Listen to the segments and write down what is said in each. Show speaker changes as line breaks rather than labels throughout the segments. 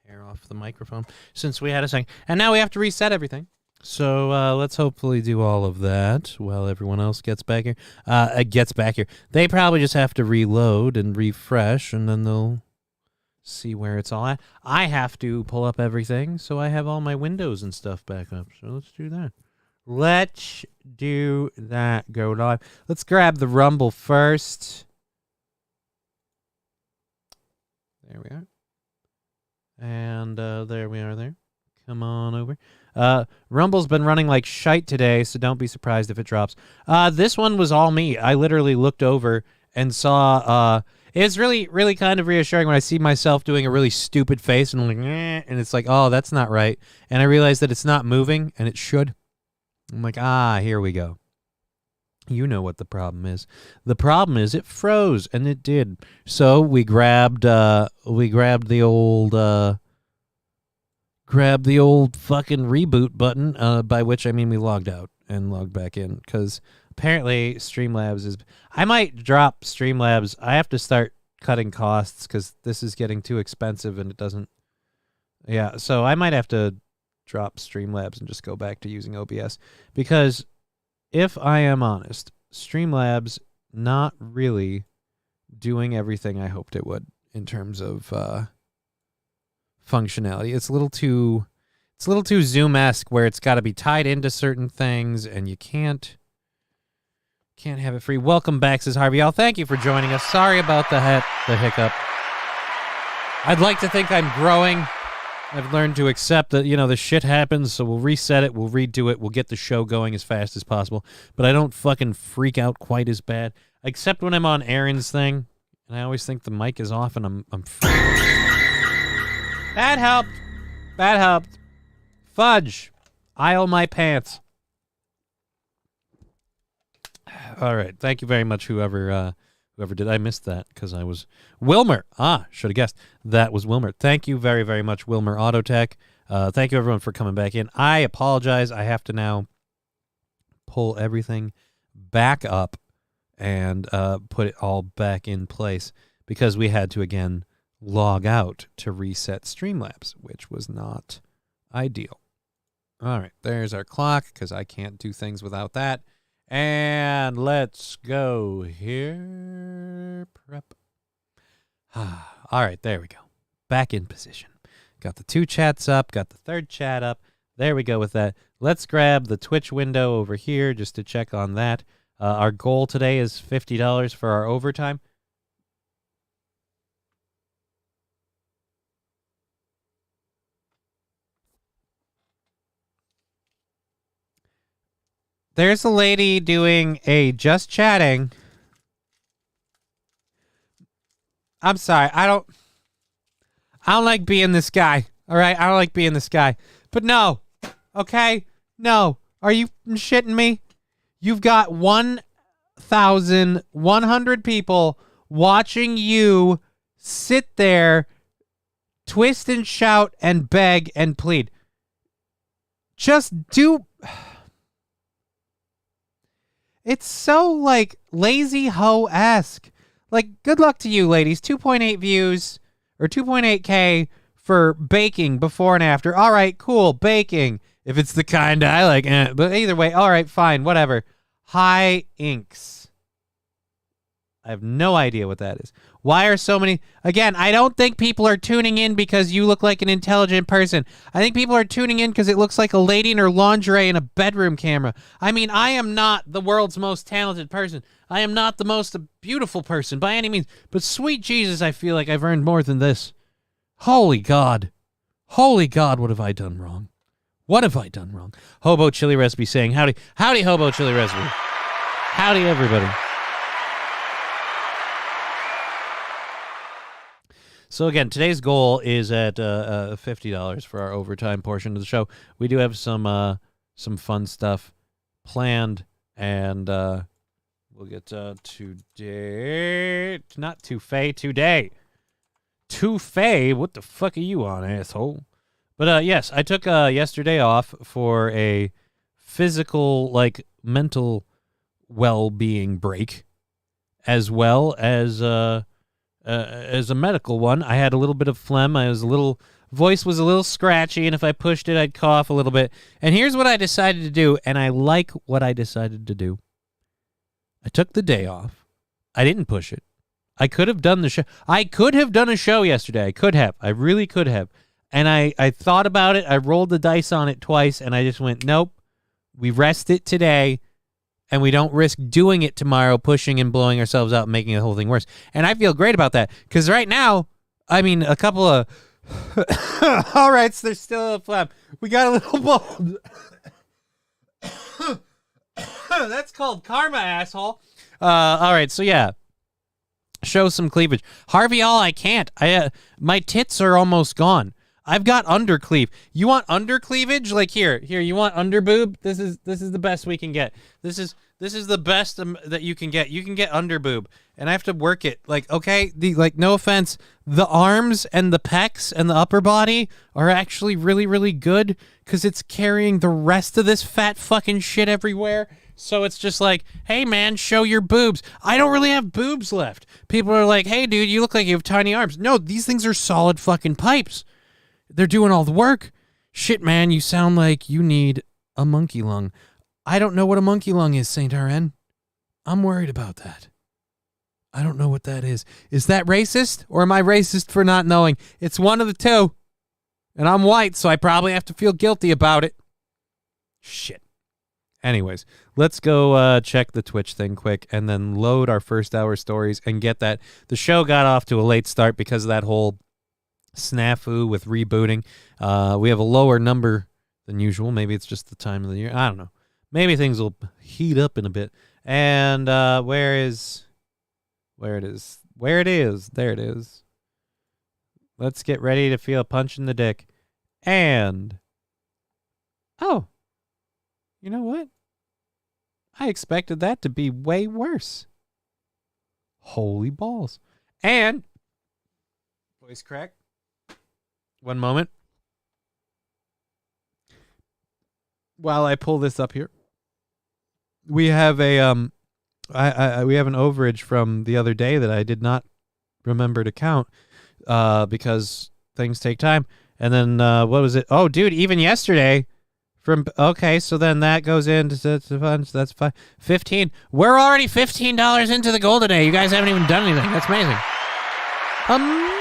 hair off the microphone since we had a second. And now we have to reset everything. So let's hopefully do all of that while everyone else gets back here. They probably just have to reload and refresh, and then they'll see where it's all at. I have to pull up everything, so I have all my windows and stuff back up. So let's do that. Let's do that. Go live. Let's grab the Rumble first. There we are. And there we are there. Come on over. Rumble's been running like shite today, so don't be surprised if it drops. This one was all me. I literally looked over and saw... it's really, really kind of reassuring when I see myself doing a really stupid face and I'm like, and it's like, oh, that's not right. And I realize that it's not moving, and it should. I'm like, here we go. You know what the problem is. The problem is it froze, and it did. So we grabbed the old fucking reboot button, by which I mean we logged out and logged back in, because apparently Streamlabs is... I might drop Streamlabs. I have to start cutting costs because this is getting too expensive and it doesn't... Yeah, so I might have to drop Streamlabs and just go back to using OBS, because if I am honest, Streamlabs not really doing everything I hoped it would in terms of functionality. It's a little too Zoom-esque, where it's got to be tied into certain things, and you can't have it free. Welcome back, says Harvey. Thank you for joining us. Sorry about the hiccup. I'd like to think I'm growing. I've learned to accept that, the shit happens, so we'll reset it, we'll redo it, we'll get the show going as fast as possible. But I don't fucking freak out quite as bad, except when I'm on Aaron's thing, and I always think the mic is off, and I'm That helped. Fudge. Aisle my pants. All right. Thank you very much, whoever did. I missed that because I was... Wilmer. Should have guessed. That was Wilmer. Thank you very, very much, Wilmer Autotech. Thank you, everyone, for coming back in. I apologize. I have to now pull everything back up and put it all back in place because we had to, again, log out to reset Streamlabs, which was not ideal. All right. There's our clock because I can't do things without that. And let's go here. Prep. All right, there we go. Back in position. Got the 2 chats up, got the 3rd chat up. There we go with that. Let's grab the Twitch window over here just to check on that. Our goal today is $50 for our overtime. There's a lady doing a just chatting. I'm sorry. I don't like being this guy. All right? I don't like being this guy. But no. Okay? No. Are you shitting me? You've got 1,100 people watching you sit there, twist and shout and beg and plead. Just do... It's so, lazy hoe-esque. Good luck to you, ladies. 2.8 views, or 2.8K for baking before and after. All right, cool, baking. If it's the kind I like. But either way, all right, fine, whatever. High inks. I have no idea what that is. Why are so many... Again, I don't think people are tuning in because you look like an intelligent person. I think people are tuning in because it looks like a lady in her lingerie in a bedroom camera. I mean, I am not the world's most talented person. I am not the most beautiful person by any means. But sweet Jesus, I feel like I've earned more than this. Holy God. Holy God, what have I done wrong? What have I done wrong? Hobo Chili Recipe saying, howdy. Howdy, Hobo Chili Recipe. Howdy, everybody. So again, today's goal is at $50 for our overtime portion of the show. We do have some fun stuff planned, and we'll get today. Not today. Today? What the fuck are you on, asshole? But yes, I took yesterday off for a physical, mental well-being break, as well as a medical one. I had a little bit of phlegm. I was a little Voice was a little scratchy, and if I pushed it, I'd cough a little bit. And here's what I decided to do, and I like what I decided to do. I took the day off. I didn't push it. I could have done the show. I could have done a show yesterday. I could have. I really could have. And I thought about it. I rolled the dice on it twice, and I just went, nope. We rest it today, and we don't risk doing it tomorrow, pushing and blowing ourselves out and making the whole thing worse. And I feel great about that, because right now, I mean, a couple of... All right, so there's still a flap. We got a little bald. That's called karma, asshole. All right, so yeah. Show some cleavage. Harvey, all I can't. My tits are almost gone. I've got under cleave. You want under cleavage? Like here. You want under boob? This is the best we can get. This is the best that you can get. You can get under boob, and I have to work it. Like, okay, no offense, the arms and the pecs and the upper body are actually really, really good because it's carrying the rest of this fat fucking shit everywhere. So it's just like, hey man, show your boobs. I don't really have boobs left. People are like, hey dude, you look like you have tiny arms. No, these things are solid fucking pipes. They're doing all the work. Shit, man, you sound like you need a monkey lung. I don't know what a monkey lung is, Saint RN. I'm worried about that. I don't know what that is. Is that racist, or am I racist for not knowing? It's one of the two. And I'm white, so I probably have to feel guilty about it. Shit. Anyways, let's go check the Twitch thing quick and then load our first hour stories and get that. The show got off to a late start because of that whole snafu with rebooting. We have a lower number than usual. Maybe it's just the time of the year. I don't know. Maybe things will heat up in a bit. And where it is? There it is. Let's get ready to feel a punch in the dick. And oh, you know what? I expected that to be way worse. Holy balls. And voice crack. One moment. While I pull this up here, we have a we have an overage from the other day that I did not remember to count because things take time. And then what was it? Oh, dude, even yesterday. Okay, so then that goes into funds. That's 15. We're already $15 into the goal today. You guys haven't even done anything. That's amazing. Amazing.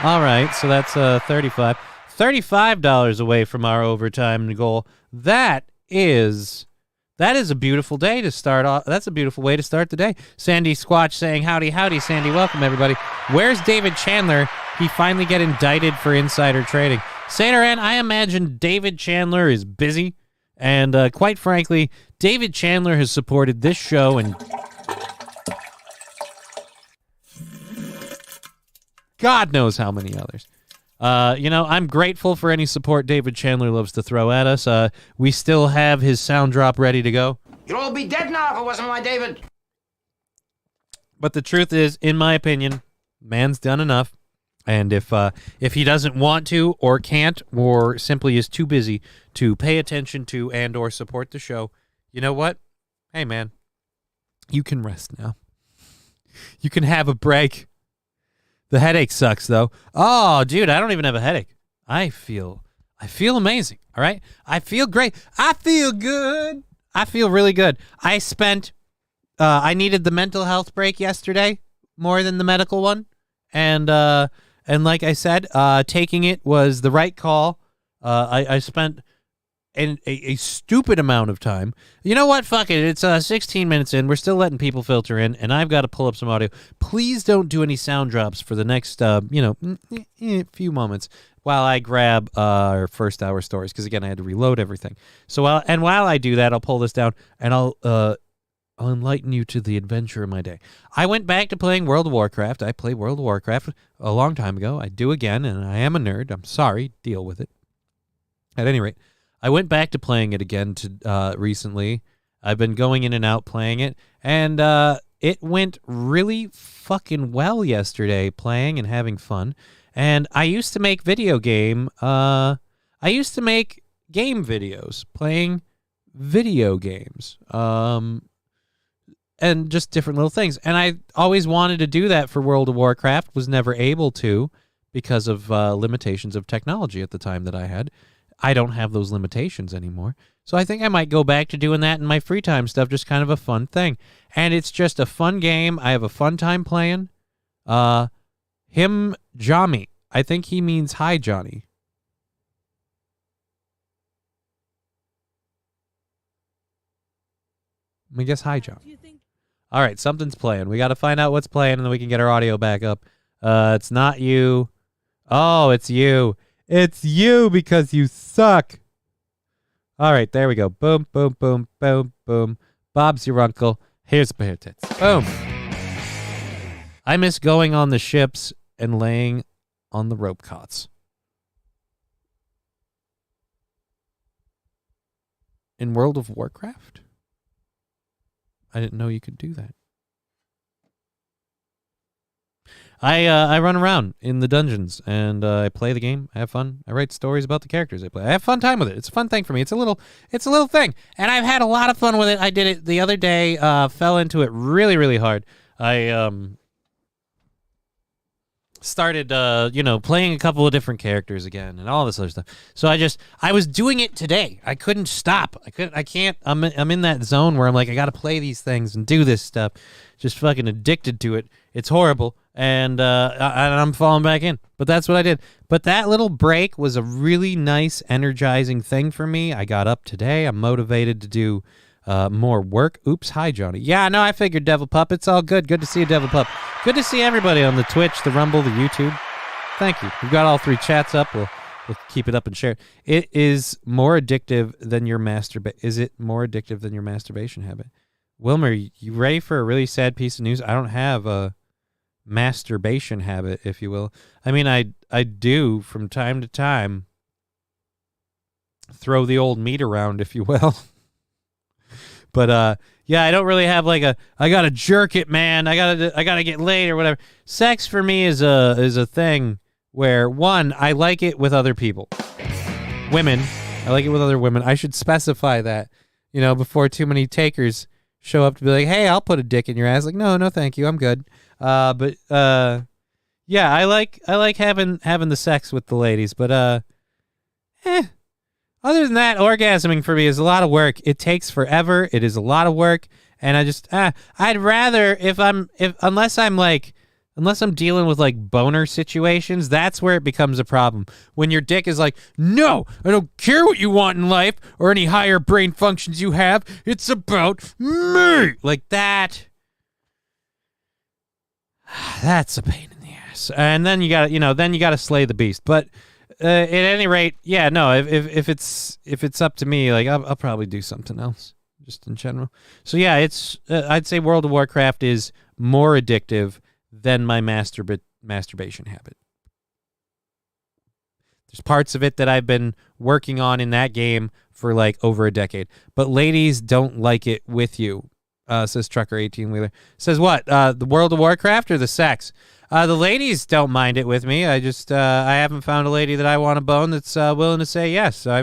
All right, so that's $35 away from our overtime goal. That is a beautiful day to start off. That's a beautiful way to start the day. Sandy Squatch saying howdy, Sandy. Welcome, everybody. Where's David Chandler? He finally get indicted for insider trading. Saint RN, I imagine David Chandler is busy. And quite frankly, David Chandler has supported this show and God knows how many others. I'm grateful for any support David Chandler loves to throw at us. We still have his sound drop ready to go.
You'd all be dead now if it wasn't my David.
But the truth is, in my opinion, man's done enough. And if he doesn't want to or can't or simply is too busy to pay attention to and or support the show, you know what? Hey, man, you can rest now. You can have a break. The headache sucks, though. Oh, dude, I don't even have a headache. I feel amazing, all right? I feel great. I feel good. I feel really good. I needed the mental health break yesterday more than the medical one. And like I said, taking it was the right call. I spent a stupid amount of time. You know what? Fuck it. It's 16 minutes in. We're still letting people filter in, and I've got to pull up some audio. Please don't do any sound drops for the next, few moments while I grab our first hour stories, because, again, I had to reload everything. So while I do that, I'll pull this down, and I'll enlighten you to the adventure of my day. I went back to playing World of Warcraft. I played World of Warcraft a long time ago. I do again, and I am a nerd. I'm sorry. Deal with it. At any rate, I went back to playing it again recently. I've been going in and out playing it, and it went really fucking well yesterday, playing and having fun. And I used to make game videos, playing video games. And just different little things. And I always wanted to do that for World of Warcraft, was never able to because of limitations of technology at the time that I had. I don't have those limitations anymore. So I think I might go back to doing that in my free time stuff, just kind of a fun thing. And it's just a fun game. I have a fun time playing. Him, Johnny. I think he means hi, Johnny. I guess hi, John. All right, something's playing. We got to find out what's playing, and then we can get our audio back up. It's not you. Oh, it's you. It's you because you suck. All right, there we go. Boom, boom, boom, boom, boom. Bob's your uncle. Here's Bear Tits. Boom. I miss going on the ships and laying on the rope cots. In World of Warcraft? I didn't know you could do that. I run around in the dungeons and I play the game. I have fun. I write stories about the characters I play. I have fun time with it. It's a fun thing for me. It's a little thing, and I've had a lot of fun with it. I did it the other day. Fell into it really, really hard. I started playing a couple of different characters again and all this other stuff. So I was doing it today. I couldn't stop. I can't. I'm in that zone where I'm like, I got to play these things and do this stuff. Just fucking addicted to it. It's horrible. And I'm falling back in. But that's what I did. But that little break was a really nice, energizing thing for me. I got up today. I'm motivated to do more work. Oops, hi, Johnny. Yeah, no, I figured, Devil Pup. It's all good. Good to see you, Devil Pup. Good to see everybody on the Twitch, the Rumble, the YouTube. Thank you. We've got all three chats up. We'll keep it up and share it. It is more addictive than your Is it more addictive than your masturbation habit? Wilmer, you ready for a really sad piece of news? I don't have a masturbation habit, if you will. I mean, I do from time to time throw the old meat around, if you will. But yeah, I don't really have like I gotta jerk it, man. I gotta get laid or whatever. Sex for me is a thing where, one, I like it with other people. Women, I like it with other women. I should specify that, before too many takers show up to be like, hey, I'll put a dick in your ass. Like, no, thank you, I'm good. But yeah, I like having the sex with the ladies, but other than that, orgasming for me is a lot of work. It takes forever. It is a lot of work, and I'd rather unless I'm dealing with like boner situations, that's where it becomes a problem. When your dick is like, no, I don't care what you want in life or any higher brain functions you have. It's about me. Like that. That's a pain in the ass. And then you gotta slay the beast. But at any rate, yeah, no. If it's up to me, like I'll probably do something else, just in general. So yeah, I'd say World of Warcraft is more addictive than my masturbation habit. There's parts of it that I've been working on in that game for like over a decade. But ladies don't like it with you, says Trucker 18-wheeler. Says what? The World of Warcraft or the sex? The ladies don't mind it with me. I haven't found a lady that I want to bone that's willing to say yes. So, I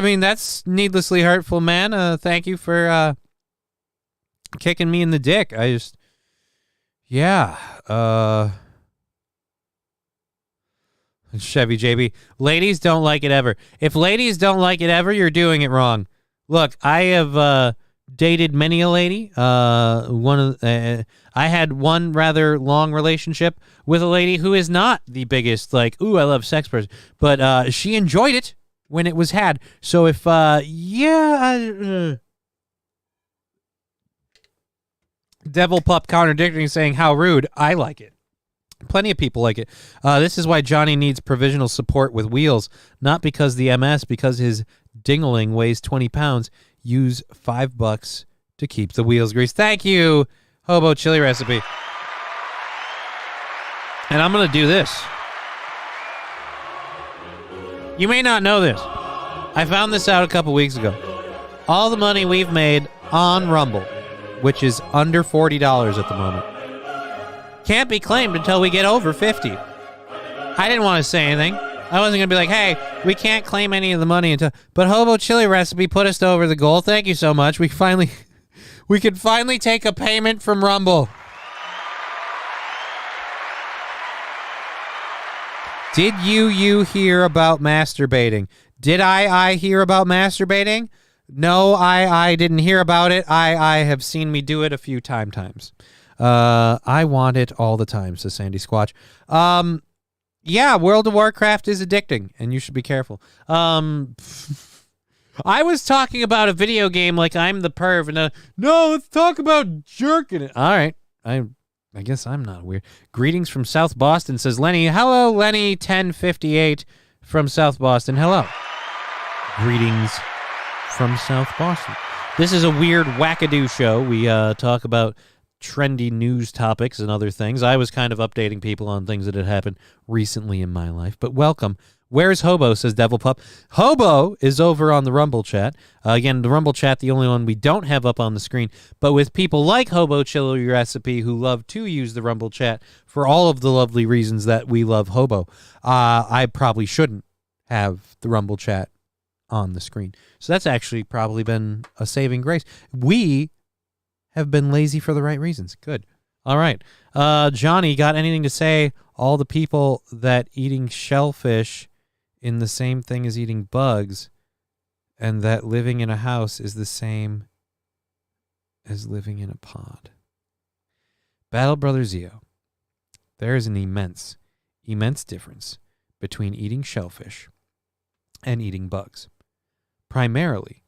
mean that's needlessly hurtful, man. Thank you for kicking me in the dick. Yeah. Chevy JB. Ladies don't like it ever. If ladies don't like it ever, you're doing it wrong. Look, I have dated many a lady. I had one rather long relationship with a lady who is not the biggest, like, ooh, I love sex person, but she enjoyed it when it was had. So if, Devil Pup contradicting, saying how rude, I like it. Plenty of people like it. This is why Johnny needs provisional support with wheels, not because the MS, because his dingling weighs 20 pounds. Use $5 to keep the wheels greased. Thank you, Hobo Chili Recipe. And I'm going to do this. You may not know this. I found this out a couple weeks ago. All the money we've made on Rumble, which is under $40 at the moment, can't be claimed until we get over 50. I didn't want to say anything. I wasn't going to be like, hey, we can't claim any of the money until... But Hobo Chili Recipe put us over the goal. Thank you so much. We could finally take a payment from Rumble. Did you hear about masturbating? Did I hear about masturbating? No, I didn't hear about it. I have seen me do it a few times. I want it all the time, says Sandy Squatch. Yeah, World of Warcraft is addicting, and you should be careful. I was talking about a video game like I'm the perv, and no, let's talk about jerking it. All right, I guess I'm not weird. Greetings from South Boston, says Lenny. Hello, Lenny 1058 from South Boston. Hello. Greetings from South Boston. This is a weird wackadoo show. We talk about trendy news topics and other things. I was kind of updating people on things that had happened recently in my life. But welcome. Where's Hobo, says Devil Pup. Hobo is over on the Rumble chat. Again, the Rumble chat, the only one we don't have up on the screen. But with people like Hobo Chili Recipe who love to use the Rumble chat for all of the lovely reasons that we love Hobo, I probably shouldn't have the Rumble chat on the screen. So that's actually probably been a saving grace. We have been lazy for the right reasons. Good. All right. Johnny, got anything to say? All the people that eating shellfish in the same thing as eating bugs, and that living in a house is the same as living in a pod. Battle Brother Zio, there is an immense difference between eating shellfish and eating bugs. Primarily,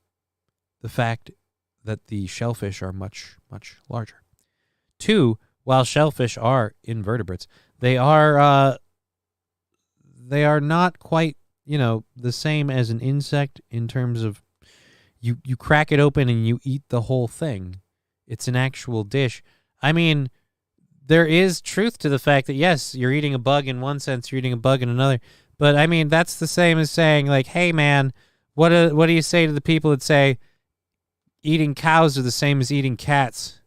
the fact that the shellfish are much, much larger. 2, while shellfish are invertebrates, they are not quite, the same as an insect in terms of you crack it open and you eat the whole thing. It's an actual dish. I mean, there is truth to the fact that, yes, you're eating a bug in one sense, you're eating a bug in another. But, I mean, that's the same as saying, like, hey, man, what do you say to the people that say eating cows are the same as eating cats?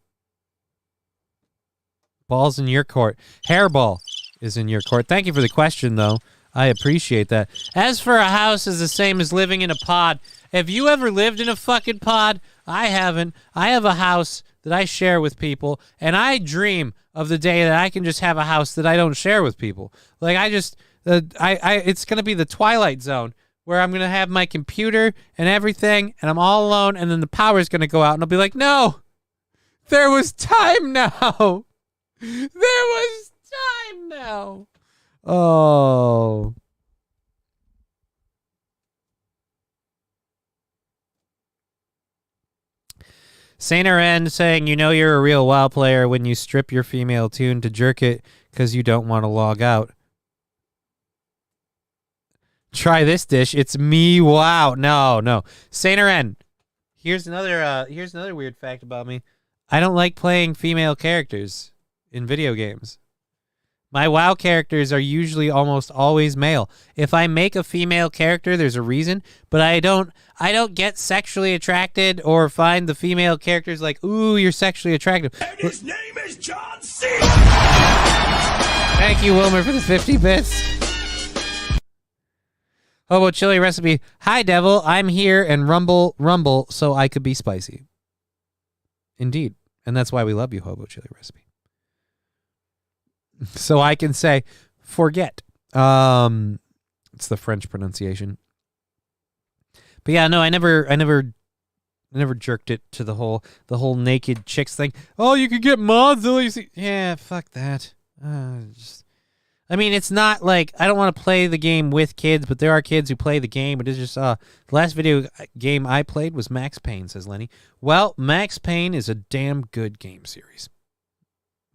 Ball's in your court. Hairball is in your court. Thank you for the question, though. I appreciate that. As for a house is the same as living in a pod. Have you ever lived in a fucking pod? I haven't. I have a house that I share with people, and I dream of the day that I can just have a house that I don't share with people. Like, it's going to be the Twilight Zone, where I'm going to have my computer and everything, and I'm all alone, and then the power's going to go out, and I'll be like, no, there was time now. There was time now. Oh. Saint Ren saying, you're a real WoW player when you strip your female tune to jerk it because you don't want to log out. Try this dish. It's me. Wow. No. Saint Ren. Here's another weird fact about me. I don't like playing female characters in video games. My WoW characters are usually almost always male. If I make a female character, there's a reason, but I don't get sexually attracted or find the female characters like, ooh, you're sexually attractive.
And his name is John C.
Thank you, Wilmer, for the 50 bits. Hobo Chili Recipe. Hi, Devil. I'm here and rumble so I could be spicy. Indeed. And that's why we love you, Hobo Chili Recipe. So I can say, forget. It's the French pronunciation. But yeah, no, I never jerked it to the whole naked chicks thing. Oh, you could get mods. Yeah, fuck that. I mean, it's not like I don't want to play the game with kids, but there are kids who play the game. But it's just the last video game I played was Max Payne, says Lenny. Well, Max Payne is a damn good game series.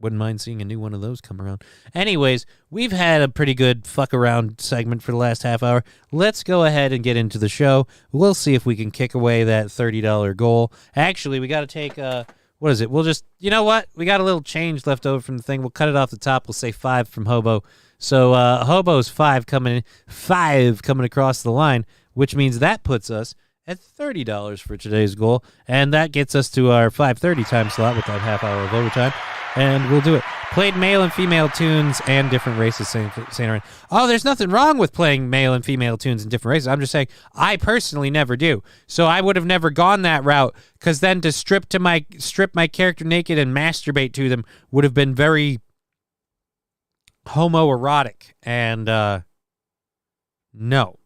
Wouldn't mind seeing a new one of those come around. Anyways, we've had a pretty good fuck around segment for the last half hour. Let's go ahead and get into the show. We'll see if we can kick away that $30 goal. Actually, we got to take what is it? We'll just, you know what? We got a little change left over from the thing. We'll cut it off the top. We'll say 5 from Hobo. So Hobo's 5 coming across the line, which means that puts us at $30 for today's goal, and that gets us to our 5:30 time slot with that half hour of overtime, and we'll do it. Played male and female tunes and different races, Saint Aaron. Oh, there's nothing wrong with playing male and female tunes and different races. I'm just saying I personally never do. So I would have never gone that route, because then to strip my character naked and masturbate to them would have been very homoerotic, and No.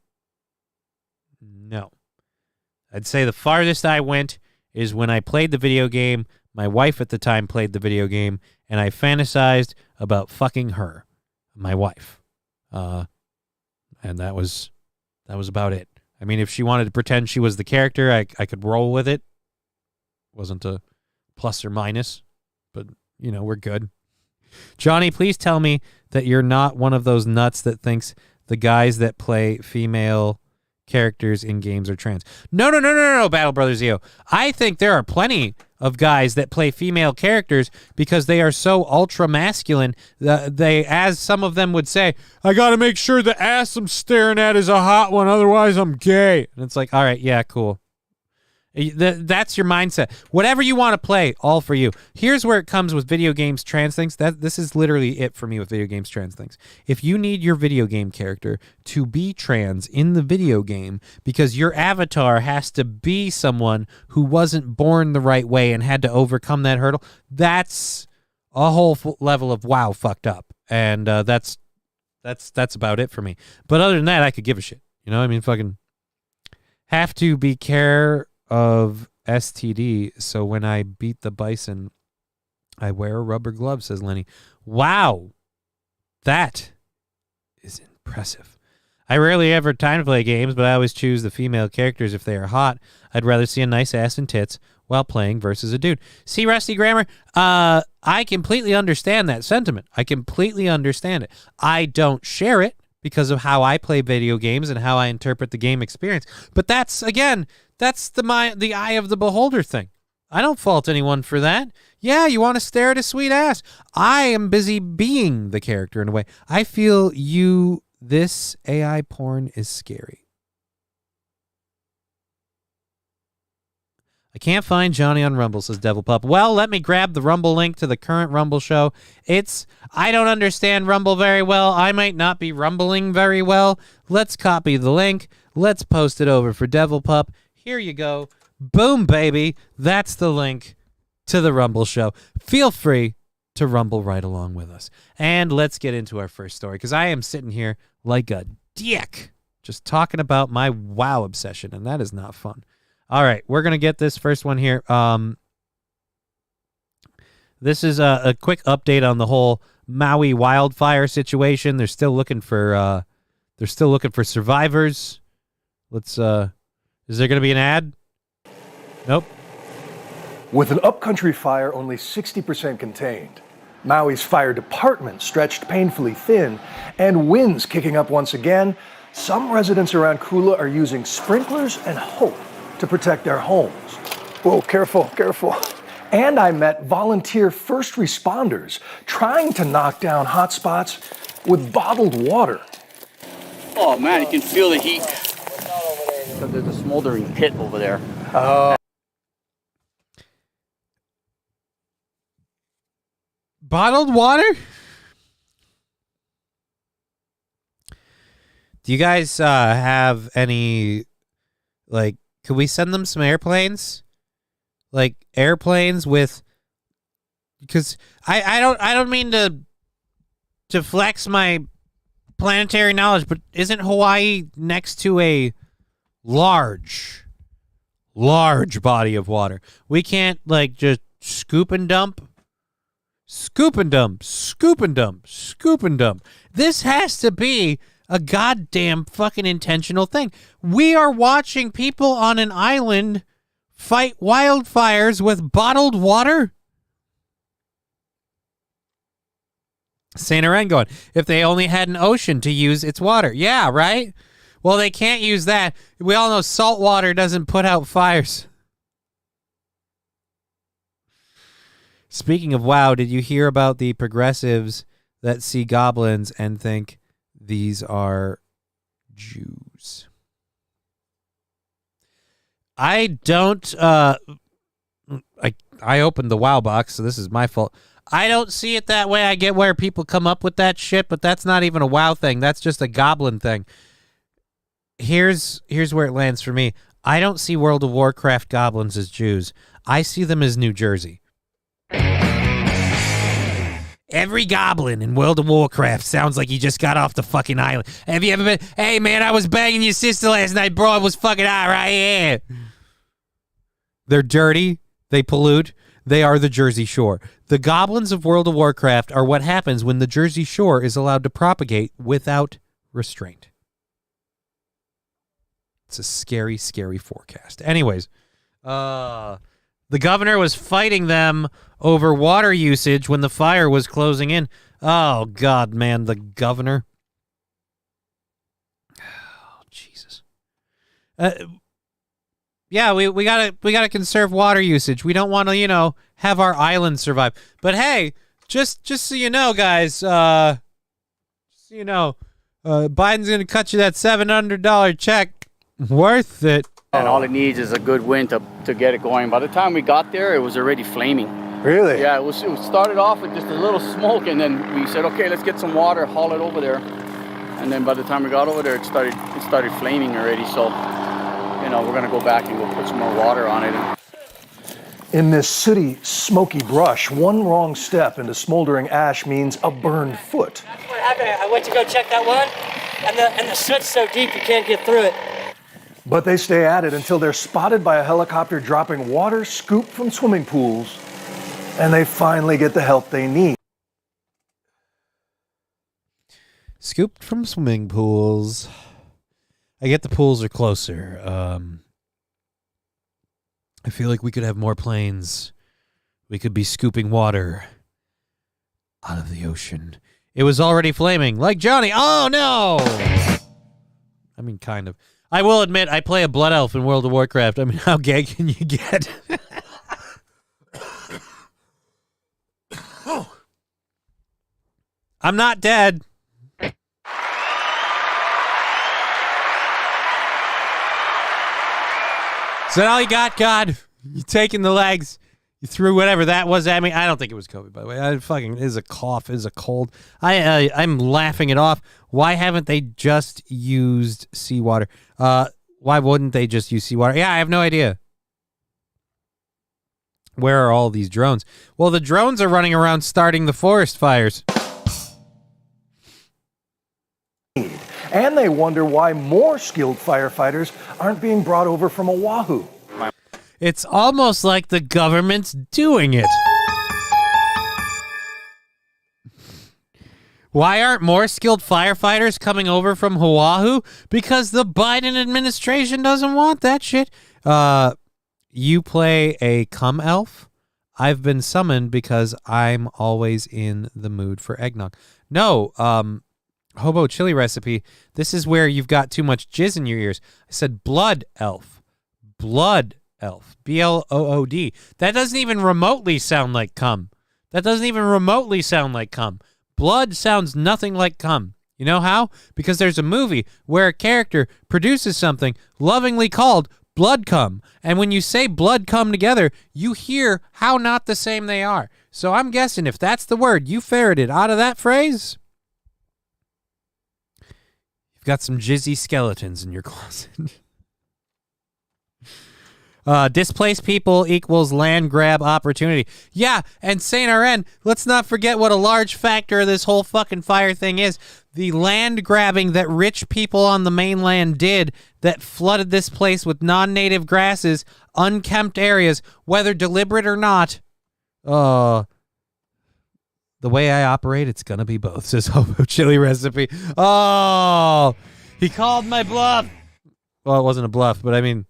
I'd say the farthest I went is when I played the video game. My wife at the time played the video game, and I fantasized about fucking her, my wife. And that was about it. I mean, if she wanted to pretend she was the character, I could roll with it. Wasn't a plus or minus, but, we're good. Johnny, please tell me that you're not one of those nuts that thinks the guys that play female characters in games are trans. No, Battle Brothers EO. I think there are plenty of guys that play female characters because they are so ultra masculine. They, as some of them would say, I got to make sure the ass I'm staring at is a hot one, otherwise I'm gay. And it's like, all right, yeah, cool. That's your mindset. Whatever you want to play, all for you. Here's where it comes with video games trans things. This is literally it for me with video games trans things. If you need your video game character to be trans in the video game because your avatar has to be someone who wasn't born the right way and had to overcome that hurdle, that's a whole level of wow fucked up. And that's about it for me. But other than that, I could give a shit. Fucking have to be of STD, so when I beat the bison, I wear a rubber glove, says Lenny. Wow, that is impressive. I rarely ever have time to play games, but I always choose the female characters if they are hot. I'd rather see a nice ass and tits while playing versus a dude. See, Rusty Grammar, I completely understand that sentiment. I completely understand it. I don't share it because of how I play video games and how I interpret the game experience. But that's, again, that's the eye of the beholder thing. I don't fault anyone for that. Yeah, you want to stare at a sweet ass. I am busy being the character in a way. I feel this AI porn is scary. I can't find Johnny on Rumble, says Devil Pup. Well, let me grab the Rumble link to the current Rumble show. I don't understand Rumble very well. I might not be rumbling very well. Let's copy the link. Let's post it over for Devil Pup. Here you go. Boom, baby. That's the link to the Rumble show. Feel free to rumble right along with us. And let's get into our first story, because I am sitting here like a dick just talking about my WoW obsession, and that is not fun. All right, we're going to get this first one here. This is a quick update on the whole Mauii wildfire situation. They're still looking for survivors. Is there going to be an ad? Nope.
With an upcountry fire only 60% contained, Maui's fire department stretched painfully thin, and winds kicking up once again, some residents around Kula are using sprinklers and hope to protect their homes. Whoa, careful. And I met volunteer first responders trying to knock down hot spots with bottled water.
Oh man, you can feel the heat. There's a smoldering pit over there.
Bottled water? Do you guys have any, could we send them some airplanes? Airplanes with, because I don't mean to flex my planetary knowledge, but isn't Hawaii next to a large body of water? We can't just scoop and dump. This has to be a goddamn fucking intentional thing. We are watching people on an island fight wildfires with bottled water. Saint Aren going, if they only had an ocean to use its water. Yeah, right? Well, they can't use that. We all know salt water doesn't put out fires. Speaking of WoW, did you hear about the progressives that see goblins and think these are Jews? I don't, I opened the WoW box, so this is my fault. I don't see it that way. I get where people come up with that shit, but that's not even a WoW thing. That's just a goblin thing. Here's where it lands for me. I don't see World of Warcraft goblins as Jews. I see them as New Jersey. Every goblin in World of Warcraft sounds like he just got off the fucking island. Have you ever been, hey man, I was banging your sister last night, bro. It was fucking hot right here. They're dirty. They pollute. They are the Jersey Shore. The goblins of World of Warcraft are what happens when the Jersey Shore is allowed to propagate without restraint. It's a scary, scary forecast. Anyways, the governor was fighting them over water usage when the fire was closing in. Oh, God, man, the governor. Oh, Jesus. Yeah, we gotta conserve water usage. We don't want to, have our island survive. But hey, just so you know, guys, Biden's gonna cut you that $700 check. Worth it.
And all it needs is a good wind to get it going. By the time we got there, it was already flaming.
Really?
Yeah, it started off with just a little smoke, and then we said, okay, let's get some water, haul it over there. And then by the time we got over there, it started flaming already. So, we're gonna go back and go put some more water on it.
In this sooty, smoky brush, one wrong step into smoldering ash means a burned foot.
That's what happened. I went to go check that one, and the soot's so deep you can't get through it.
But they stay at it until they're spotted by a helicopter dropping water scooped from swimming pools, and they finally get the help they need.
Scooped from swimming pools. I get the pools are closer. I feel like we could have more planes. We could be scooping water out of the ocean. It was already flaming, like Johnny. Oh, no! I mean, kind of. I will admit, I play a blood elf in World of Warcraft. I mean, how gay can you get? I'm not dead. Is that all you got, God? You taking the legs? You threw whatever that was at me? I don't think it was COVID, by the way. It is a cough. It is a cold. I'm laughing it off. Why haven't they just used seawater? Why wouldn't they just use seawater? Yeah, I have no idea. Where are all these drones? Well, the drones are running around starting the forest fires.
And they wonder why more skilled firefighters aren't being brought over from Oahu.
It's almost like the government's doing it. Why aren't more skilled firefighters coming over from Oahu? Because the Biden administration doesn't want that shit. You play a cum elf? I've been summoned because I'm always in the mood for eggnog. No, hobo chili recipe. This is where you've got too much jizz in your ears. I said blood elf. Blood elf. B-L-O-O-D. That doesn't even remotely sound like cum. That doesn't even remotely sound like cum. Blood sounds nothing like cum. You know how? Because there's a movie where a character produces something lovingly called blood cum. And when you say blood cum together, you hear how not the same they are. So I'm guessing if that's the word you ferreted out of that phrase, you've got some jizzy skeletons in your closet. Displaced people equals land grab opportunity. Yeah, and Saint RN, let's not forget what a large factor of this whole fucking fire thing is. The land grabbing that rich people on the mainland did that flooded this place with non-native grasses, unkempt areas, whether deliberate or not. The way I operate, it's gonna be both, says Hobo Chili Recipe. Oh, he called my bluff. Well, it wasn't a bluff, but I mean,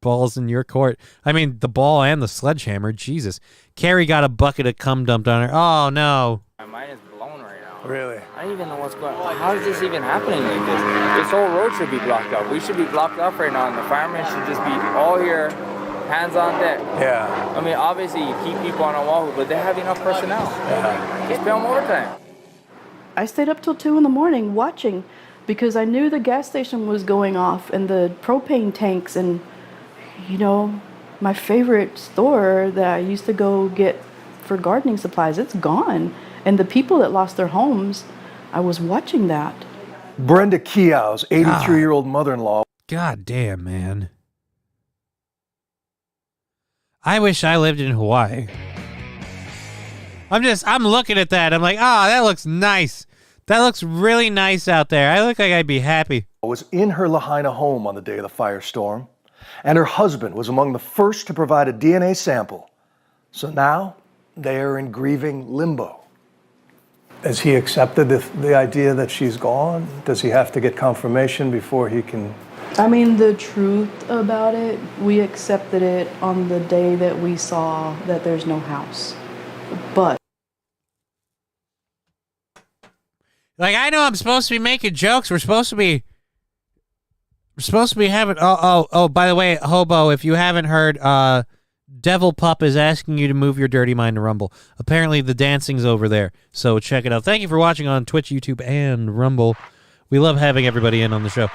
balls in your court. I mean, the ball and the sledgehammer. Jesus. Carrie got a bucket of cum dumped on her. Oh, no.
My mind is blown right now.
Really?
I don't even know what's going on. How is this even happening like this? This whole road should be blocked off. We should be blocked off right now, and the firemen should just be all here, hands on deck.
Yeah.
I mean, obviously, you keep people on Oahu, but they have enough personnel.
Yeah.
Just pay them overtime.
I stayed up till 2 a.m. watching because I knew the gas station was going off and the propane tanks and, my favorite store that I used to go get for gardening supplies, it's gone. And the people that lost their homes, I was watching that.
Brenda Keow's 83-year-old mother-in-law.
God damn, man. I wish I lived in Hawaii. I'm looking at that. I'm like, oh, that looks nice. That looks really nice out there. I look like I'd be happy.
Was in her Lahaina home on the day of the firestorm, and her husband was among the first to provide a DNA sample. So now they are in grieving limbo. Has he accepted the idea that she's gone? Does he have to get confirmation before he can?
I mean, the truth about it, we accepted it on the day that we saw that there's no house. But
like, I know I'm supposed to be making jokes. We're supposed to be having. Oh. By the way, Hobo, if you haven't heard, Devil Pup is asking you to move your dirty mind to Rumble. Apparently, the dancing's over there, so check it out. Thank you for watching on Twitch, YouTube, and Rumble. We love having everybody in on the show.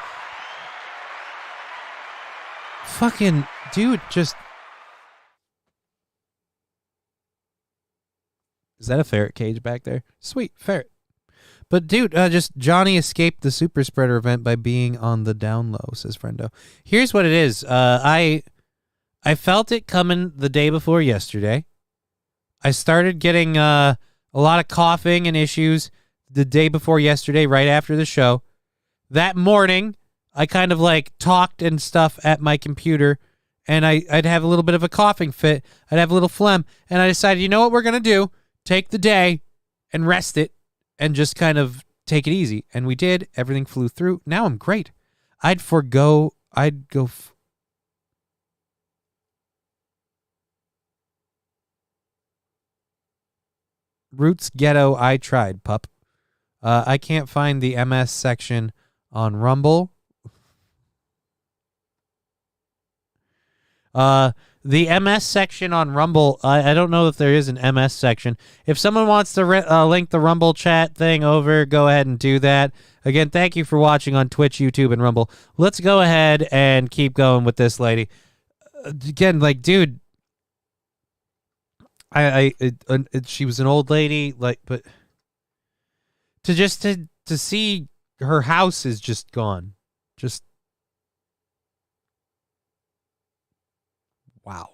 Fucking dude, just. Is that a ferret cage back there? Sweet, ferret. But dude, just Johnny escaped the super spreader event by being on the down low, says Friendo. Here's what it is. I felt it coming the day before yesterday. I started getting a lot of coughing and issues the day before yesterday, right after the show. That morning, I kind of like talked and stuff at my computer, and I'd have a little bit of a coughing fit. I'd have a little phlegm, and I decided, you know what we're going to do? Take the day and rest it. And just kind of take it easy. And we did. Everything flew through. Now I'm great. I'd go... Roots Ghetto, I tried, pup. I can't find the MS section on Rumble. The MS section on Rumble, I don't know if there is an MS section. If someone wants to link the Rumble chat thing over, go ahead and do that. Again, thank you for watching on Twitch, YouTube, and Rumble. Let's go ahead and keep going with this lady. Again, like, dude, she was an old lady, like, but to see her house is just gone. Just. Wow.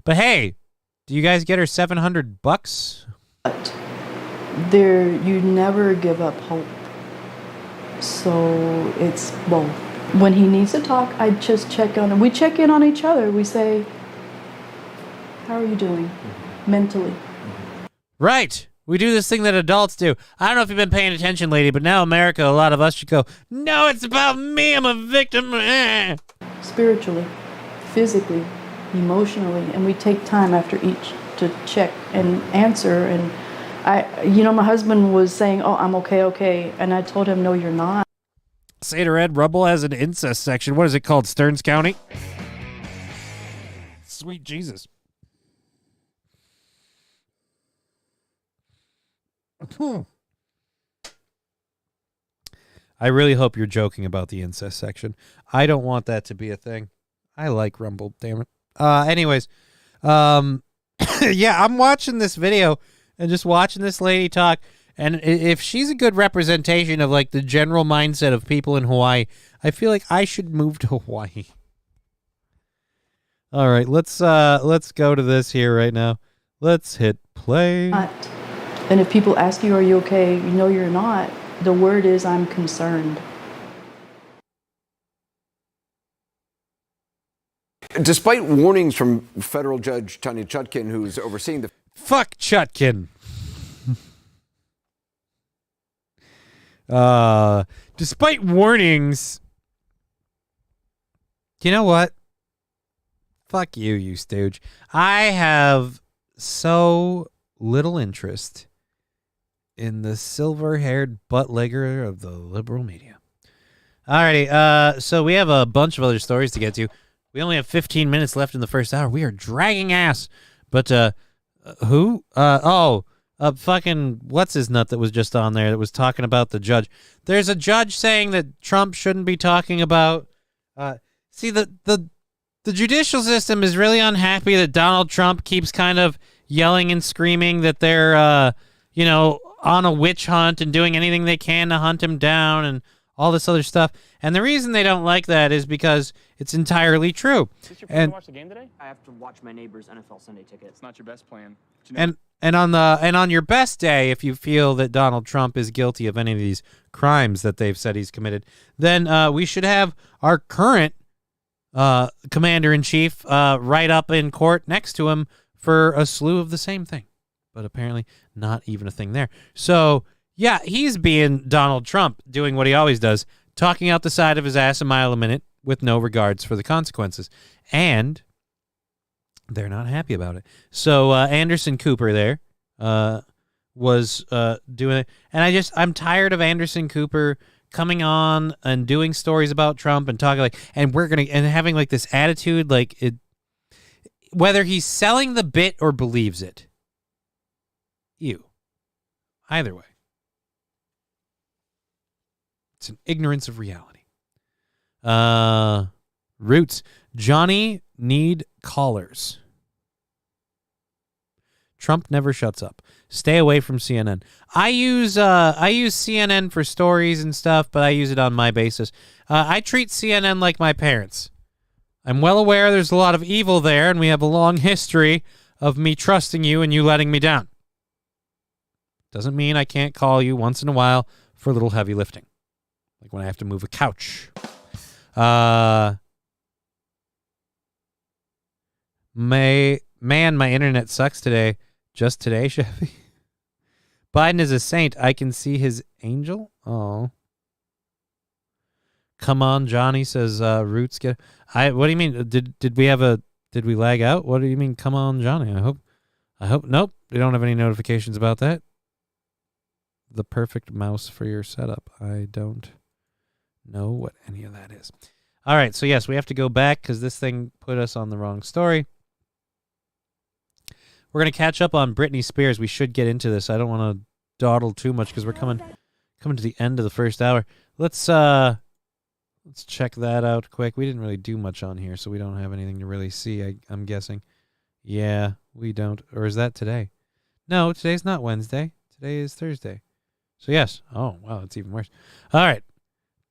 But hey, do you guys get her $700?
But you never give up hope. So it's both. When he needs to talk, I just check on him. We check in on each other. We say, how are you doing mentally?
Right. We do this thing that adults do. I don't know if you've been paying attention, lady, but now America, a lot of us should go, no, it's about me. I'm a victim.
Spiritually, physically, emotionally, and we take time after each to check and answer. And my husband was saying, oh, I'm okay. And I told him, no, you're not.
Seder Ed Rumble has an incest section. What is it called? Stearns County? Sweet Jesus. I really hope you're joking about the incest section. I don't want that to be a thing. I like Rumble, damn it. Anyways, yeah, I'm watching this video and just watching this lady talk. And if she's a good representation of like the general mindset of people in Hawaii, I feel like I should move to Hawaii. All right, let's go to this here right now. Let's hit play.
And if people ask you, are you okay? You know you're not. The word is, I'm concerned.
Despite warnings from federal judge Tanya Chutkin, who's overseeing the...
Fuck Chutkin. Despite warnings... You know what? Fuck you, you stooge. I have so little interest in the silver-haired butt-legger of the liberal media. Alrighty, so we have a bunch of other stories to get to. We only have 15 minutes left in the first hour. We are dragging ass. But, who? Fucking, what's his nut that was just on there that was talking about the judge? There's a judge saying that Trump shouldn't be talking about, see, the judicial system is really unhappy that Donald Trump keeps kind of yelling and screaming that they're, on a witch hunt and doing anything they can to hunt him down and all this other stuff. And the reason they don't like that is because it's entirely true.
Is this your plan to watch the game today?
I have to watch my neighbor's NFL Sunday ticket.
It's not your best plan.
And on your best day, if you feel that Donald Trump is guilty of any of these crimes that they've said he's committed, then we should have our current commander-in-chief right up in court next to him for a slew of the same thing. But apparently not even a thing there. So, yeah, he's being Donald Trump, doing what he always does, talking out the side of his ass a mile a minute with no regards for the consequences. And they're not happy about it. So Anderson Cooper there was doing it. And I'm tired of Anderson Cooper coming on and doing stories about Trump and talking and having like this attitude, like it, whether he's selling the bit or believes it. Either way. It's an ignorance of reality. Roots. Johnny need callers. Trump never shuts up. Stay away from CNN. I use CNN for stories and stuff, but I use it on my basis. I treat CNN like my parents. I'm well aware there's a lot of evil there, and we have a long history of me trusting you and you letting me down. Doesn't mean I can't call you once in a while for a little heavy lifting. Like when I have to move a couch. My internet sucks today. Just today, Chevy. Biden is a saint. I can see his angel. Oh. Come on, Johnny, says Roots. What do you mean? Did we lag out? What do you mean, come on, Johnny? I hope nope. We don't have any notifications about that. The perfect mouse for your setup. I don't know what any of that is. All right, so yes, we have to go back because this thing put us on the wrong story. We're going to catch up on Brittney Spears. We should get into this. I don't want to dawdle too much because we're coming to the end of the first hour. Let's check that out quick. We didn't really do much on here, so we don't have anything to really see, I'm guessing. Yeah, we don't. Or is that today? No, today's not Wednesday. Today is Thursday. So yes. Oh, wow, that's even worse. All right.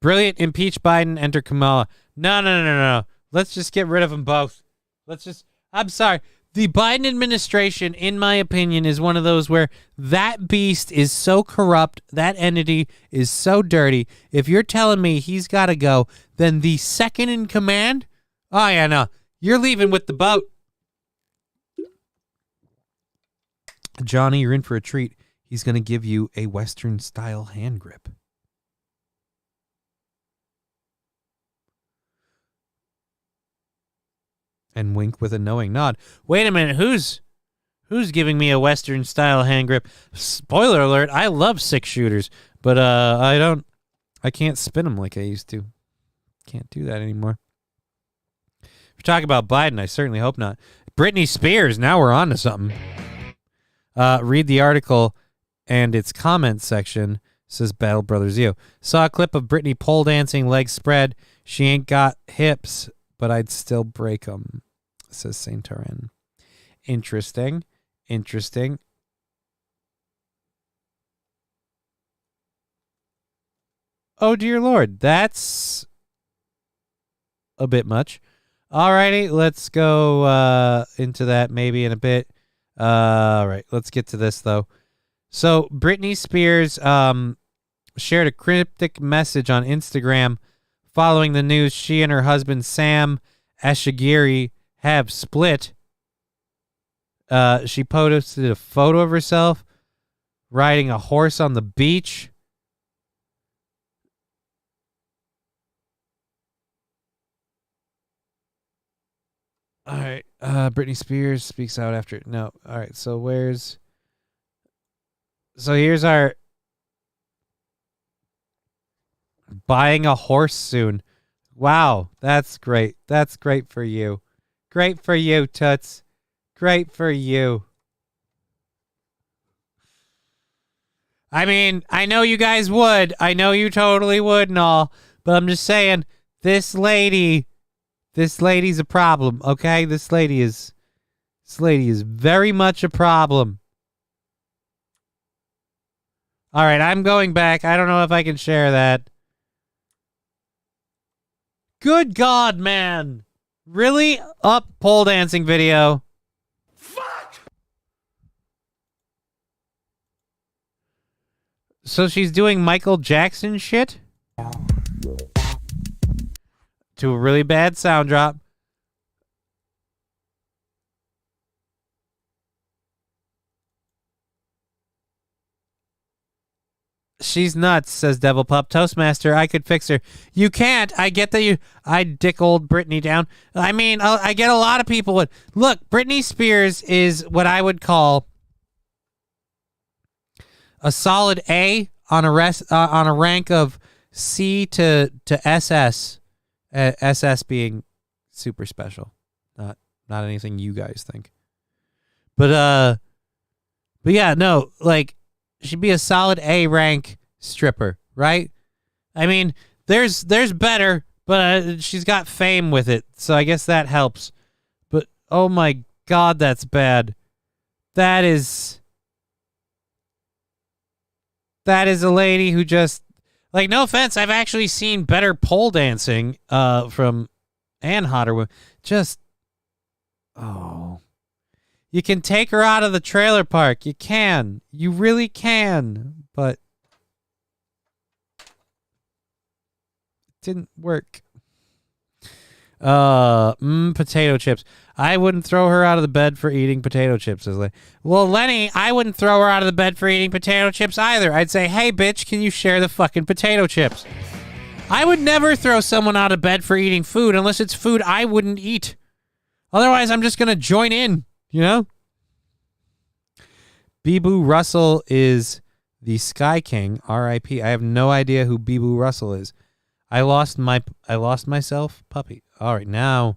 Brilliant. Impeach Biden. Enter Kamala. No. Let's just get rid of them both. I'm sorry. The Biden administration, in my opinion, is one of those where that beast is so corrupt, that entity is so dirty. If you're telling me he's got to go, then the second in command, oh, yeah, no, you're leaving with the boat. Johnny, you're in for a treat. He's going to give you a Western-style hand grip. And wink with a knowing nod. Wait a minute, who's giving me a Western-style hand grip? Spoiler alert, I love 6-shooters, but I can't spin them like I used to. Can't do that anymore. If you're talking about Biden, I certainly hope not. Brittney Spears, now we're on to something. Read the article and its comment section, says Battle Brother Zio. Saw a clip of Brittney pole dancing, legs spread. She ain't got hips, but I'd still break them, says Saint Taran. Interesting. Oh, dear Lord. That's a bit much. Alrighty, let's go into that maybe in a bit. All right, let's get to this, though. So, Brittney Spears shared a cryptic message on Instagram following the news she and her husband, Sam Ashigiri, have split. She posted a photo of herself riding a horse on the beach. All right. Brittney Spears speaks out after. No. All right. So here's our buying a horse soon. Wow. That's great. That's great for you. Great for you, Toots. Great for you. I mean, I know you guys would. I know you totally would and all. But I'm just saying, this lady's a problem, okay? This lady is very much a problem. All right, I'm going back. I don't know if I can share that. Good God, man. Really? Up pole dancing video.
Fuck!
So she's doing Michael Jackson shit? To a really bad sound drop. She's nuts, says Devil Pup. Toastmaster, I could fix her. You can't. I get that you... I dick old Brittney down. I mean, I get a lot of people would... Look, Britney Spears is what I would call a solid A on a rank of C to SS. SS being super special. Not anything you guys think. But yeah, no, like... She'd be a solid A rank stripper, right? I mean, there's better, but she's got fame with it, so I guess that helps. But oh my God, that's bad. That is a lady who just, like, no offense, I've actually seen better pole dancing from and hotter women. Just you can take her out of the trailer park. You can. You really can. But it didn't work. Potato chips. I wouldn't throw her out of the bed for eating potato chips. Well, Lenny, I wouldn't throw her out of the bed for eating potato chips either. I'd say, hey, bitch, can you share the fucking potato chips? I would never throw someone out of bed for eating food unless it's food I wouldn't eat. Otherwise, I'm just going to join in. You know? Beeboo Russell is the Sky King, R.I.P. I have no idea who Beeboo Russell is. I lost myself, puppy. All right, now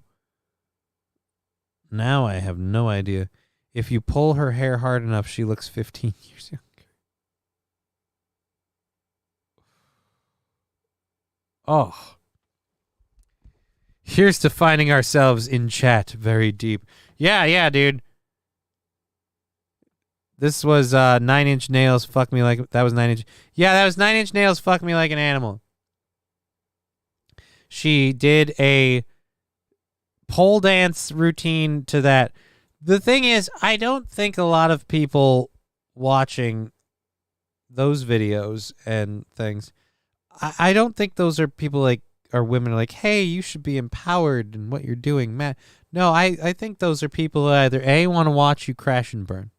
I have no idea. If you pull her hair hard enough, she looks 15 years younger. Oh. Here's to finding ourselves in chat very deep. Yeah, dude. This was 9 Inch Nails. Fuck me like that was 9 Inch. Yeah, that was 9 Inch Nails. Fuck me like an animal. She did a pole dance routine to that. The thing is, I don't think a lot of people watching those videos and things. I don't think those are people like or women are like, hey, you should be empowered in what you're doing, man. No, I think those are people who either A, want to watch you crash and burn,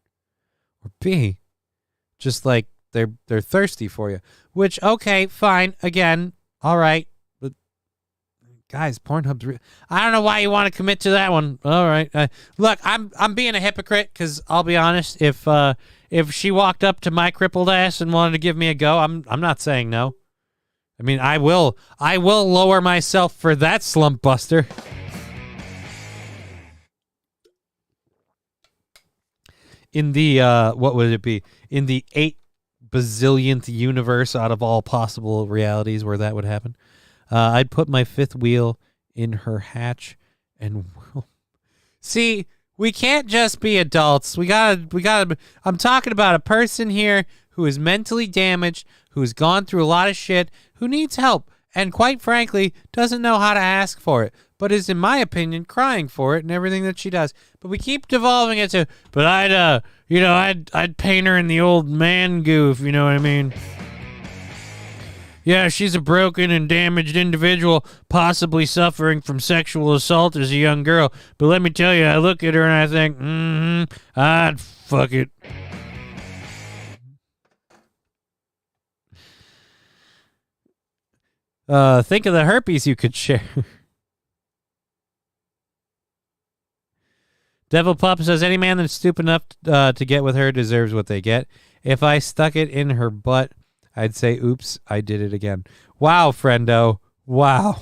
or B, just like they're thirsty for you. Which, okay, fine, again, all right, but guys, Pornhub's I don't know why you want to commit to that one. All right, look, I'm being a hypocrite because I'll be honest, if she walked up to my crippled ass and wanted to give me a go, I'm not saying no. I mean, I will lower myself for that slump buster. In the, what would it be? In the 8 bazillionth universe out of all possible realities where that would happen, I'd put my 5th wheel in her hatch and see, we can't just be adults. We gotta, I'm talking about a person here who is mentally damaged, who's gone through a lot of shit, who needs help, and quite frankly, doesn't know how to ask for it, but is, in my opinion, crying for it and everything that she does. But we keep devolving it to, but I'd paint her in the old man goof, you know what I mean? Yeah, she's a broken and damaged individual, possibly suffering from sexual assault as a young girl. But let me tell you, I look at her and I think, I'd fuck it. Think of the herpes you could share. Devil Pup says, any man that's stupid enough to get with her deserves what they get. If I stuck it in her butt, I'd say, oops, I did it again. Wow, friendo. Wow.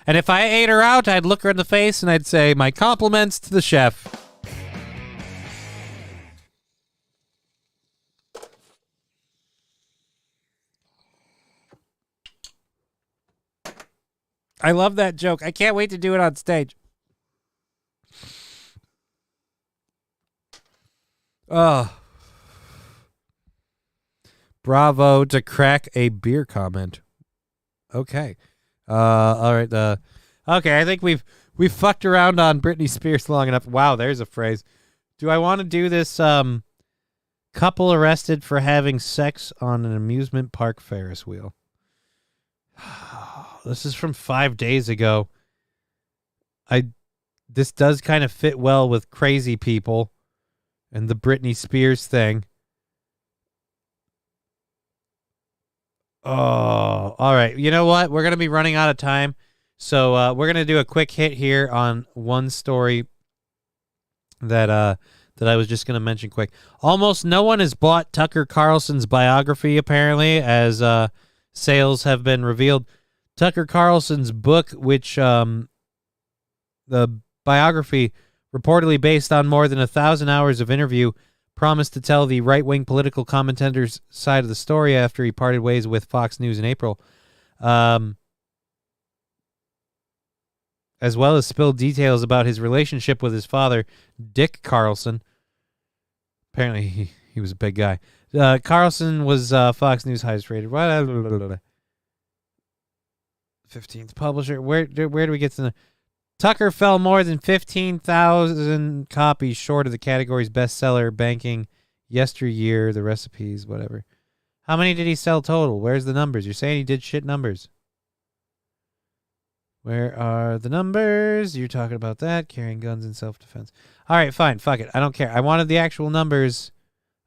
And if I ate her out, I'd look her in the face and I'd say, my compliments to the chef. I love that joke. I can't wait to do it on stage. Bravo to crack a beer comment. Okay. All right. Okay, I think we've fucked around on Britney Spears long enough. Wow, there's a phrase. Do I want to do this couple arrested for having sex on an amusement park Ferris wheel? This is from 5 days ago. This does kind of fit well with crazy people and the Britney Spears thing. Oh, all right. You know what? We're going to be running out of time. So we're going to do a quick hit here on one story that I was just going to mention quick. Almost no one has bought Tucker Carlson's biography, apparently, as sales have been revealed. Tucker Carlson's book, which the biography reportedly based on more than 1,000 hours of interview, promised to tell the right-wing political commentator's side of the story after he parted ways with Fox News in April, as well as spill details about his relationship with his father, Dick Carlson. Apparently, he was a big guy. Carlson was Fox News highest rated. 15th publisher. Where do we get to the... Tucker fell more than 15,000 copies short of the category's bestseller, Banking, Yesteryear, The Recipes, whatever. How many did he sell total? Where's the numbers? You're saying he did shit numbers. Where are the numbers? You're talking about that. Carrying guns in self-defense. All right, fine. Fuck it. I don't care. I wanted the actual numbers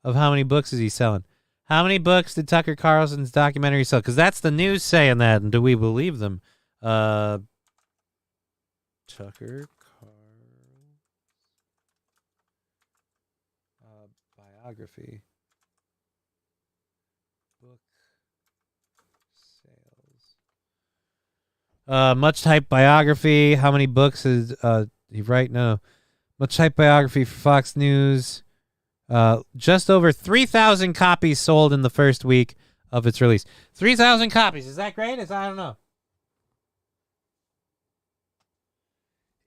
of how many books is he selling. How many books did Tucker Carlson's documentary sell? Because that's the news saying that, and do we believe them? Tucker biography book sales. Much hype biography. How many books is he write? No. Much hype biography for Fox News. Just over 3,000 copies sold in the first week of its release. 3,000 copies. Is that great? I don't know.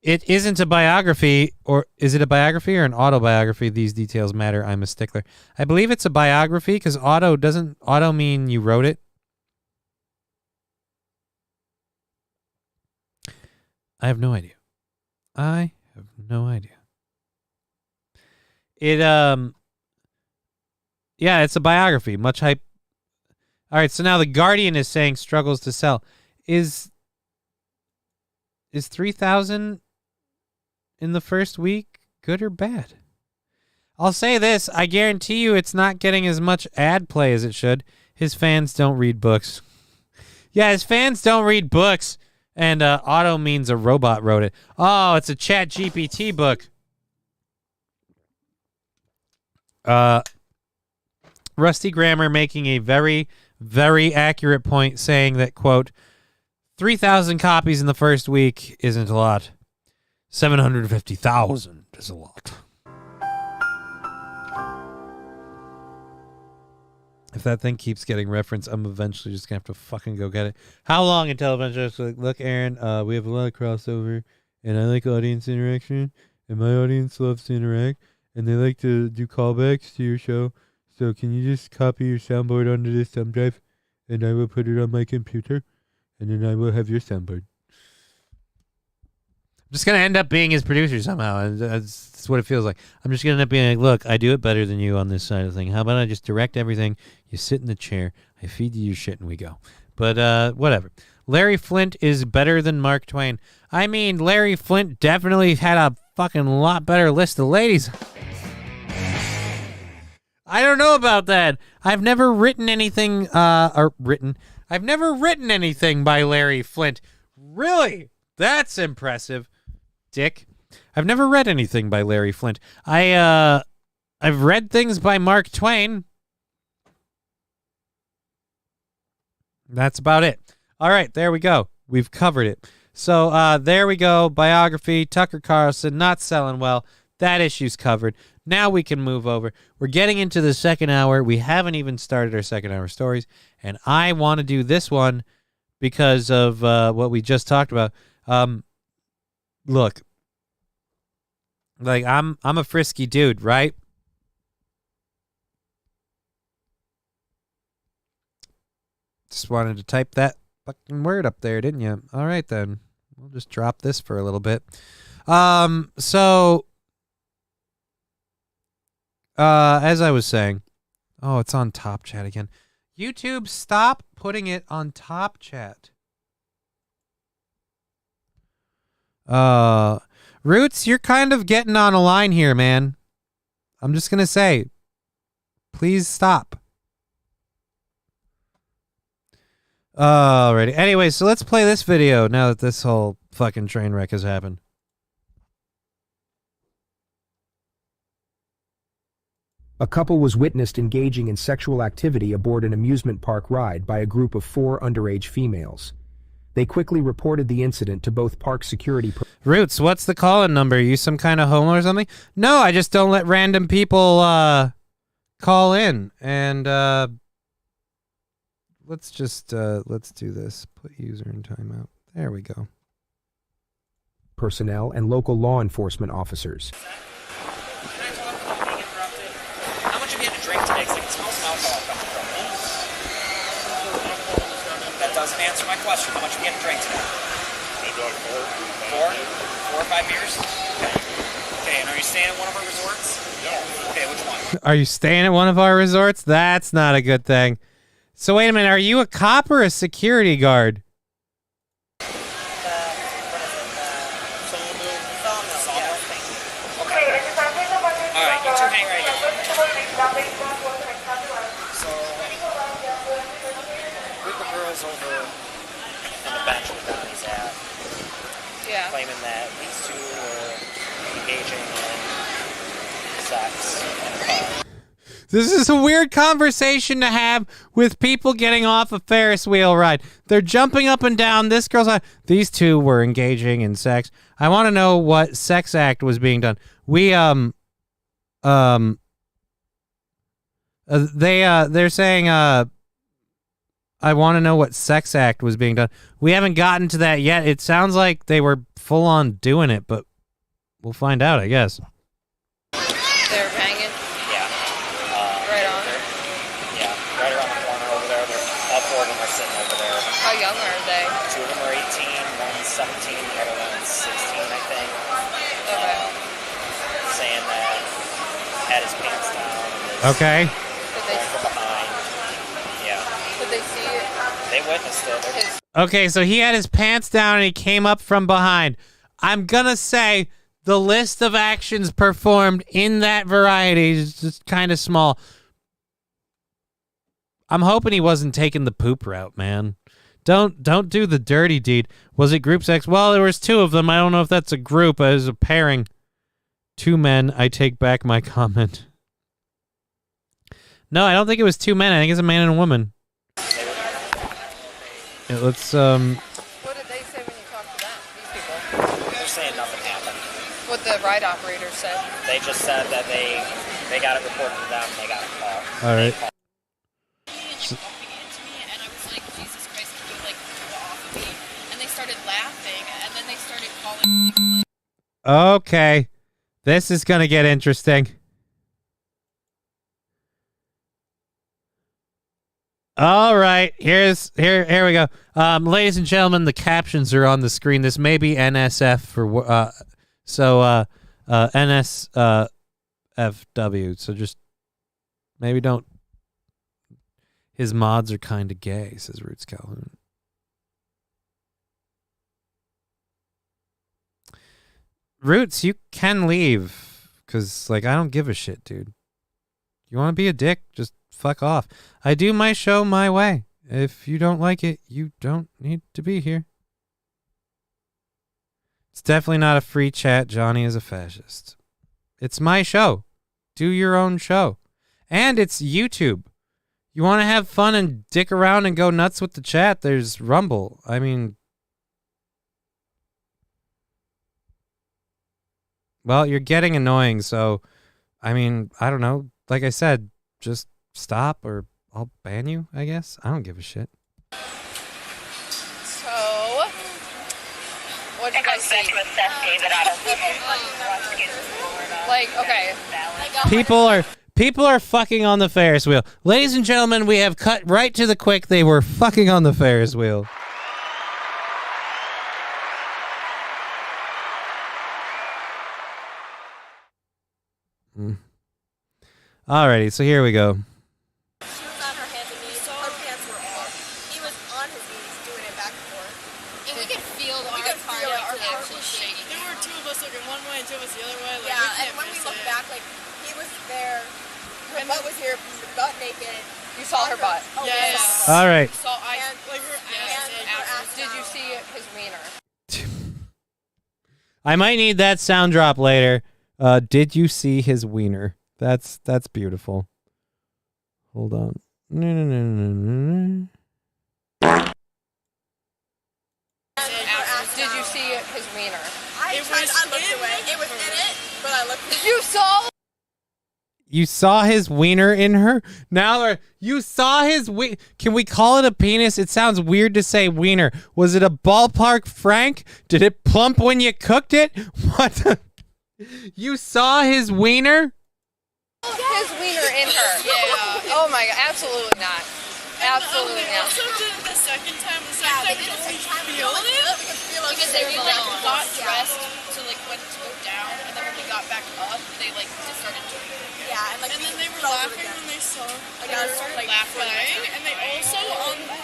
It isn't a biography, or is it a biography or an autobiography? These details matter. I'm a stickler. I believe it's a biography because doesn't mean you wrote it. I have no idea. Yeah, it's a biography. Much hype. All right, so now The Guardian is saying struggles to sell. Is 3,000 in the first week good or bad? I'll say this. I guarantee you it's not getting as much ad play as it should. His fans don't read books. Yeah, his fans don't read books. And auto means a robot wrote it. Oh, it's a Chat GPT book. Rusty Grammer making a very, very accurate point saying that, quote, 3,000 copies in the first week isn't a lot. 750,000 is a lot. If that thing keeps getting referenced, I'm eventually just going to have to fucking go get it. How long until eventually it's like, look, Aaron, we have a lot of crossover, and I like audience interaction, and my audience loves to interact, and they like to do callbacks to your show, so can you just copy your soundboard onto this thumb drive, and I will put it on my computer, and then I will have your soundboard. I'm just going to end up being his producer somehow, and that's what it feels like. I'm just going to end up being like, look, I do it better than you on this side of the thing. How about I just direct everything? You sit in the chair, I feed you your shit, and we go. But whatever. Larry Flynt is better than Mark Twain. I mean, Larry Flynt definitely had a fucking lot better list of ladies. I don't know about that. I've never written anything, I've never written anything by Larry Flynt. Really? That's impressive. Dick. I've never read anything by Larry Flynt. I've read things by Mark Twain. That's about it. All right, there we go. We've covered it. So there we go. Biography, Tucker Carlson, not selling well. That issue's covered. Now we can move over. We're getting into the second hour. We haven't even started our second hour stories, and I want to do this one because of what we just talked about. Look, like I'm a frisky dude, right? Just wanted to type that fucking word up there, didn't you? All right, then. We'll just drop this for a little bit. So, as I was saying, oh, it's on Top Chat again. YouTube, stop putting it on Top Chat. Roots, you're kind of getting on a line here, man. I'm just going to say, please stop. Alrighty. Anyway, so let's play this video now that this whole fucking train wreck has happened.
A couple was witnessed engaging in sexual activity aboard an amusement park ride by a group of 4 underage females. They quickly reported the incident to both park security.
Roots, what's the call-in number? Are you some kind of homo or something? No, I just don't let random people call in. And let's do this. Put user in timeout. There we go.
Personnel and local law enforcement officers.
How much have you had to drink today? Because I can smell some alcohol coming from it. That doesn't answer my question. How much have you had to drink today? Maybe like 4. 4 or 5 beers? Okay. Okay, and are you staying at one of our resorts? Yeah. Okay, which one?
Are you staying at one of our resorts? That's not a good thing. So wait a minute, are you a cop or a security guard?
Claiming that these two were engaging in sex and fun.
This is a weird conversation to have with people getting off a Ferris wheel ride. They're jumping up and down. This girl's like, these two were engaging in sex. I want to know what sex act was being done. They're saying, I want to know what sex act was being done. We haven't gotten to that yet. It sounds like they were full on doing it, but we'll find out, I guess.
They were banging?
Yeah.
Right on?
Yeah, right around the corner over there. All 4 of them are sitting over there.
How young are they?
2 of them are 18, one's 17, the other one's 16, I think.
Okay.
Saying that had his pants down.
Okay.
From behind. Yeah.
Did they see it?
They witnessed it.
Okay, so he had his pants down and he came up from behind. I'm gonna say the list of actions performed in that variety is just kind of small. I'm hoping he wasn't taking the poop route, man. Don't do the dirty deed. Was it group sex? Well, there was 2 of them. I don't know if that's a group. It was a pairing. 2 men. I take back my comment. No, I don't think it was 2 men. I think it's a man and a woman. Yeah, let's
What did they say when you talked to them, these people?
They're saying nothing happened.
What the ride operator said?
They just said that they got it reported to them and they got a call.
All right. Okay. This is going to get interesting. All right. Here we go. Ladies and gentlemen, the captions are on the screen. This may be NSF for NSFW. So just maybe don't. His mods are kind of gay, says Roots Calhoun. Roots, you can leave, because, like, I don't give a shit, dude. You want to be a dick, just fuck off. I do my show my way. If you don't like it, you don't need to be here. It's definitely not a free chat. Johnny is a fascist. It's my show. Do your own show. And it's YouTube. You want to have fun and dick around and go nuts with the chat, there's Rumble. I mean... Well, you're getting annoying, so, I mean, I don't know. Like I said, just stop or I'll ban you, I guess. I don't give a shit.
So, what did you guys see? Like, okay.
People are fucking on the Ferris wheel. Ladies and gentlemen, we have cut right to the quick. They were fucking on the Ferris wheel. Alrighty, so here we go.
She was on her hands and knees. Her pants were off. He was on his knees doing it back and forth. And we could feel our heart was shaking.
There were two of us looking one way and two of us the other way. Like,
yeah, and when we looked back, like, he was there. Her butt was here, butt naked.
You saw her butt.
Oh,
yes.
All right.
Did you see his wiener?
I might need that sound drop later. Did you see his wiener? That's beautiful. Hold on.
Did
you see his wiener?
I looked away. It was in it, but I looked.
You saw?
You saw his wiener in her? Now, you saw his Can we call it a penis? It sounds weird to say wiener. Was it a ballpark Frank? Did it plump when you cooked it? What the? You saw his wiener?
His wiener in her.
Yeah.
Oh my god, absolutely not. Absolutely
they
not.
also did it the second time. The
Yeah,
second
they did it the second time.
we feel it.
Because
they like got
Yeah.
dressed to like when to go down, and then when we got back up, they like just started doing it.
Yeah, and like
And then they were laughing when they saw. Like they started like laughing, and they also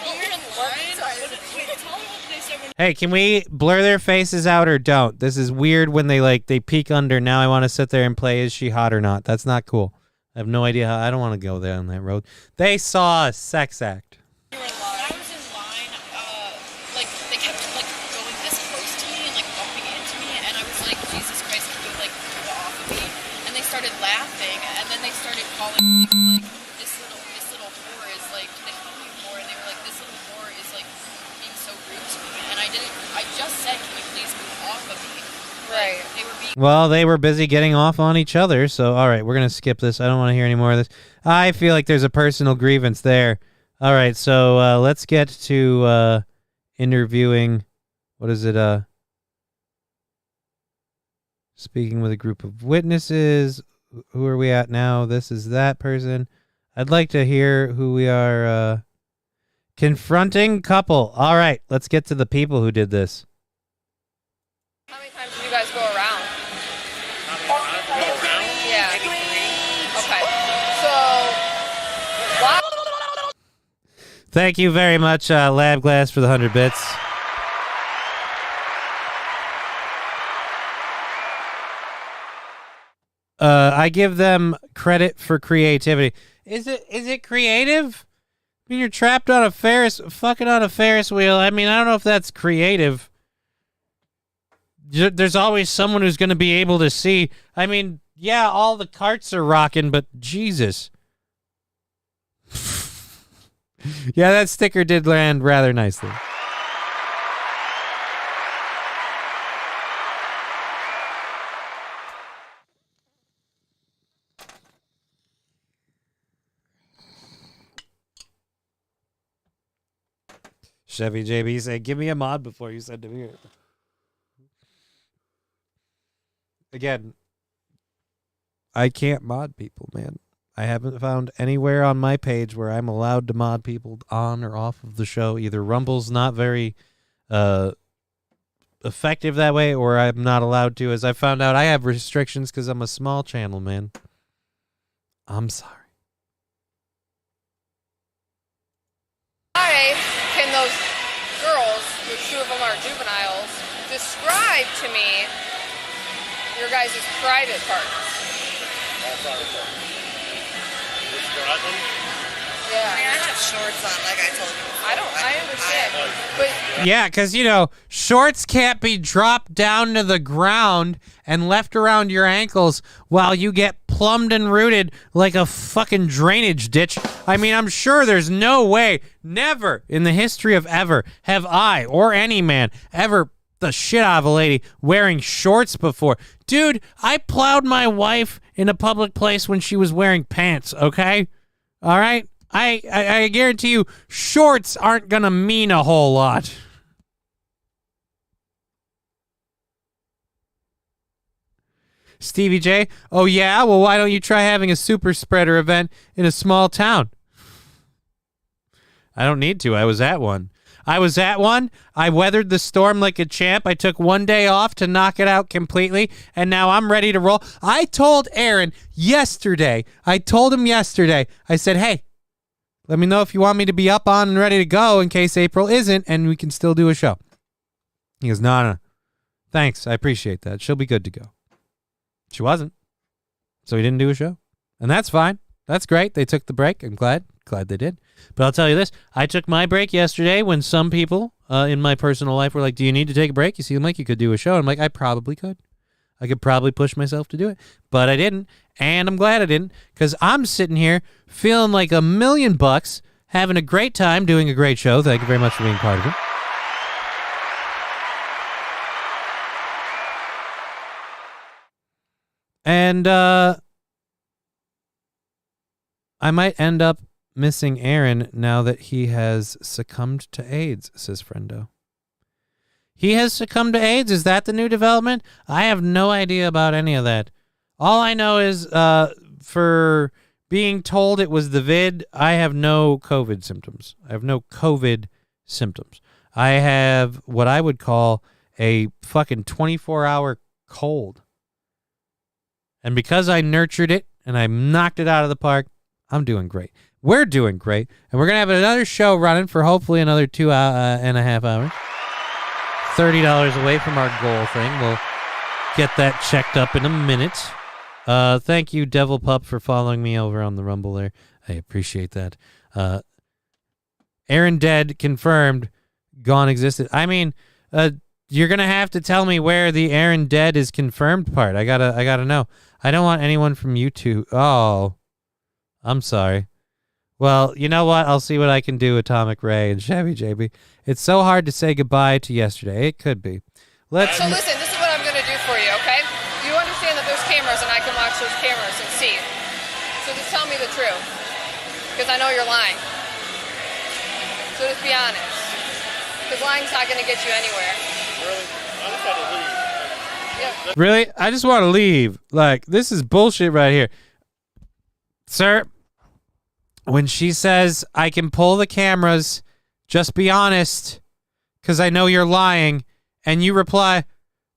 here in line. Wait, tell me what they said when.
Hey, can we blur their faces out or don't? This is weird when they peek under. Now I want to sit there and play is she hot or not. That's not cool. I have no idea how. I don't want to go down that road. They saw a sex act.
When I was in line, like they kept like going this close to me and like bumping into me, and I was like, Jesus Christ, can you like go off of me? And they started laughing, and then they started calling me like this little whore is like. They called me whore, and they were like, this little whore is like being so rude to me, and I just said, can you please move off of me?
Right.
They were being.
Well, they were busy getting off on each other, so all right, we're going to skip this. I don't want to hear any more of this. I feel like there's a personal grievance there. All right, so let's get to interviewing, what is it, speaking with a group of witnesses. Who are we at now? This is that person. I'd like to hear who we are confronting couple. All right, let's get to the people who did this.
How many times did you guys go around? Yeah. Okay. So, wow.
Thank you very much, Lab Glass, for the 100 bits. I give them credit for creativity. Is it creative? I mean, you're trapped on a fucking on a Ferris wheel. I mean, I don't know if that's creative. There's always someone who's going to be able to see. I mean, yeah, all the carts are rocking, but Jesus. Yeah, that sticker did land rather nicely. Chevy JB said, give me a mod before you send him here. Again, I can't mod people, man. I haven't found anywhere on my page where I'm allowed to mod people on or off of the show. Either Rumble's not very effective that way, or I'm not allowed to. As I found out, I have restrictions because I'm a small channel, man. I'm sorry.
Why can those girls, which two of them are juveniles, describe to me your guys' private parts? Yeah.
I mean, I have shorts on, like I told you before.
I understand. But
Yeah, because, shorts can't be dropped down to the ground and left around your ankles while you get plumbed and rooted like a fucking drainage ditch. I mean, I'm sure there's no way, never in the history of ever, have I or any man ever the shit out of a lady wearing shorts before. Dude, I plowed my wife in a public place when she was wearing pants, okay? All right? I guarantee you, shorts aren't going to mean a whole lot. Stevie J, oh yeah? Well, why don't you try having a super spreader event in a small town? I don't need to. I was at one. I weathered the storm like a champ. I took one day off to knock it out completely, and now I'm ready to roll. I told Aaron yesterday, I said, hey, let me know if you want me to be up on and ready to go in case April isn't, and we can still do a show. He goes, no. Thanks. I appreciate that. She'll be good to go. She wasn't. So he didn't do a show. And that's fine. That's great. They took the break. I'm glad they did. But I'll tell you this. I took my break yesterday when some people in my personal life were like, do you need to take a break? You seem like you could do a show. I'm like, I probably could. I could probably push myself to do it. But I didn't. And I'm glad I didn't, because I'm sitting here feeling like $1,000,000, having a great time, doing a great show. Thank you very much for being part of it. And I might end up missing Aaron now that he has succumbed to AIDS, says Friendo. He has succumbed to AIDS? Is that the new development? I have no idea about any of that. All I know is for being told it was the vid, I have no COVID symptoms. I have what I would call a fucking 24-hour cold. And because I nurtured it and I knocked it out of the park, I'm doing great. We're doing great. And we're going to have another show running for hopefully another 2.5 hours. $30 away from our goal thing. We'll get that checked up in a minute. Thank you, Devil Pup, for following me over on the Rumble there. I appreciate that. Aaron dead, confirmed, gone existed. I mean, you're going to have to tell me where the Aaron dead is confirmed part. I gotta know. I don't want anyone from YouTube. Oh, I'm sorry. Well, you know what? I'll see what I can do, Atomic Ray and Chevy JB. It's so hard to say goodbye to yesterday. It could be.
So listen, this is what I'm going to do for you, okay? You understand that there's cameras and I can watch those cameras and see. So just tell me the truth. Because I know you're lying. So just be honest. Because lying's not going to get you anywhere.
Really? I just had to leave.
Yep.
Really? I just want to leave. Like, this is bullshit right here. Sir, when she says, I can pull the cameras, just be honest, because I know you're lying, and you reply,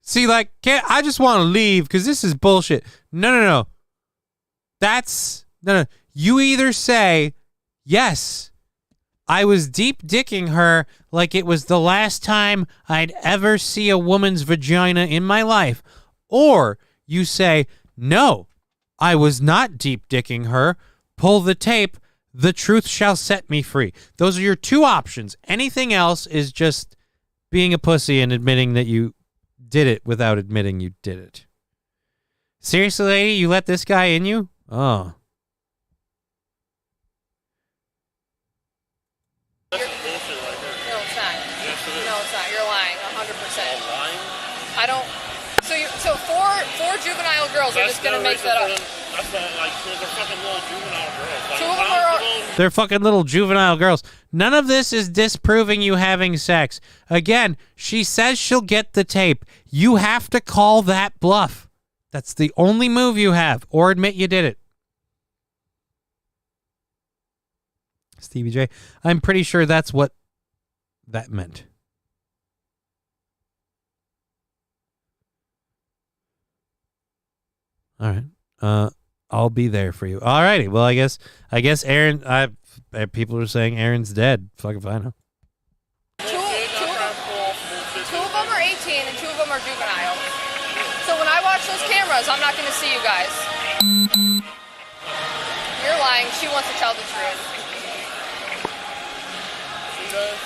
see, like, I just want to leave because this is bullshit. No. No. You either say, yes, I was deep dicking her like it was the last time I'd ever see a woman's vagina in my life, or you say, no, I was not deep dicking her. Pull the tape. The truth shall set me free. Those are your two options. Anything else is just being a pussy and admitting that you did it without admitting you did it. Seriously, lady, you let this guy in you? Oh.
That's bullshit right there.
No, it's not.
Yes, it is.
No, it's not. You're lying, 100%.
I'm lying?
I don't. So four juvenile girls are just gonna make that up.
That's not like they're fucking little juvenile girls. Like,
Two of them are.
They're fucking little juvenile girls. None of this is disproving you having sex. Again, she says she'll get the tape. You have to call that bluff. That's the only move you have, or admit you did it. Stevie J, I'm pretty sure that's what that meant. All right. I'll be there for you. All righty. Well, I guess Aaron, people are saying Aaron's dead. Fuck if I know.
Two of them are 18 and two of them are juvenile. So when I watch those cameras, I'm not going to see you guys. You're lying. She wants to tell the truth.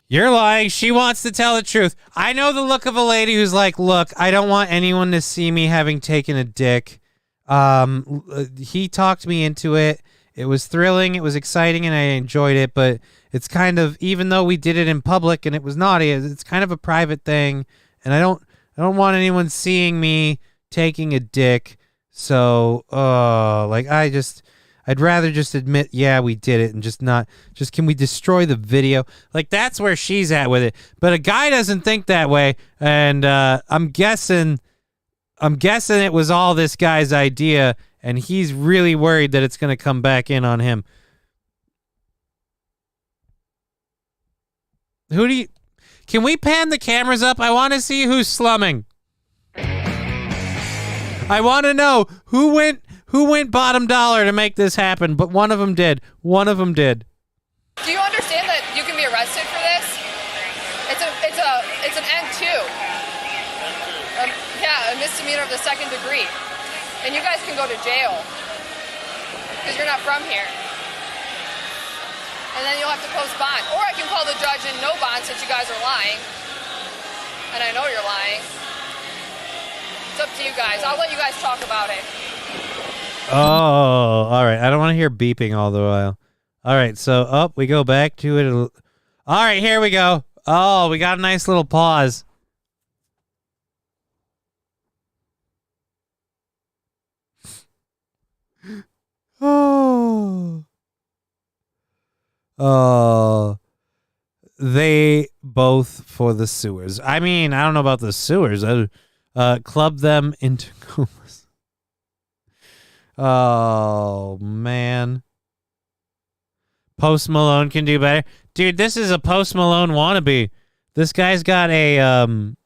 You're lying. She wants to tell the truth. I know the look of a lady who's like, look, I don't want anyone to see me having taken a dick. He talked me into it. It was thrilling. It was exciting and I enjoyed it, but it's kind of, even though we did it in public and it was naughty, it's kind of a private thing. And I don't want anyone seeing me taking a dick. So, I'd rather just admit, yeah, we did it and just can we destroy the video? Like, that's where she's at with it. But a guy doesn't think that way. And, I'm guessing I'm guessing it was all this guy's idea, and he's really worried that it's going to come back in on him. Can we pan the cameras up? I want to see who's slumming. I want to know who went bottom dollar to make this happen, but one of them did. One of them did.
Do you understand that you can be arrested for this? It's an N2. Yeah, a misdemeanor of the second degree. And you guys can go to jail because you're not from here. And then you'll have to post bond. Or I can call the judge and no bond since you guys are lying. And I know you're lying. It's up to you guys. I'll let you guys talk about it.
Oh, all right. I don't want to hear beeping all the while. All right, so we go back to it. All right, here we go. Oh, we got a nice little pause. Oh, they both for the sewers. I mean, I don't know about the sewers. Club them into comas. Oh, man. Post Malone can do better. Dude, this is a Post Malone wannabe. This guy's got a,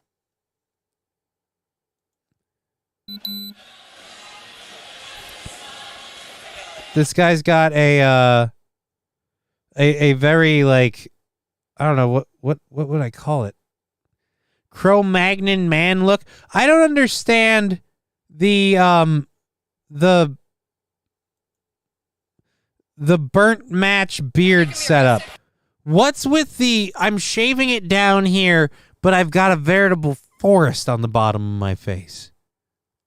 This guy's got a very, like, I don't know, what would I call it? Cro-Magnon man look. I don't understand the burnt match beard setup. What's with the, I'm shaving it down here, but I've got a veritable forest on the bottom of my face?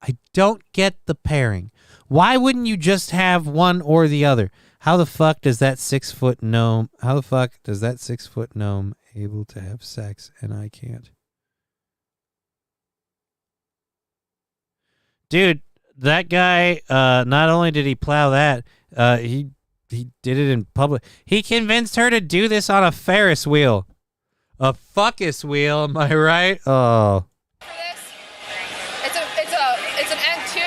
I don't get the pairing. Why wouldn't you just have one or the other? How the fuck does that 6-foot gnome, able to have sex and I can't? Dude, that guy, not only did he plow that, he did it in public. He convinced her to do this on a Ferris wheel. A fuckus wheel, am I right? Oh.
It's an N2.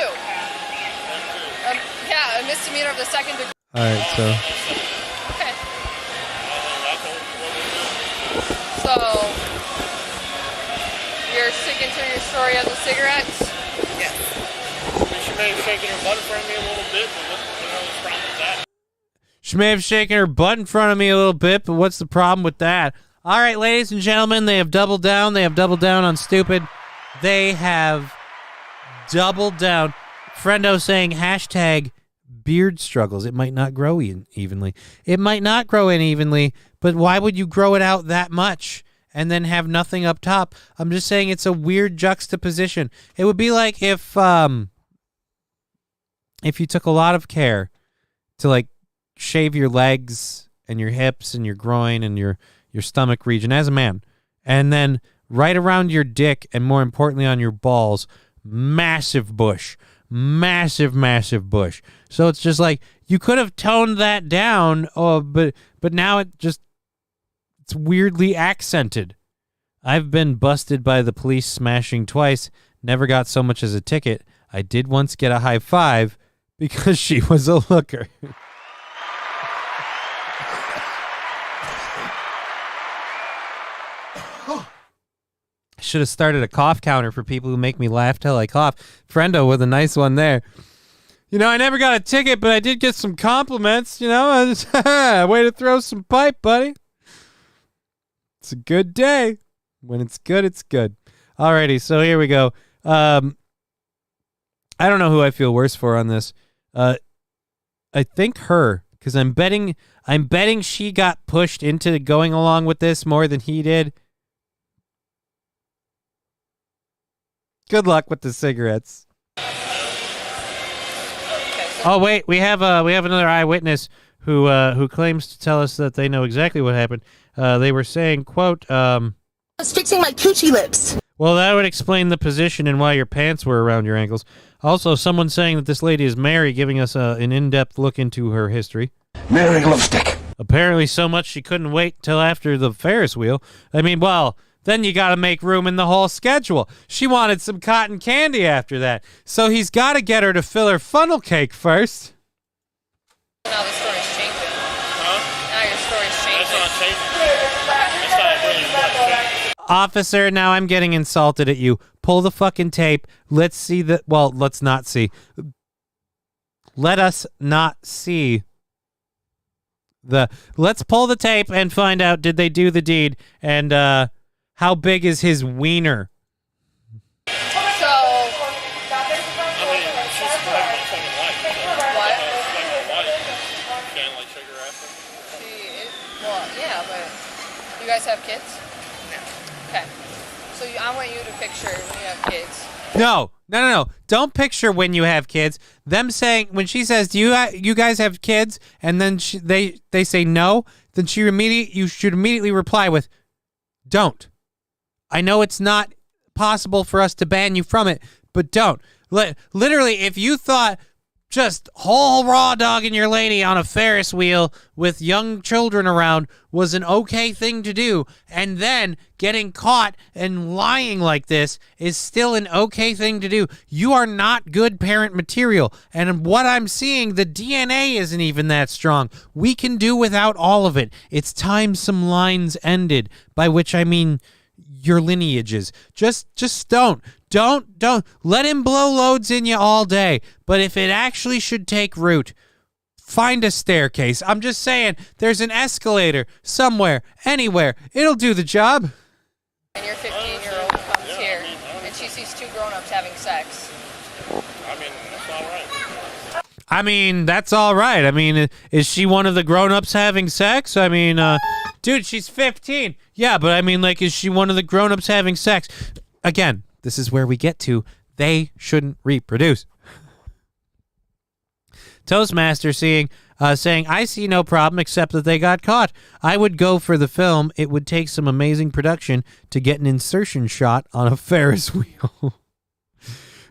Yeah, a misdemeanor of the second degree.
All right, so.
Okay. So, you're sticking to your story of the cigarettes?
Yes. She may have shaken her butt in front of me a little bit, but what's the problem with that?
She may have shaken her butt in front of me a little bit, but what's the problem with that? All right, ladies and gentlemen, they have doubled down. They have doubled down on stupid. They have doubled down. Friendo saying hashtag beard struggles. It might not grow evenly. It might not grow in evenly, but why would you grow it out that much and then have nothing up top? I'm just saying it's a weird juxtaposition. It would be like if you took a lot of care to, like, shave your legs and your hips and your groin and your stomach region as a man, and then right around your dick and more importantly on your balls, massive bush. So it's just like you could have toned that down, but now it's weirdly accented. I've been busted by the police smashing twice, never got so much as a ticket. I did once get a high five because she was a looker. Should have started a cough counter for people who make me laugh till I cough. Friendo with a nice one there. You know, I never got a ticket, but I did get some compliments. You know, way to throw some pipe, buddy. It's a good day. When it's good, it's good. Alrighty, so here we go. I don't know who I feel worse for on this. I think her, because I'm betting she got pushed into going along with this more than he did. Good luck with the cigarettes. Oh wait, we have another eyewitness who claims to tell us that they know exactly what happened. They were saying, quote,
I was fixing my coochie lips.
Well, that would explain the position and why your pants were around your ankles. Also, someone saying that this lady is Mary, giving us an in-depth look into her history.
Mary Lipstick.
Apparently so much she couldn't wait till after the Ferris wheel. I mean, well, Then you got to make room in the whole schedule. She wanted some cotton candy after that. So he's got to get her to fill her funnel cake first.
Now the story's changing. Huh? Now your story's changing.
That's not really much.
Officer, now I'm getting insulted at you. Pull the fucking tape. Let's see the... Well, let's not see. Let us not see the... Let's pull the tape and find out, did they do the deed? And how big is his wiener?
So... Well, yeah, but you guys have kids? No. Okay. So I want you to picture when you have kids.
No. Don't picture when you have kids. Them saying, when she says, "Do you guys have kids?" and then they say no, then you should immediately reply with, "Don't. I know it's not possible for us to ban you from it, but don't." Literally, if you thought just whole raw dogging your lady on a Ferris wheel with young children around was an okay thing to do, and then getting caught and lying like this is still an okay thing to do, you are not good parent material. And what I'm seeing, the DNA isn't even that strong. We can do without all of it. It's time some lines ended, by which I mean your lineages. Just don't let him blow loads in you all day. But if it actually should take root, find a staircase. I'm just saying, there's an escalator somewhere, anywhere. It'll do the job.
And your 15-year-old comes here and she sees two grown-ups having sex.
I mean, that's all right.
I mean, is she one of the grown-ups having sex? I mean, dude, she's 15. Yeah, but I mean, like, is she one of the grown-ups having sex? Again, this is where we get to, they shouldn't reproduce. Toastmaster saying, I see no problem except that they got caught. I would go for the film. It would take some amazing production to get an insertion shot on a Ferris wheel.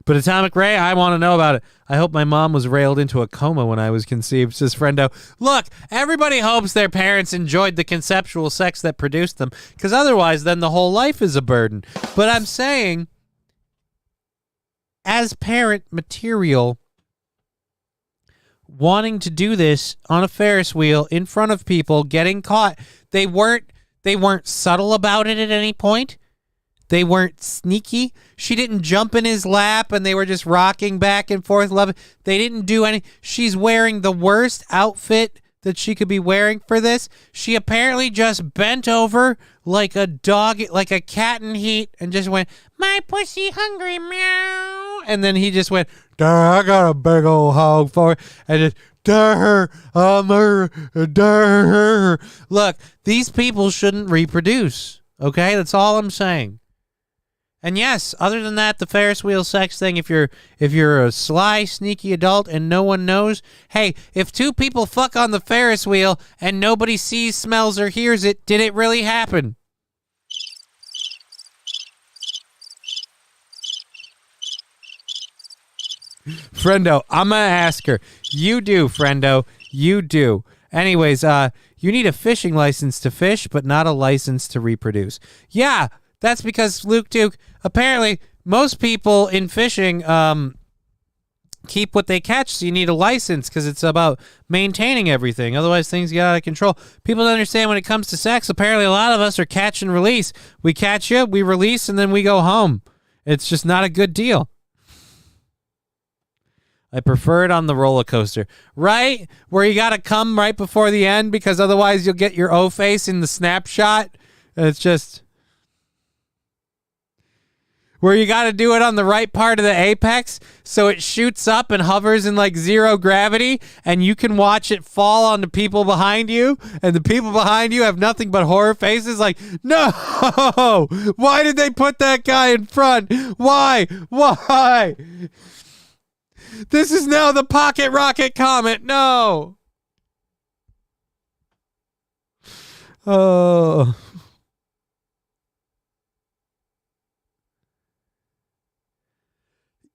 But Atomic Ray, I want to know about it. I hope my mom was railed into a coma when I was conceived, says Friendo. Look, everybody hopes their parents enjoyed the conceptual sex that produced them, because otherwise then the whole life is a burden. But I'm saying, as parent material, wanting to do this on a Ferris wheel in front of people, getting caught, they weren't subtle about it at any point. They weren't sneaky. She didn't jump in his lap and they were just rocking back and forth. They didn't do any. She's wearing the worst outfit that she could be wearing for this. She apparently just bent over like a dog, like a cat in heat, and just went, "My pussy hungry, meow." And then he just went, "Duh, I got a big old hog for it." And just, "Duh, duh." Look, these people shouldn't reproduce. Okay, that's all I'm saying. And yes, other than that, the Ferris wheel sex thing, if you're a sly, sneaky adult and no one knows, hey, if two people fuck on the Ferris wheel and nobody sees, smells, or hears it, did it really happen? Friendo, I'm going to ask her. You do, Friendo. You do. Anyways, you need a fishing license to fish, but not a license to reproduce. Yeah, that's because, Luke Duke, apparently most people in fishing keep what they catch, so you need a license because it's about maintaining everything. Otherwise, things get out of control. People don't understand when it comes to sex. Apparently, a lot of us are catch and release. We catch you, we release, and then we go home. It's just not a good deal. I prefer it on the roller coaster. Right? Where you got to come right before the end because otherwise you'll get your O-face in the snapshot. And it's just... where you got to do it on the right part of the apex so it shoots up and hovers in like zero gravity and you can watch it fall on the people behind you and the people behind you have nothing but horror faces like, no, why did they put that guy in front? Why? This is now the Pocket Rocket Comet. No. Oh.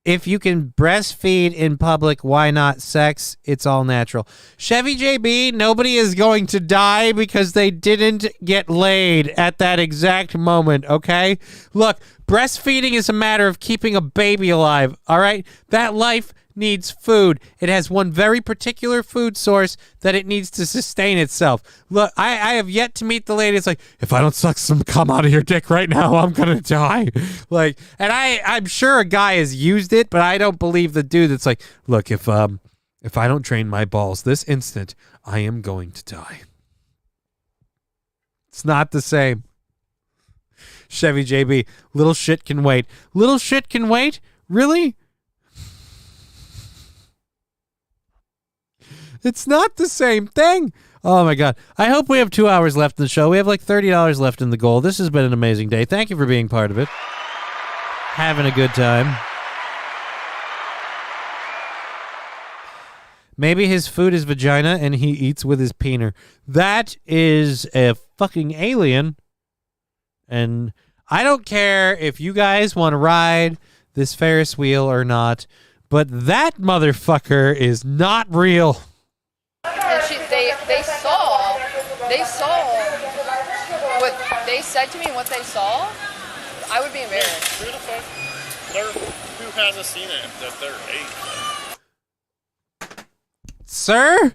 if you can breastfeed in public, why not sex? It's all natural. Chevy JB, nobody is going to die because they didn't get laid at that exact moment, okay? Look, breastfeeding is a matter of keeping a baby alive, all right? That life needs food. It has one very particular food source that it needs to sustain itself. Look, I have yet to meet the lady. It's like, if I don't suck some cum out of your dick right now, I'm gonna die. Like, and I'm sure a guy has used it, but I don't believe the dude that's like, look, if I don't drain my balls this instant, I am going to die. It's not the same. Chevy JB, little shit can wait. Little shit can wait? Really? It's not the same thing. Oh, my God. I hope we have 2 hours left in the show. We have like $30 left in the goal. This has been an amazing day. Thank you for being part of it. Having a good time. Maybe his food is vagina and he eats with his peener. That is a fucking alien. And I don't care if you guys want to ride this Ferris wheel or not, but that motherfucker is not real.
And they saw what they said to me and what they saw. I would be embarrassed.
Who the fuck? Who hasn't seen it that they're 8?
Sir,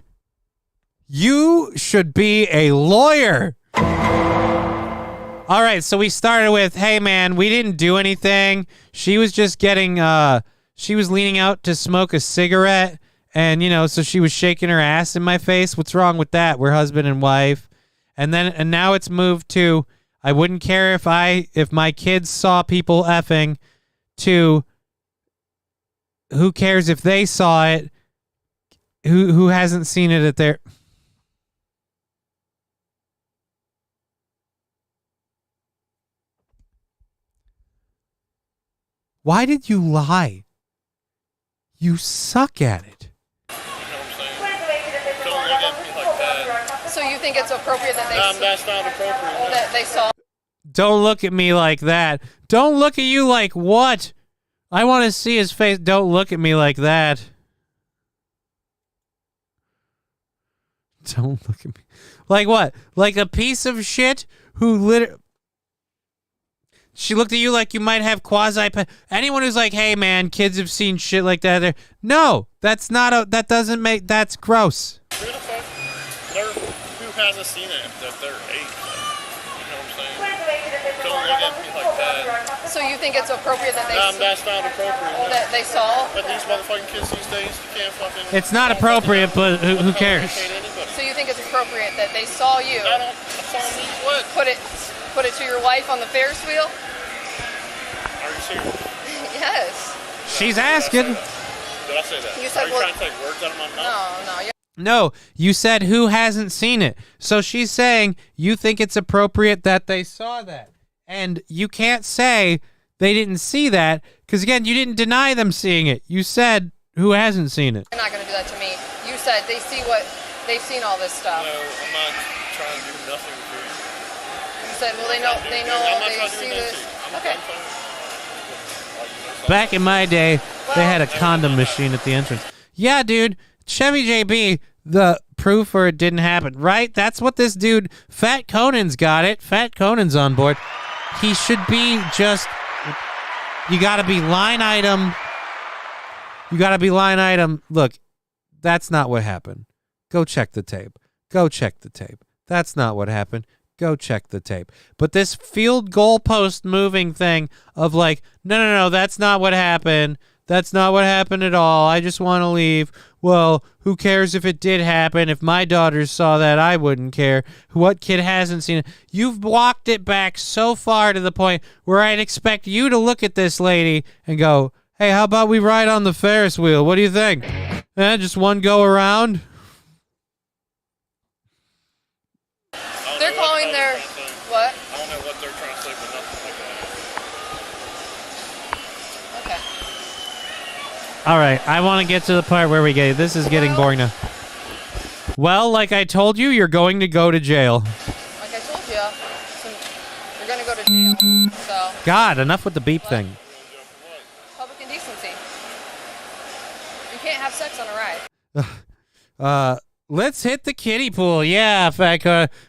you should be a lawyer. All right, so we started with, hey, man, we didn't do anything. She was just getting, she was leaning out to smoke a cigarette. And, you know, so she was shaking her ass in my face. What's wrong with that? We're husband and wife. And now it's moved to, I wouldn't care if my kids saw people effing, to who cares if they saw it, who hasn't seen it at their... Why did you lie? You suck at it.
So you think it's appropriate that
that's not appropriate.
That they saw?
Don't look at me like that. Don't look at you like what? I want to see his face. Don't look at me like that. Don't look at me. Like what? Like a piece of shit who literally... She looked at you like you might have quasi... Anyone who's like, hey, man, kids have seen shit like that. No, that's not a... That doesn't make... That's gross.
Who the fuck? Who hasn't seen it that they're 8? You know what I'm saying? Don't look at me like that.
So you think it's appropriate that they...
that's not appropriate.
That they saw?
But these motherfucking kids these days, you can't fucking...
It's not appropriate, but who cares?
So you think it's appropriate that they saw you?
I don't... Saw me what?
Put it to your wife on the Ferris wheel?
Are you serious?
Yes.
She's asking.
Did I say that?
You said,
Are you trying to take words out of my mouth?
No, you said who hasn't seen it. So she's saying you think it's appropriate that they saw that. And you can't say they didn't see that because, again, you didn't deny them seeing it. You said who hasn't seen it.
You're not going to do that to me. You said they've seen all this stuff.
No, I'm not trying to do nothing with you.
You said, well, they see this. Okay.
Back in my day, they had a condom machine at the entrance. Yeah, dude. Chevy JB, the proof or it didn't happen, right? That's what this dude, Fat Conan's got it. Fat Conan's on board. He should be just, you got to be line item. You got to be line item. Look, that's not what happened. Go check the tape. Go check the tape. That's not what happened. Go check the tape. But this field goalpost moving thing of like, no, that's not what happened. That's not what happened at all. I just want to leave. Well, who cares if it did happen? If my daughters saw that, I wouldn't care. What kid hasn't seen it? You've walked it back so far to the point where I'd expect you to look at this lady and go, hey, how about we ride on the Ferris wheel? What do you think? Just one go around?
They're calling their... What?
I don't know what they're trying to say, but nothing like that.
Okay.
All right, I want to get to the part where we get... This is getting boring now. Well, like I told you, you're going to go to jail.
Like I told you, you're going to go to jail. So.
God, enough with the beep thing.
Public indecency. have sex on a ride.
Let's hit the kiddie pool. Yeah, in fact,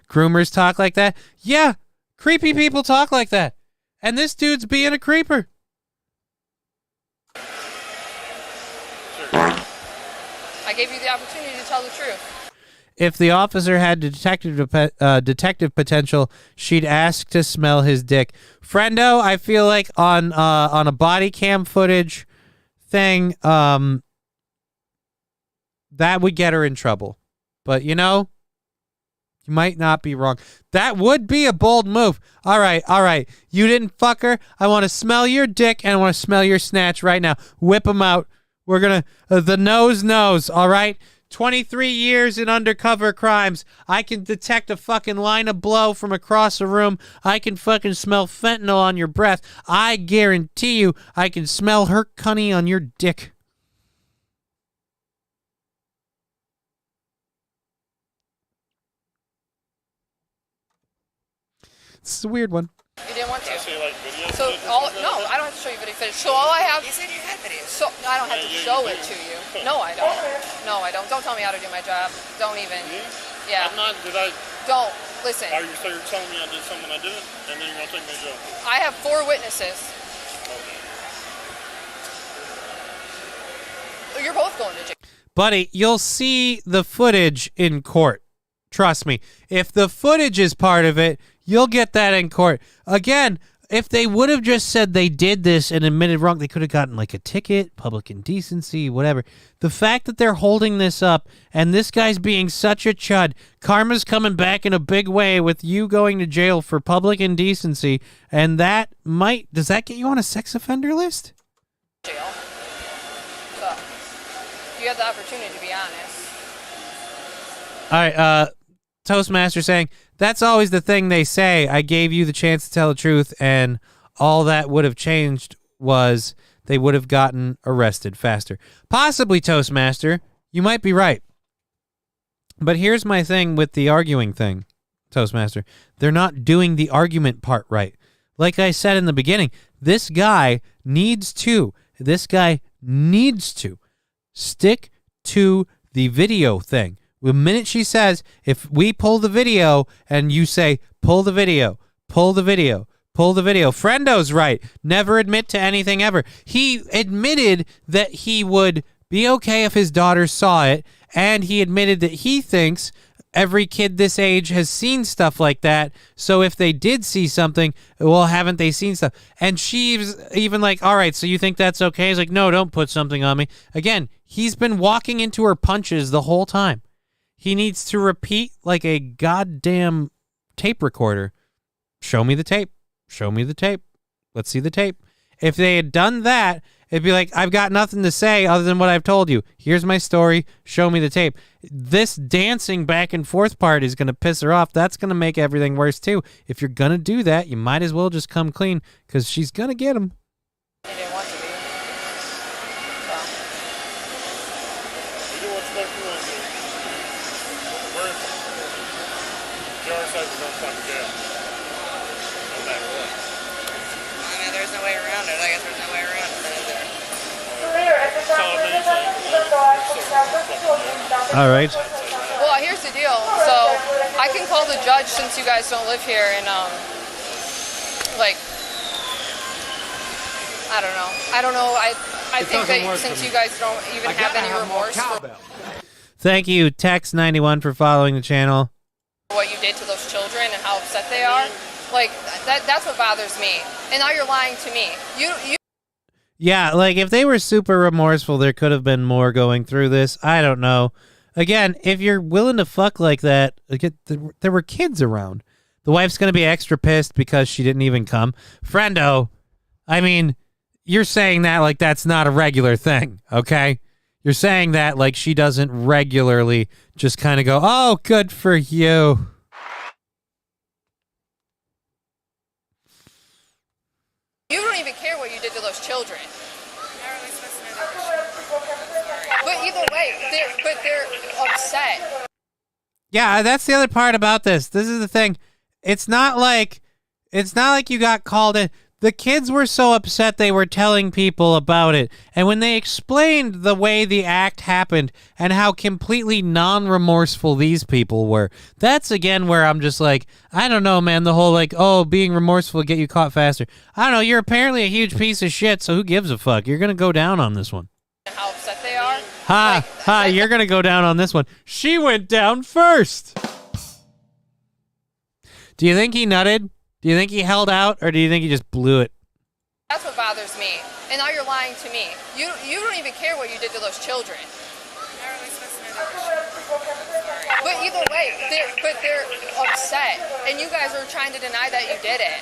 groomers talk like that. Yeah, creepy people talk like that. And this dude's being a creeper.
I gave you the opportunity to tell the truth.
If the officer had detective potential, she'd ask to smell his dick. Friendo, I feel like on a body cam footage thing, that would get her in trouble. But, you know, you might not be wrong. That would be a bold move. All right. You didn't fuck her. I want to smell your dick and I want to smell your snatch right now. Whip them out. We're going to, the nose knows, all right? 23 years in undercover crimes. I can detect a fucking line of blow from across a room. I can fucking smell fentanyl on your breath. I guarantee you I can smell her cunny on your dick. It's a weird one.
You didn't want to.
Like video
so no, I don't have to show you video footage. So all I have. You said you had video. So I don't have to show it to you. No, I don't. No, I don't. Don't tell me how to do my job. Don't even. Yeah.
I'm not. Did I?
Don't listen.
So you're telling me I did something I didn't, and then you're gonna take me to jail?
I have 4 witnesses. Okay. You're both going to jail.
Buddy, you'll see the footage in court. Trust me. If the footage is part of it, you'll get that in court. Again, if they would have just said they did this and admitted wrong, they could have gotten like a ticket, public indecency, whatever. The fact that they're holding this up and this guy's being such a chud, karma's coming back in a big way with you going to jail for public indecency, and that might, does that get you on a sex offender list?
Jail. So, you had the opportunity to be honest.
All right, Toastmaster saying, that's always the thing they say. I gave you the chance to tell the truth, and all that would have changed was they would have gotten arrested faster. Possibly, Toastmaster. You might be right. But here's my thing with the arguing thing, Toastmaster. They're not doing the argument part right. Like I said in the beginning, this guy needs to stick to the video thing. The minute she says, if we pull the video and you say, pull the video, Friendo's right. Never admit to anything ever. He admitted that he would be okay if his daughter saw it, and he admitted that he thinks every kid this age has seen stuff like that. So if they did see something, well, haven't they seen stuff? And she's even like, all right, so you think that's okay? He's like, no, don't put something on me. Again, he's been walking into her punches the whole time. He needs to repeat like a goddamn tape recorder. Show me the tape. Show me the tape. Let's see the tape. If they had done that, it'd be like, I've got nothing to say other than what I've told you. Here's my story. Show me the tape. This dancing back and forth part is going to piss her off. That's going to make everything worse, too. If you're going to do that, you might as well just come clean, because she's going to get him.
He didn't want to be.
You do what's supposed to do. We're going to fucking jail. No matter what.
I mean, there's no way around it. I guess there's no way around it, is there?
All right.
Well, here's the deal. So I can call the judge since you guys don't live here, and like, I don't know. I think that since you guys don't even have any remorse for
Thank you, Tex91, for following the channel.
what you did to those children and how upset they are, like that's what bothers me. And now you're lying to me. You.
Yeah, like if they were super remorseful, there could have been more going through this. I don't know. Again, if you're willing to fuck like that, there were kids around. The wife's going to be extra pissed because she didn't even come. Friendo, I mean, you're saying that like that's not a regular thing, okay? You're saying that like she doesn't regularly just kind of go, oh, good for you.
You don't even care what you did to those children. But either way, they're upset.
Yeah, that's the other part about this. This is the thing. It's not like you got called in. The kids were so upset they were telling people about it. And when they explained the way the act happened and how completely non-remorseful these people were, that's again where I'm just like, I don't know, man. The whole like, oh, being remorseful get you caught faster. I don't know. You're apparently a huge piece of shit, so who gives a fuck? You're going to go down on this one.
How upset they are.
You're going to go down on this one. She went down first. Do you think he nutted? Do you think he held out, or do you think he just blew it?
That's what bothers me. And now you're lying to me. You don't even care what you did to those children. But either way, they're upset, and you guys are trying to deny that you did it.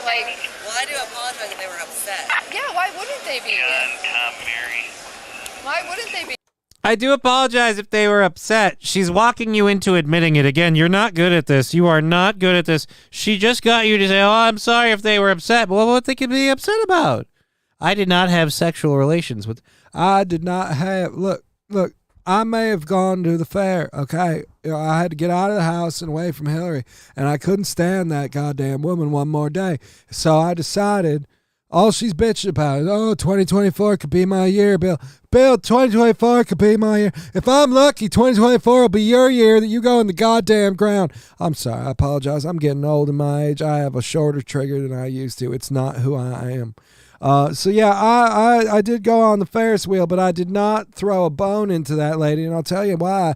Like,
well, I do apologize if they were upset.
Yeah, why wouldn't they be? Why wouldn't they be?
I do apologize if they were upset. She's walking you into admitting it. Again, you're not good at this. You are not good at this. She just got you to say, oh, I'm sorry if they were upset. Well, what they could be upset about? I did not have sexual relations with...
I did not have... Look, I may have gone to the fair, okay? I had to get out of the house and away from Hillary, and I couldn't stand that goddamn woman one more day. So I decided... All she's bitching about is, oh, 2024 could be my year, Bill. Bill, 2024 could be my year. If I'm lucky, 2024 will be your year that you go in the goddamn ground. I'm sorry. I apologize. I'm getting old in my age. I have a shorter trigger than I used to. It's not who I am. So, yeah, I did go on the Ferris wheel, but I did not throw a bone into that lady, and I'll tell you why.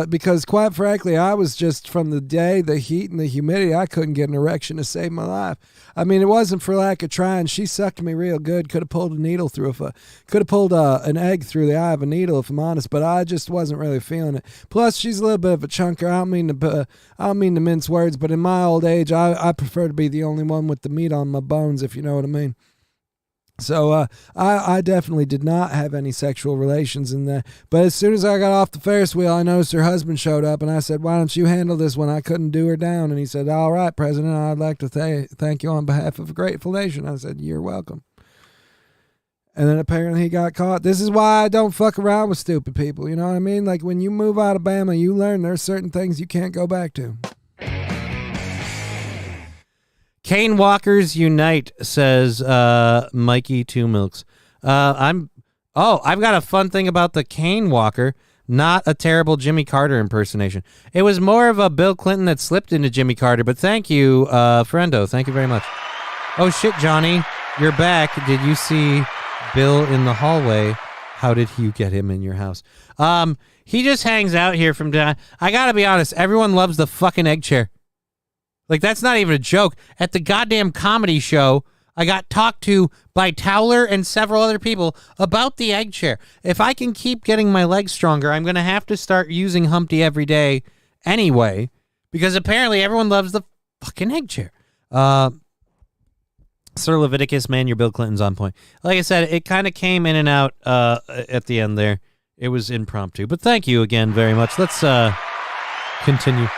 Because, quite frankly, I was just, from the day, the heat and the humidity, I couldn't get an erection to save my life. I mean, it wasn't for lack of trying. She sucked me real good. Could have pulled a needle through could have pulled an egg through the eye of a needle, if I'm honest. But I just wasn't really feeling it. Plus, she's a little bit of a chunker. I don't mean to mince words, but in my old age, I prefer to be the only one with the meat on my bones, if you know what I mean. So I definitely did not have any sexual relations in there. But as soon as I got off the Ferris wheel, I noticed her husband showed up, and I said, why don't you handle this one? I couldn't do her down. And he said, all right, President, I'd like to thank you on behalf of a grateful nation. I said, you're welcome. And then apparently he got caught. This is why I don't fuck around with stupid people. You know what I mean? Like when you move out of Bama, you learn there's certain things you can't go back to.
Cane Walkers Unite, says Mikey Two Milks. I've got a fun thing about the Cane Walker. Not a terrible Jimmy Carter impersonation. It was more of a Bill Clinton that slipped into Jimmy Carter, but thank you, friendo. Thank you very much. Oh, shit, Johnny. You're back. Did you see Bill in the hallway? How did you get him in your house? He just hangs out here from time. I gotta be honest. Everyone loves the fucking egg chair. Like, that's not even a joke. At the goddamn comedy show, I got talked to by Towler and several other people about the egg chair. If I can keep getting my legs stronger, I'm going to have to start using Humpty every day anyway, because apparently everyone loves the fucking egg chair. Sir Leviticus, man, your Bill Clinton's on point. Like I said, it kind of came in and out at the end there. It was impromptu. But thank you again very much. Let's continue.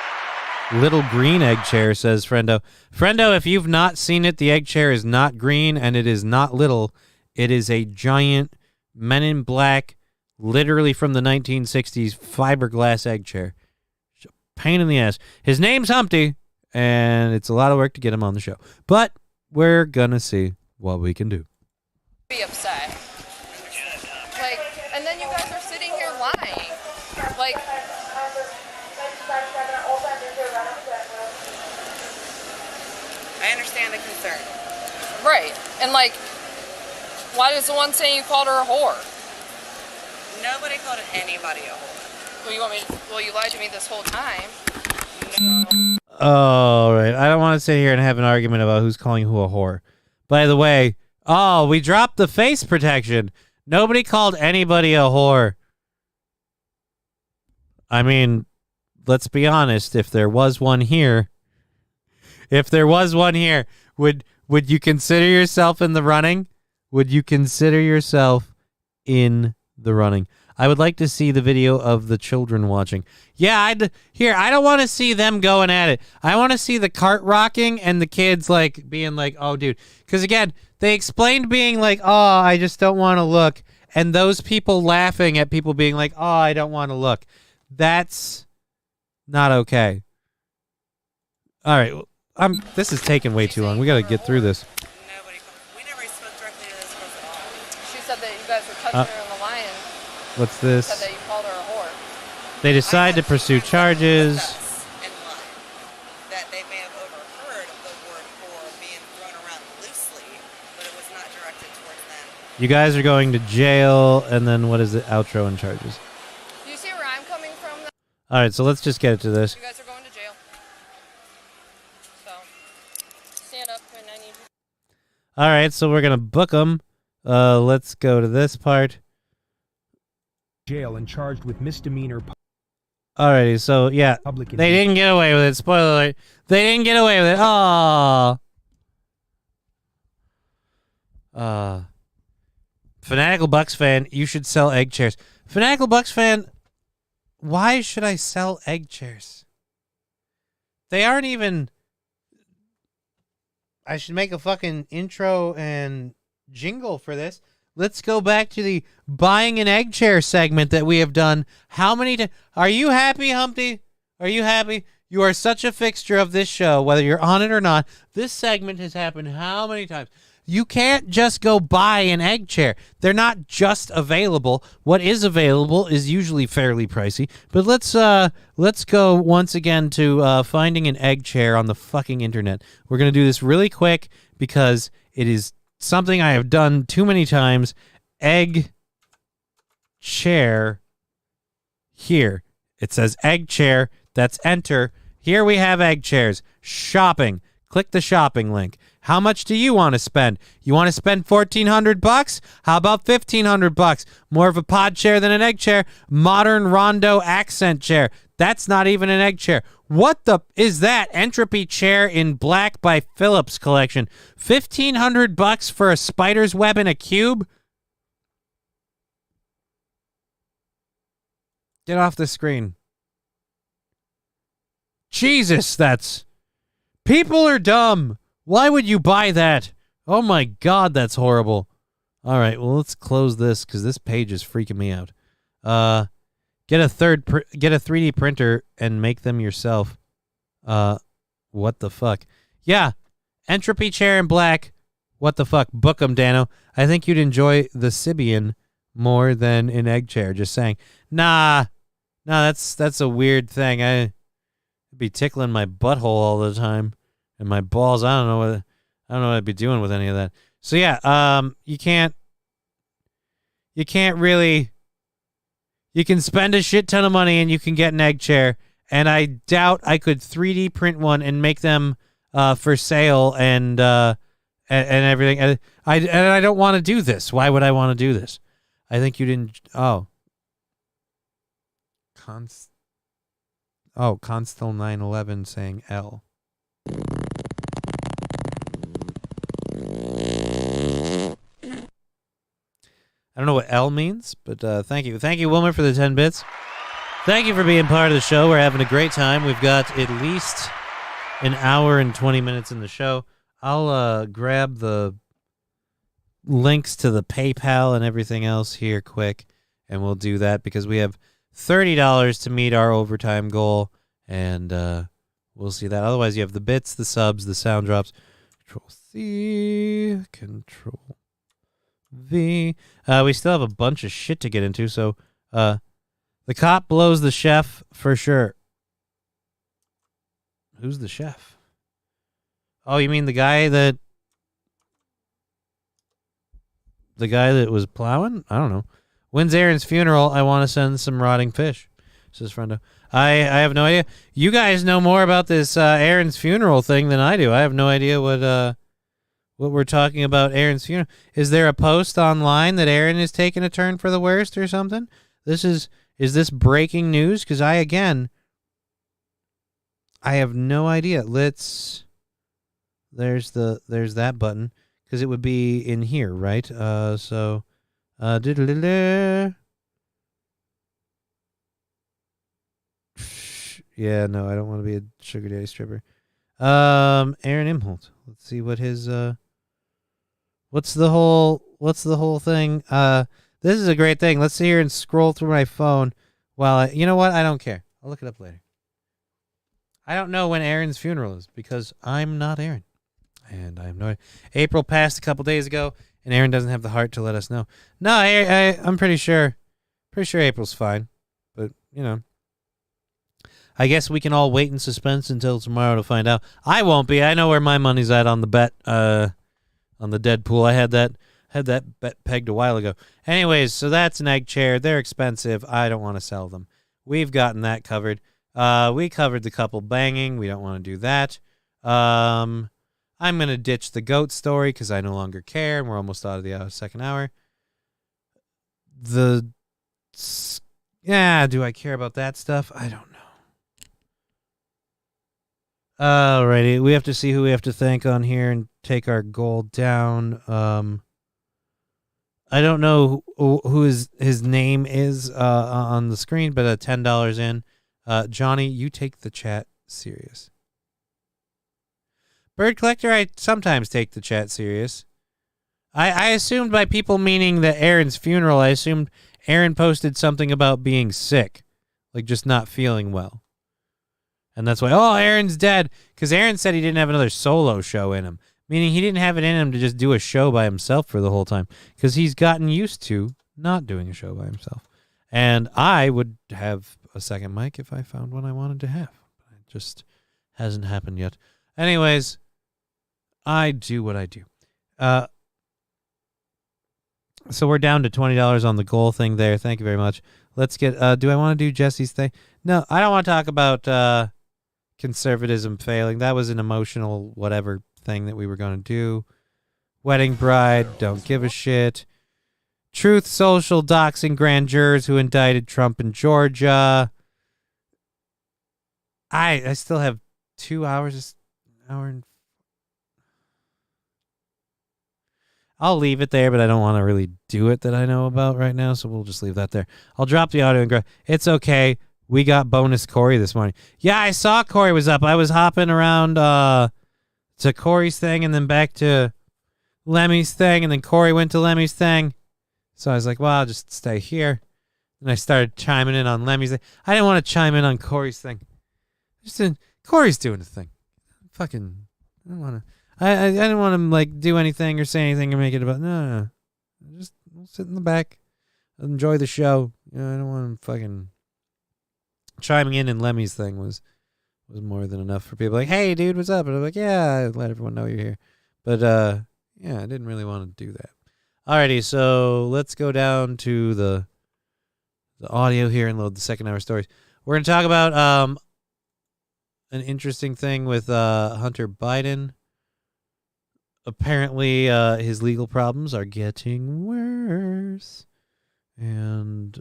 Little green egg chair, says Friendo. Friendo, if you've not seen it, the egg chair is not green and it is not little. It is a giant Men in Black, literally from the 1960s, fiberglass egg chair. Pain in the ass. His name's Humpty, and it's a lot of work to get him on the show. But we're going to see what we can do.
Be upset. Like, and then you guys are sitting here lying. Like,
I understand the concern.
right. And like, why is the one saying you called her a whore?
Nobody called anybody a whore.
Well, you lied to me this whole time.
All right. I don't want to sit here and have an argument about who's calling who a whore. By the way, we dropped the face protection. Nobody called anybody a whore. I mean, let's be honest. If there was one here, would you consider yourself in the running? Would you consider yourself in the running? I would like to see the video of the children watching. Yeah, I don't want to see them going at it. I want to see the cart rocking and the kids like being like, oh, dude. Because again, they explained being like, oh, I just don't want to look. And those people laughing at people being like, oh, I don't want to look. That's not okay. All right. This is taking way too long. We got to get through this.
She said that you guys were touching her on the line.
What's
Said
this?
that you called her a whore.
They decide to pursue charges.
In line that they may have overheard the word whore being thrown around loosely, but it was not directed towards them.
You guys are going to jail, and then what is the outro and charges?
Do you see where I'm coming from?
All right, so let's just get to this.
You guys are going to jail. So, stand up and I need you.
All right, so we're gonna book them. Let's go to this part.
Jail and charged with misdemeanor.
Alrighty, so yeah, they didn't get away with it. Spoiler alert. They didn't get away with it. Aww. Fanatical Bucks fan, you should sell egg chairs. Fanatical Bucks fan, why should I sell egg chairs? They aren't even... I should make a fucking intro and jingle for this. Let's go back to the buying an egg chair segment that we have done. How many Are you happy, Humpty? Are you happy? You are such a fixture of this show, whether you're on it or not. This segment has happened how many times? You can't just go buy an egg chair. They're not just available. What is available is usually fairly pricey. But let's go once again to finding an egg chair on the fucking internet. We're going to do this really quick because it is something I have done too many times. Egg chair. Here. It says egg chair. That's enter. Here we have egg chairs. Shopping. Click the shopping link. How much do you want to spend? You want to spend $1,400? How about $1,500? More of a pod chair than an egg chair. Modern Rondo accent chair. That's not even an egg chair. What the is that? Entropy chair in black by Phillips collection. $1,500 for a spider's web in a cube? Get off the screen. Jesus, that's... People are dumb. Why would you buy that? Oh my God, that's horrible. All right, well, let's close this because this page is freaking me out. Get a 3D printer and make them yourself. What the fuck? Yeah, entropy chair in black. What the fuck? Book 'em, Dano. I think you'd enjoy the Sibian more than an egg chair. Just saying. Nah, that's a weird thing. I'd be tickling my butthole all the time. And my balls, I don't know what I'd be doing with any of that. So yeah, you can't really, you can spend a shit ton of money and you can get an egg chair. And I doubt I could 3D print one and make them for sale and everything. And I don't want to do this. Why would I want to do this? I think you didn't. Constel 911 saying L. I don't know what L means, but thank you. Thank you, Wilmer, for the 10 bits. Thank you for being part of the show. We're having a great time. We've got at least an hour and 20 minutes in the show. I'll grab the links to the PayPal and everything else here quick, and we'll do that because we have $30 to meet our overtime goal, and we'll see that. Otherwise, you have the bits, the subs, the sound drops. Control-C, Control-V. We still have a bunch of shit to get into, so the cop blows the chef for sure. Who's the chef? Oh, you mean the guy that was plowing? I don't know. When's Aaron's funeral? I want to send some rotting fish, says Frendo. I have no idea. You guys know more about this Aaron's funeral thing than I do. I have no idea what we're talking about Aaron's funeral. Is there a post online that Aaron is taking a turn for the worst or something? Is this breaking news? Because I have no idea. There's that button because it would be in here, right? Yeah, no, I don't want to be a sugar daddy stripper. Aaron Imholt. Let's see what his what's the whole thing? This is a great thing. Let's sit here and scroll through my phone while you know what? I don't care. I'll look it up later. I don't know when Aaron's funeral is because I'm not Aaron. And I have no idea. April passed a couple days ago, and Aaron doesn't have the heart to let us know. No, I'm pretty sure April's fine, but I guess we can all wait in suspense until tomorrow to find out. I won't be. I know where my money's at on the bet, on the Deadpool. I had that bet pegged a while ago. Anyways, so that's an egg chair. They're expensive. I don't want to sell them. We've gotten that covered. We covered the couple banging. We don't want to do that. I'm going to ditch the goat story because I no longer care, and we're almost out of the second hour. Do I care about that stuff? I don't know. Alrighty, we have to see who we have to thank on here and take our goal down. I don't know who his name is on the screen, but $10 in. Johnny, you take the chat serious. Bird Collector, I sometimes take the chat serious. I assumed by people meaning that Aaron's funeral, I assumed Aaron posted something about being sick, like just not feeling well. And that's why, Aaron's dead, because Aaron said he didn't have another solo show in him, meaning he didn't have it in him to just do a show by himself for the whole time, because he's gotten used to not doing a show by himself. And I would have a second mic if I found one I wanted to have. It just hasn't happened yet. Anyways, I do what I do. So we're down to $20 on the goal thing there. Thank you very much. Let's get, do I want to do Jesse's thing? No, I don't want to talk about conservatism failing. That was an emotional whatever thing that we were going to do. Wedding bride, don't give a shit. Truth Social doxing grand jurors who indicted Trump in Georgia. I still have 2 hours, I'll leave it there, but I don't want to really do it that I know about right now, so we'll just leave that there. I'll drop the audio and go, it's okay. We got bonus Corey this morning. Yeah, I saw Corey was up. I was hopping around to Corey's thing and then back to Lemmy's thing, and then Corey went to Lemmy's thing. So I was like, well, I'll just stay here. And I started chiming in on Lemmy's thing. I didn't want to chime in on Corey's thing. Corey's doing the thing. I don't want to. I didn't want to like do anything or say anything or make it about. No. Just we'll sit in the back, enjoy the show. I don't want him fucking chiming in Lemmy's thing was more than enough for people like, hey, dude, what's up? And I'm like, yeah, let everyone know you're here. But yeah, I didn't really want to do that. Alrighty, so let's go down to the audio here and load the second hour stories. We're gonna talk about an interesting thing with Hunter Biden. Apparently, his legal problems are getting worse. And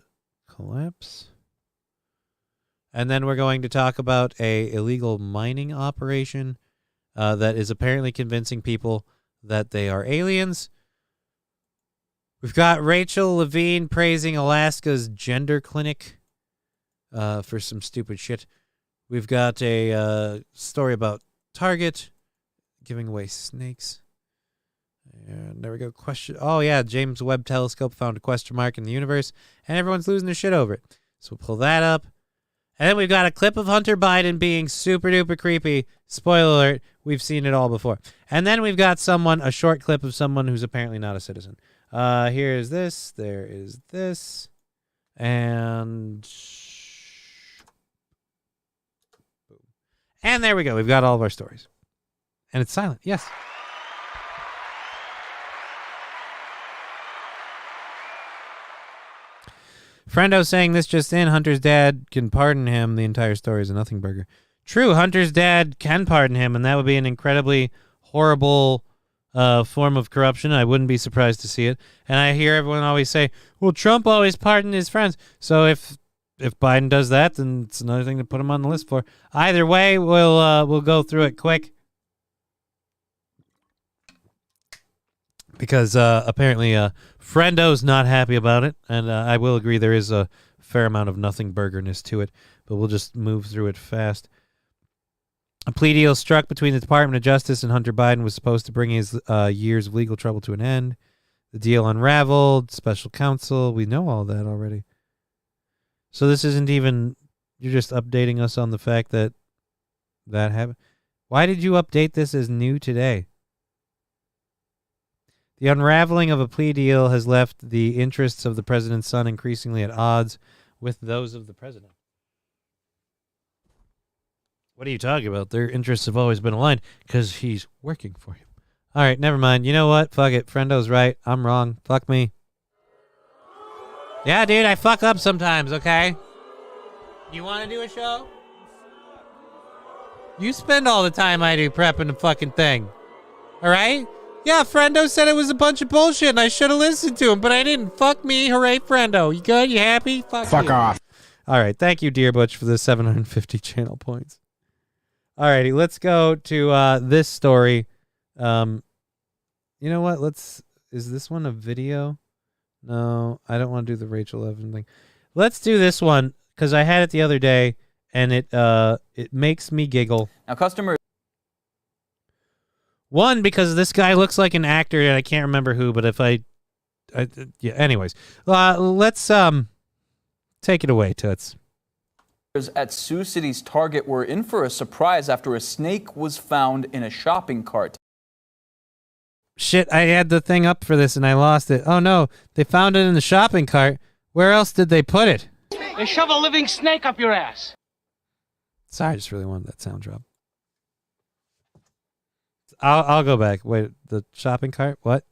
collapse. And then we're going to talk about a illegal mining operation that is apparently convincing people that they are aliens. We've got Rachel Levine praising Alaska's gender clinic for some stupid shit. We've got a story about Target giving away snakes. And there we go. Question. Oh, yeah. James Webb Telescope found a question mark in the universe, and everyone's losing their shit over it. So we'll pull that up. And then we've got a clip of Hunter Biden being super duper creepy. Spoiler alert, we've seen it all before. And then we've got a short clip of someone who's apparently not a citizen. Here is this. There is this. And there we go. We've got all of our stories. And it's silent. Yes. Friendo saying this just in, Hunter's dad can pardon him. The entire story is a nothing burger. True, Hunter's dad can pardon him, and that would be an incredibly horrible form of corruption. I wouldn't be surprised to see it. And I hear everyone always say, well, Trump always pardoned his friends. So if Biden does that, then it's another thing to put him on the list for. Either way, we'll go through it quick. Because apparently Friendo's not happy about it, and I will agree there is a fair amount of nothing burgerness to it, but we'll just move through it fast. A plea deal struck between the Department of Justice and Hunter Biden was supposed to bring his years of legal trouble to an end. The deal unraveled, special counsel, we know all that already. So this isn't even, you're just updating us on the fact that happened. Why did you update this as new today? The unraveling of a plea deal has left the interests of the president's son increasingly at odds with those of the president. What are you talking about? Their interests have always been aligned because he's working for him. All right, never mind. You know what? Fuck it. Friendo's right. I'm wrong. Fuck me. Yeah, dude, I fuck up sometimes, okay? You want to do a show? You spend all the time I do prepping the fucking thing. All right? Yeah, Friendo said it was a bunch of bullshit and I should have listened to him, but I didn't. Fuck me. Hooray, Friendo. You good? You happy? Fuck you.
off.
All right. Thank you, Dear Butch, for the 750 channel points. All righty. Let's go to this story. You know what? Is this one a video? No, I don't want to do the Rachel Evan thing. Let's do this one because I had it the other day and it makes me giggle.
Now, customers.
One, because this guy looks like an actor and I can't remember who, but if yeah, anyways. Let's take it away, Toots.
At Sioux City's Target were in for a surprise after a snake was found in a shopping cart.
Shit, I had the thing up for this and I lost it. Oh no, they found it in the shopping cart. Where else did they put it?
They shove a living snake up your ass.
Sorry, I just really wanted that sound drop. I'll go back. Wait, the shopping cart? What?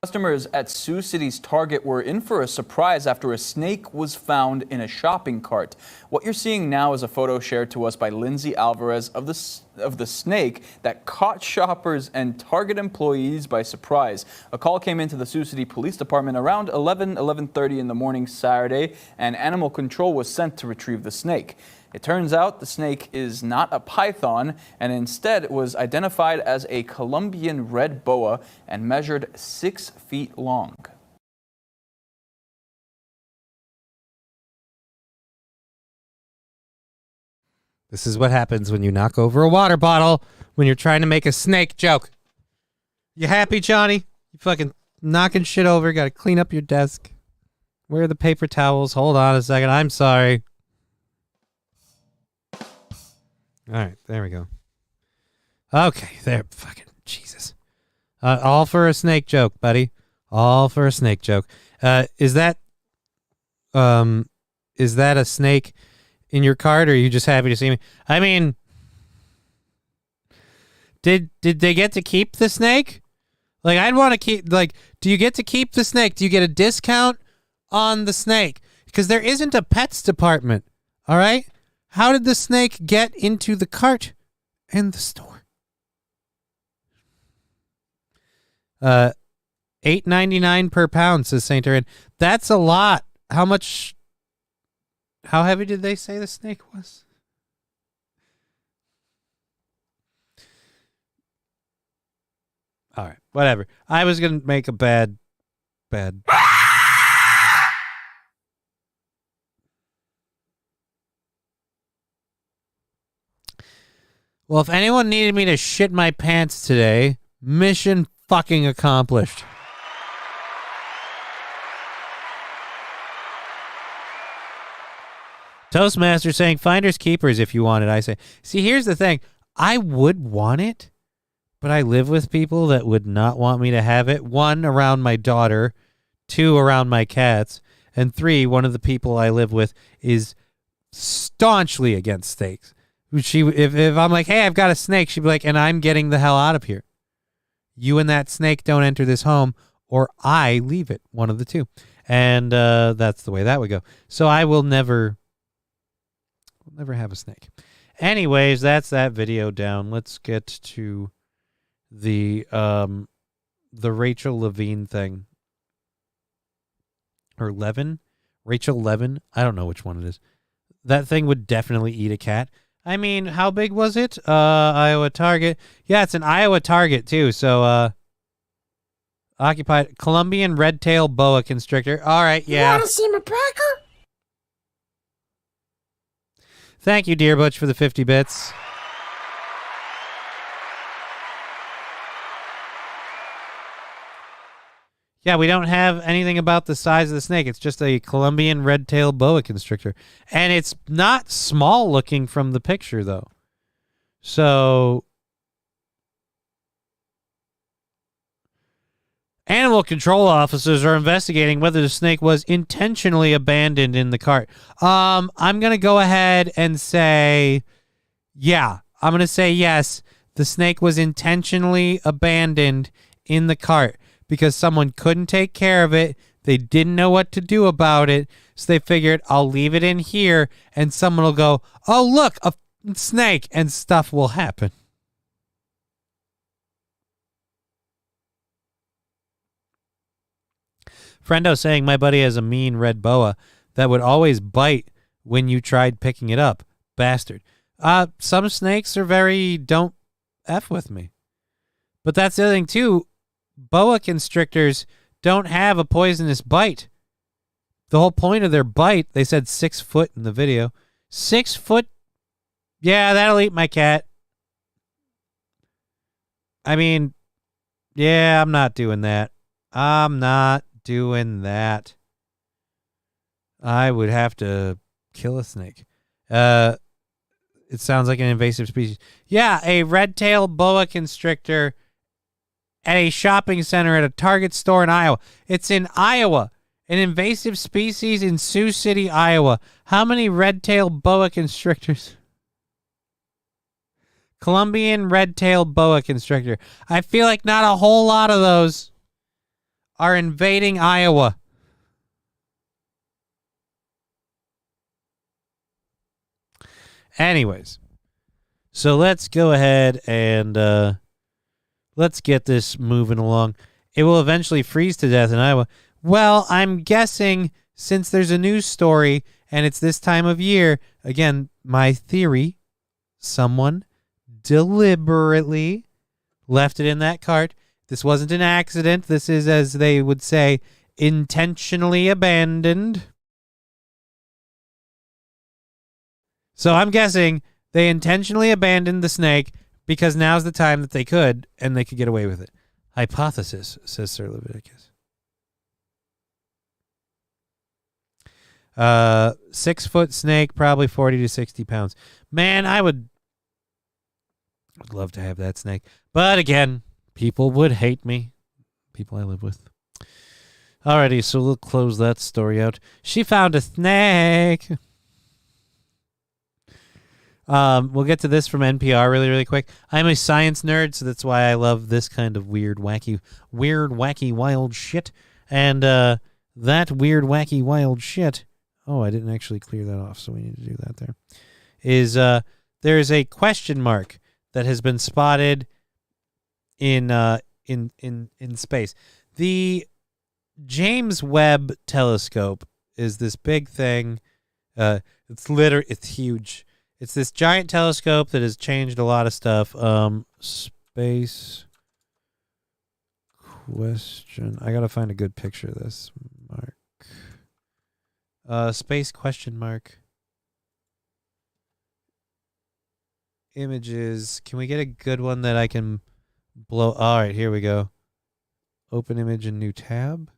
Customers at Sioux City's Target were in for a surprise after a snake was found in a shopping cart. What you're seeing now is a photo shared to us by Lindsay Alvarez of the snake that caught shoppers and Target employees by surprise. A call came into the Sioux City Police Department around 11:30 in the morning Saturday, and Animal Control was sent to retrieve the snake. It turns out the snake is not a python, and instead was identified as a Colombian red boa and measured 6 feet long.
This is what happens when you knock over a water bottle when you're trying to make a snake joke. You happy, Johnny? You fucking knocking shit over. Got to clean up your desk. Where are the paper towels? Hold on a second. I'm sorry. All right, there we go. Okay, there. Fucking Jesus. All for a snake joke, buddy. All for a snake joke. Is that a snake in your cart, or are you just happy to see me? I mean, did they get to keep the snake? Like, I'd want to keep. Like, do you get to keep the snake? Do you get a discount on the snake? Because there isn't a pets department. All right. How did the snake get into the cart and the store? $8.99 per pound, says Saint Erin. That's a lot. How much? How heavy did they say the snake was? All right, whatever. I was gonna make a bad. Well, if anyone needed me to shit my pants today, mission fucking accomplished. Toastmaster saying finders keepers if you want it. I say, see, here's the thing. I would want it, but I live with people that would not want me to have it. 1, around my daughter. 2, around my cats. And 3, one of the people I live with is staunchly against snakes. If I'm like, hey, I've got a snake, she'd be like, and I'm getting the hell out of here. You and that snake don't enter this home, or I leave it. One of the two. And that's the way that would go. So I will never have a snake. Anyways, that's that video down. Let's get to the Rachel Levine thing. Or Levin? Rachel Levin? I don't know which one it is. That thing would definitely eat a cat. I mean, how big was it? Iowa Target. Yeah, it's an Iowa Target, too. So, occupied Colombian red-tailed boa constrictor. All right, yeah.
You want to see my parkour?
Thank you, Dear Butch, for the 50 bits. Yeah, we don't have anything about the size of the snake. It's just a Colombian red-tailed boa constrictor. And it's not small looking from the picture, though. So, Animal control officers are investigating whether the snake was intentionally abandoned in the cart. I'm going to go ahead and say, yeah. I'm going to say yes. The snake was intentionally abandoned in the cart because someone couldn't take care of it. They didn't know what to do about it. So they figured, I'll leave it in here and someone will go, oh, look, a snake, and stuff will happen. Friendo saying my buddy has a mean red boa that would always bite when you tried picking it up. Bastard. Some snakes are very don't F with me. But that's the other thing, too. Boa constrictors don't have a poisonous bite. The whole point of their bite, they said 6 foot in the video. 6 foot? Yeah, that'll eat my cat. I mean, yeah, I'm not doing that. I'm not doing that. I would have to kill a snake. It sounds like an invasive species. Yeah, a red-tailed boa constrictor at a shopping center at a Target store in Iowa. It's in Iowa. An invasive species in Sioux City, Iowa. How many red-tailed boa constrictors? Colombian red-tailed boa constrictor. I feel like not a whole lot of those are invading Iowa. Anyways, so let's go ahead and let's get this moving along. It will eventually freeze to death in Iowa. Well, I'm guessing since there's a news story and it's this time of year, again, my theory, someone deliberately left it in that cart. This wasn't an accident. This is, as they would say, intentionally abandoned. So I'm guessing they intentionally abandoned the snake because now's the time that they could, and they could get away with it. Hypothesis, says Sir Leviticus. 6 foot snake, probably 40 to 60 pounds. Man, I would love to have that snake. But again, people would hate me. People I live with. Alrighty, so we'll close that story out. She found a snake. We'll get to this from NPR really, really quick. I'm a science nerd, so that's why I love this kind of weird, wacky, wild shit. And that weird, wacky, wild shit. Oh, I didn't actually clear that off, so we need to do that there. Is there's a question mark that has been spotted in space. The James Webb Telescope is this big thing. It's huge. It's this giant telescope that has changed a lot of stuff. Space question. I gotta find a good picture of this. Mark. Space question mark. Images. Can we get a good one that I can blow? All right, here we go. Open image in new tab.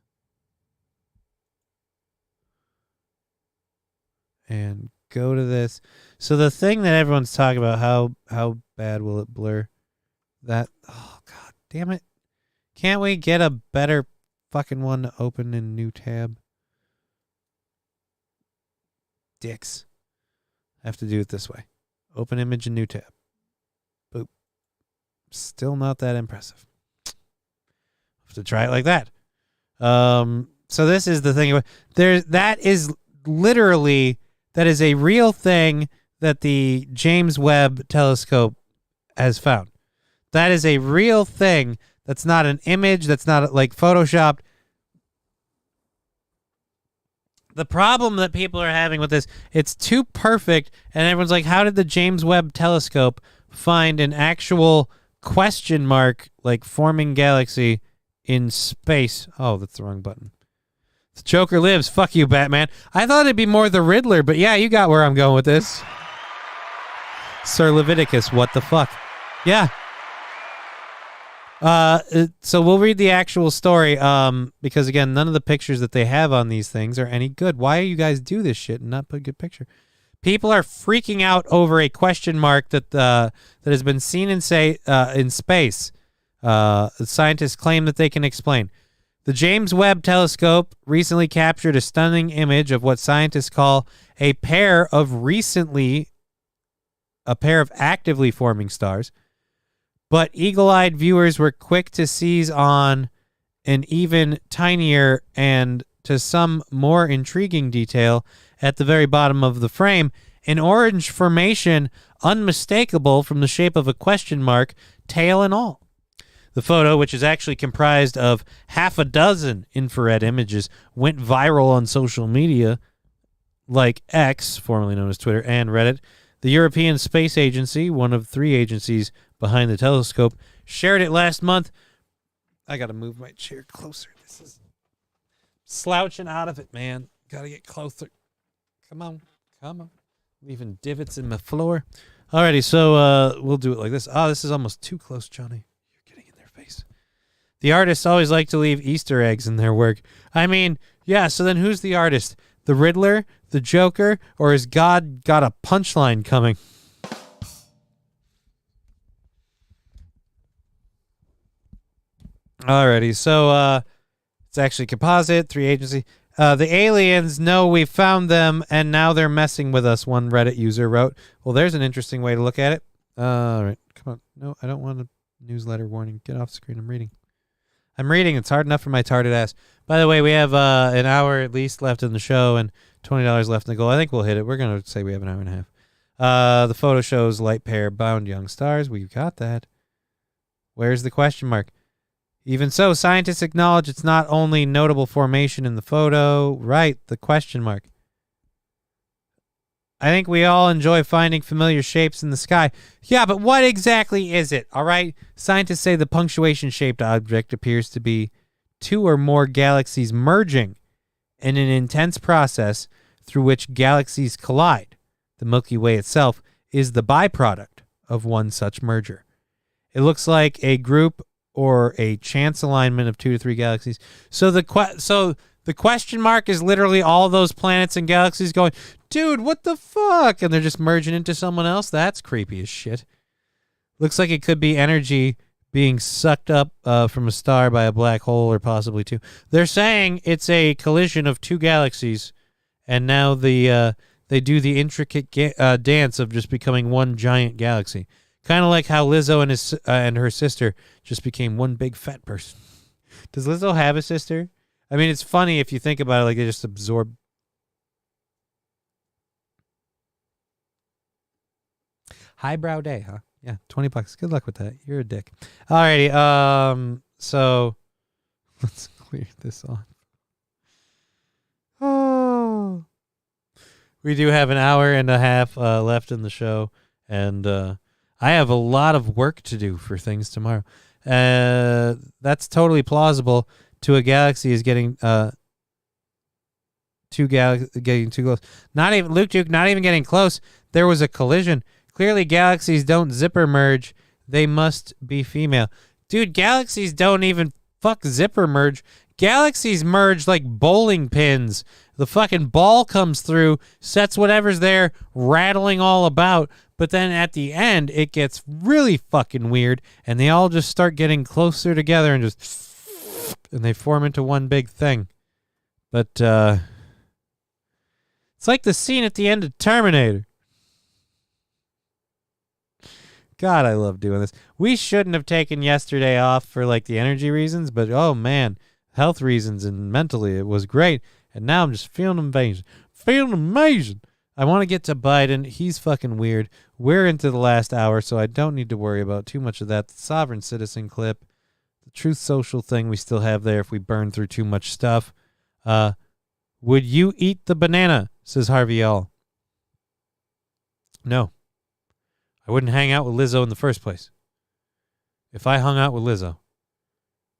And go to this. So the thing that everyone's talking about, how bad will it blur? That, oh god damn it. Can't we get a better fucking one to open in new tab? Dicks. I have to do it this way. Open image in new tab. Boop. Still not that impressive. Have to try it like that. So this is the thing. That is literally, that is a real thing that the James Webb Telescope has found. That is a real thing. That's not an image. That's not like photoshopped. The problem that people are having with this, it's too perfect, and everyone's like, how did the James Webb Telescope find an actual question mark, like forming galaxy in space? Oh, that's the wrong button. The Joker lives. Fuck you, Batman. I thought it'd be more the Riddler, but yeah, you got where I'm going with this. Sir Leviticus, what the fuck? Yeah. So we'll read the actual story, because again, none of the pictures that they have on these things are any good. Why do you guys do this shit and not put a good picture? People are freaking out over a question mark that has been seen in space. Scientists claim that they can explain. The James Webb Telescope recently captured a stunning image of what scientists call a pair of actively forming stars. But eagle-eyed viewers were quick to seize on an even tinier and to some more intriguing detail at the very bottom of the frame, an orange formation unmistakable from the shape of a question mark, tail and all. The photo, which is actually comprised of half a dozen infrared images, went viral on social media like X, formerly known as Twitter, and Reddit. The European Space Agency, one of 3 agencies behind the telescope, shared it last month. I got to move my chair closer. This is slouching out of it, man. Got to get closer. Come on. Leaving divots in my floor. Alrighty, so we'll do it like this. Oh, this is almost too close, Johnny. You're getting in their face. The artists always like to leave Easter eggs in their work. I mean, yeah, so then who's the artist? The Riddler? The Joker? Or has God got a punchline coming? Alrighty, so it's actually composite, 3 agency. The aliens know we found them, and now they're messing with us, one Reddit user wrote. Well, there's an interesting way to look at it. All right, come on. No, I don't want a newsletter warning. Get off screen. I'm reading. It's hard enough for my tarded ass. By the way, we have an hour at least left in the show and $20 left in the goal. I think we'll hit it. We're going to say we have an hour and a half. The photo shows light pair bound young stars. We got that. Where's the question mark? Even so, scientists acknowledge it's not only notable formation in the photo. Right, the question mark. I think we all enjoy finding familiar shapes in the sky. Yeah, but what exactly is it? All right. Scientists say the punctuation-shaped object appears to be 2 or more galaxies merging in an intense process through which galaxies collide. The Milky Way itself is the byproduct of one such merger. It looks like a group or a chance alignment of 2 to 3 galaxies. So the question mark is literally all those planets and galaxies going, dude, what the fuck? And they're just merging into someone else? That's creepy as shit. Looks like it could be energy being sucked up from a star by a black hole or possibly 2. They're saying it's a collision of 2 galaxies, and now they do the intricate dance of just becoming one giant galaxy. Kind of like how Lizzo and her sister just became one big fat person. Does Lizzo have a sister? I mean, it's funny if you think about it, like they just absorb. Highbrow day, huh? Yeah, $20. Good luck with that. You're a dick. Alrighty, so let's clear this off. Oh. We do have an hour and a half left in the show, and I have a lot of work to do for things tomorrow. That's totally plausible. To a galaxy is getting getting too close. Not even Luke Duke, not even getting close. There was a collision. Clearly, galaxies don't zipper merge. They must be female. Dude, galaxies don't even zipper merge. Galaxies merge like bowling pins. The fucking ball comes through, sets whatever's there, rattling all about. But then at the end, it gets really fucking weird, and they all just start getting closer together and and they form into one big thing. But it's like the scene at the end of Terminator. God, I love doing this. We shouldn't have taken yesterday off for like the energy reasons, but oh man, health reasons and mentally it was great. And now I'm just feeling amazing. I want to get to Biden. He's fucking weird. We're into the last hour, so I don't need to worry about too much of that. The sovereign citizen clip, the Truth Social thing we still have there if we burn through too much stuff. Would you eat the banana? Says Harvey L. No. I wouldn't hang out with Lizzo in the first place. If I hung out with Lizzo,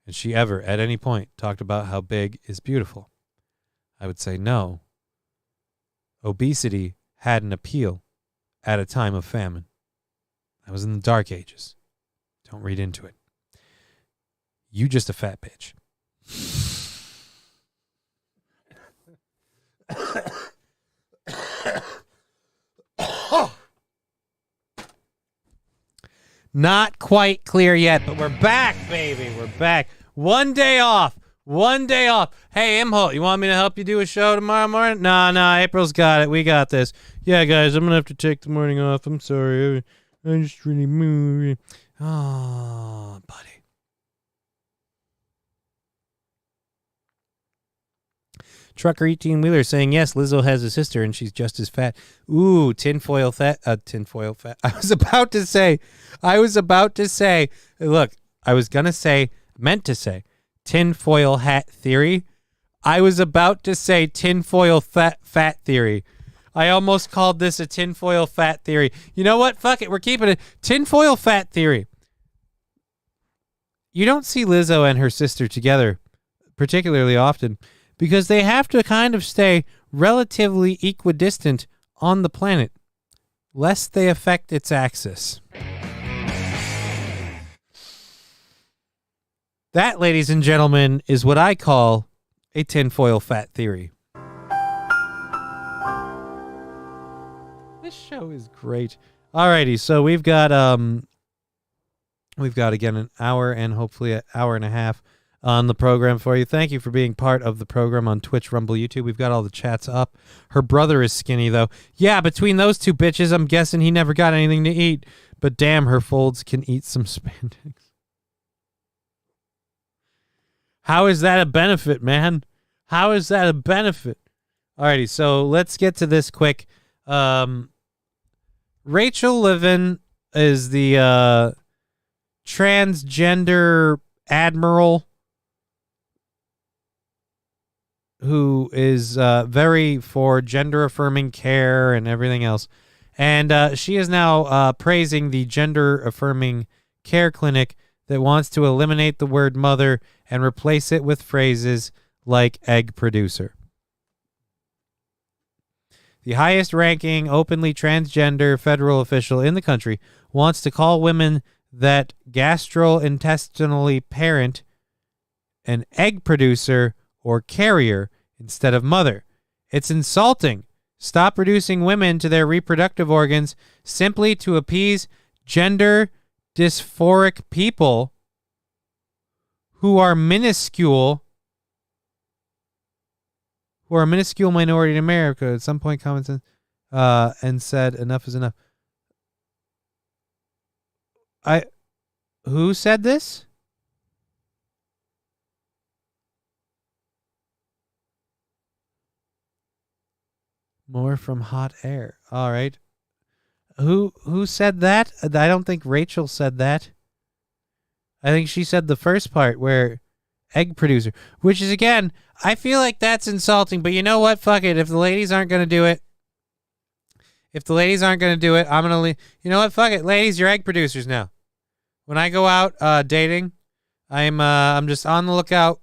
and she ever, at any point, talked about how big is beautiful, I would say no. Obesity had an appeal at a time of famine. That was in the Dark Ages. Don't read into it. You just a fat bitch. Not quite clear yet, but we're back, baby. We're back. One day off. One day off. Hey, Imholt, you want me to help you do a show tomorrow morning? Nah, April's got it. We got this. Yeah, guys, I'm going to have to take the morning off. I'm sorry. I'm just really moody. Oh, buddy. Trucker 18-wheeler saying, yes, Lizzo has a sister and she's just as fat. Ooh, tinfoil fat. I was about to say, look, I was going to say, meant to say, tinfoil hat theory. I was about to say tinfoil fat theory. I almost called this a tinfoil fat theory. You know what? Fuck it. We're keeping it. Tinfoil fat theory. You don't see Lizzo and her sister together particularly often because they have to kind of stay relatively equidistant on the planet, lest they affect its axis. That, ladies and gentlemen, is what I call a tinfoil fat theory. This show is great. Alrighty, so we've got again an hour and hopefully an hour and a half on the program for you. Thank you for being part of the program on Twitch, Rumble, YouTube. We've got all the chats up. Her brother is skinny, though. Yeah, between those two bitches, I'm guessing he never got anything to eat. But damn, her folds can eat some spandex. How is that a benefit, man? How is that a benefit? Alrighty, so let's get to this quick. Rachel Levin is the transgender admiral who is very for gender-affirming care and everything else. And she is now praising the gender-affirming care clinic that wants to eliminate the word mother and replace it with phrases like egg producer. The highest-ranking openly transgender federal official in the country wants to call women that gastrointestinally parent an egg producer or carrier instead of mother. It's insulting. Stop reducing women to their reproductive organs simply to appease gender dysphoric people who are minuscule minority in America. At some point, commented and said, "Enough is enough." Who said this? More from hot air. All right. Who said that? I don't think Rachel said that. I think she said the first part where egg producer, which is, again, I feel like that's insulting, but you know what? Fuck it. If the ladies aren't going to do it, I'm going to leave. You know what? Fuck it. Ladies, you're egg producers now. When I go out dating, I'm just on the lookout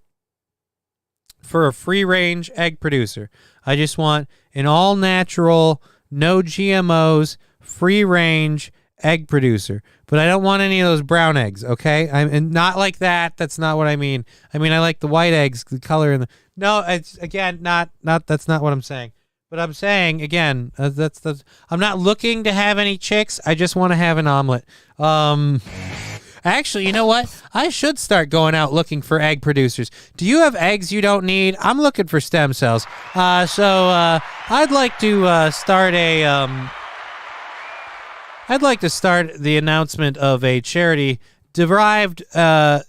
for a free-range egg producer. I just want an all-natural, no GMOs, free-range egg producer. But I don't want any of those brown eggs, okay? And not like that. That's not what I mean. I mean, I like the white eggs, the color in the... No, it's, again, not that's not what I'm saying. But I'm saying, again, that's I'm not looking to have any chicks. I just want to have an omelet. Actually, you know what? I should start going out looking for egg producers. Do you have eggs you don't need? I'm looking for stem cells. So I'd like to start the announcement of a charity derived,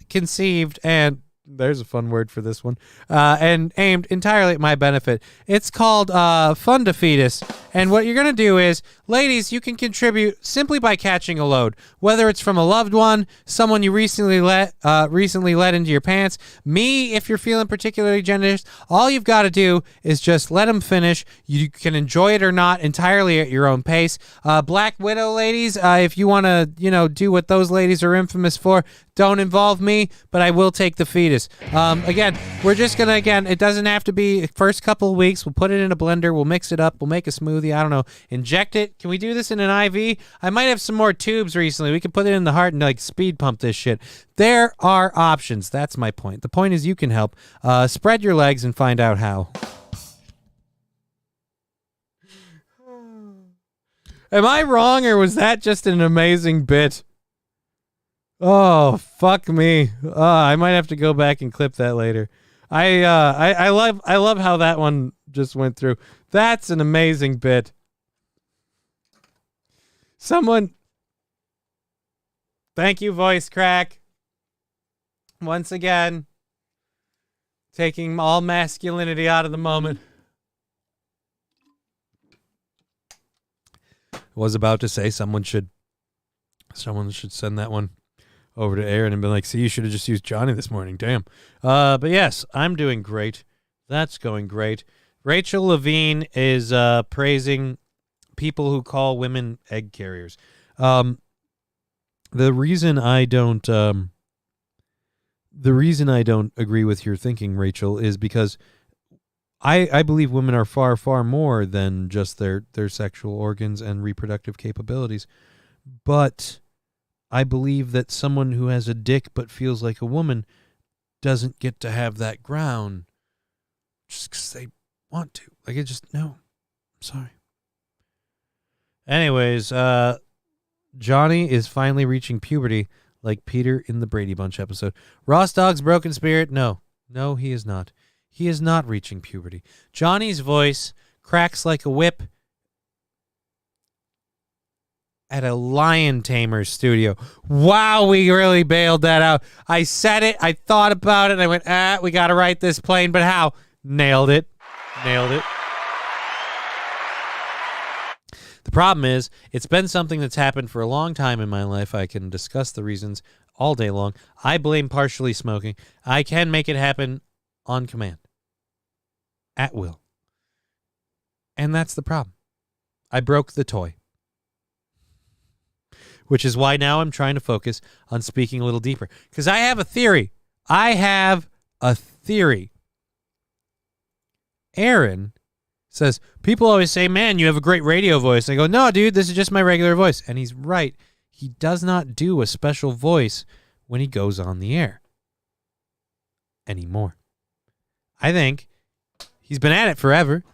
conceived, and there's a fun word for this one, and aimed entirely at my benefit. It's called Fund a Fetus. And what you're going to do is, ladies, you can contribute simply by catching a load, whether it's from a loved one, someone you recently let into your pants, me, if you're feeling particularly generous. All you've got to do is just let them finish. You can enjoy it or not entirely at your own pace. Black Widow ladies, if you want to, do what those ladies are infamous for, don't involve me, but I will take the fetus. Again, we're just going to, it doesn't have to be first couple of weeks. We'll put it in a blender. We'll mix it up. We'll make a smoothie. I don't know. Inject it. Can we do this in an IV? I might have some more tubes recently. We can put it in the heart and speed pump this shit. There are options. That's my point. The point is you can help. Spread your legs and find out how. Am I wrong, or was that just an amazing bit? Oh, fuck me. I might have to go back and clip that later. I love how that one just went through. That's an amazing bit. Someone, thank you, voice crack. Once again, taking all masculinity out of the moment. Was about to say someone should send that one over to Aaron and be like, see, you should have just used Johnny this morning. Damn. But yes, I'm doing great. That's going great. Rachel Levine is praising people who call women egg carriers. The reason I don't agree with your thinking, Rachel, is because I believe women are far, far more than just their sexual organs and reproductive capabilities. But I believe that someone who has a dick but feels like a woman doesn't get to have that ground just because they want to. Like, it just, no. I'm sorry. Anyways, Johnny is finally reaching puberty like Peter in the Brady Bunch episode. Ross Dogg's broken spirit? No, he is not. He is not reaching puberty. Johnny's voice cracks like a whip at a lion tamer studio. Wow, we really bailed that out. I said it, I thought about it, and I went, we got to write this plane, but how? Nailed it. The problem is, it's been something that's happened for a long time in my life. I can discuss the reasons all day long. I blame partially smoking. I can make it happen on command. At will. And that's the problem. I broke the toy. Which is why now I'm trying to focus on speaking a little deeper. Because I have a theory. Aaron says, people always say, man, you have a great radio voice. I go, no, dude, this is just my regular voice. And he's right. He does not do a special voice when he goes on the air anymore. I think he's been at it forever.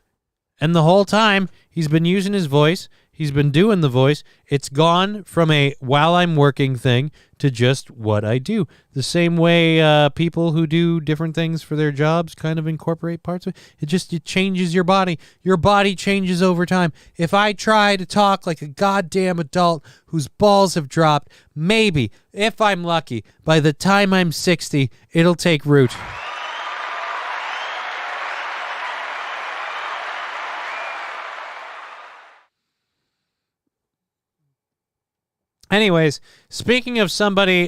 And the whole time he's been using his voice. He's been doing the voice. It's gone from a while I'm working thing to just what I do. The same way people who do different things for their jobs kind of incorporate parts of it. It changes your body. Your body changes over time. If I try to talk like a goddamn adult whose balls have dropped, maybe, if I'm lucky, by the time I'm 60, it'll take root. Anyways, speaking of somebody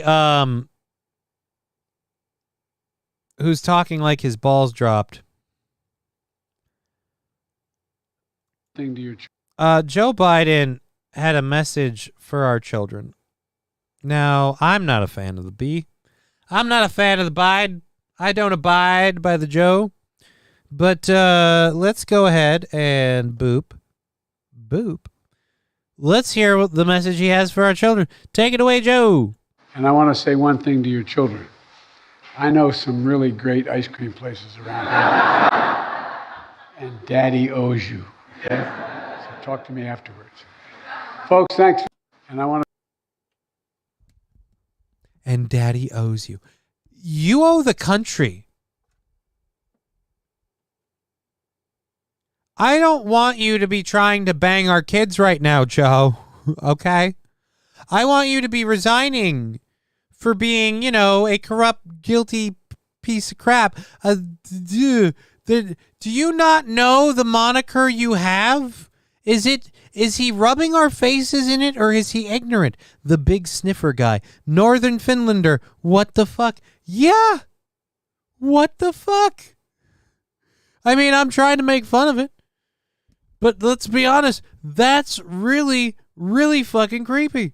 who's talking like his balls dropped. Joe Biden had a message for our children. Now, I'm not a fan of the B. I'm not a fan of the Biden. I don't abide by the Joe. But let's go ahead and boop. Let's hear what the message he has for our children. Take it away, Joe.
And I want to say one thing to your children. I know some really great ice cream places around here. And Daddy owes you. Okay? So talk to me afterwards. Folks, thanks. And I want to.
And Daddy owes you. You owe the country. I don't want you to be trying to bang our kids right now, Joe. Okay? I want you to be resigning for being, a corrupt, guilty piece of crap. Do you not know the moniker you have? Is he rubbing our faces in it, or is he ignorant? The big sniffer guy. Northern Finlander. What the fuck? Yeah. What the fuck? I mean, I'm trying to make fun of it. But let's be honest, that's really, really fucking creepy.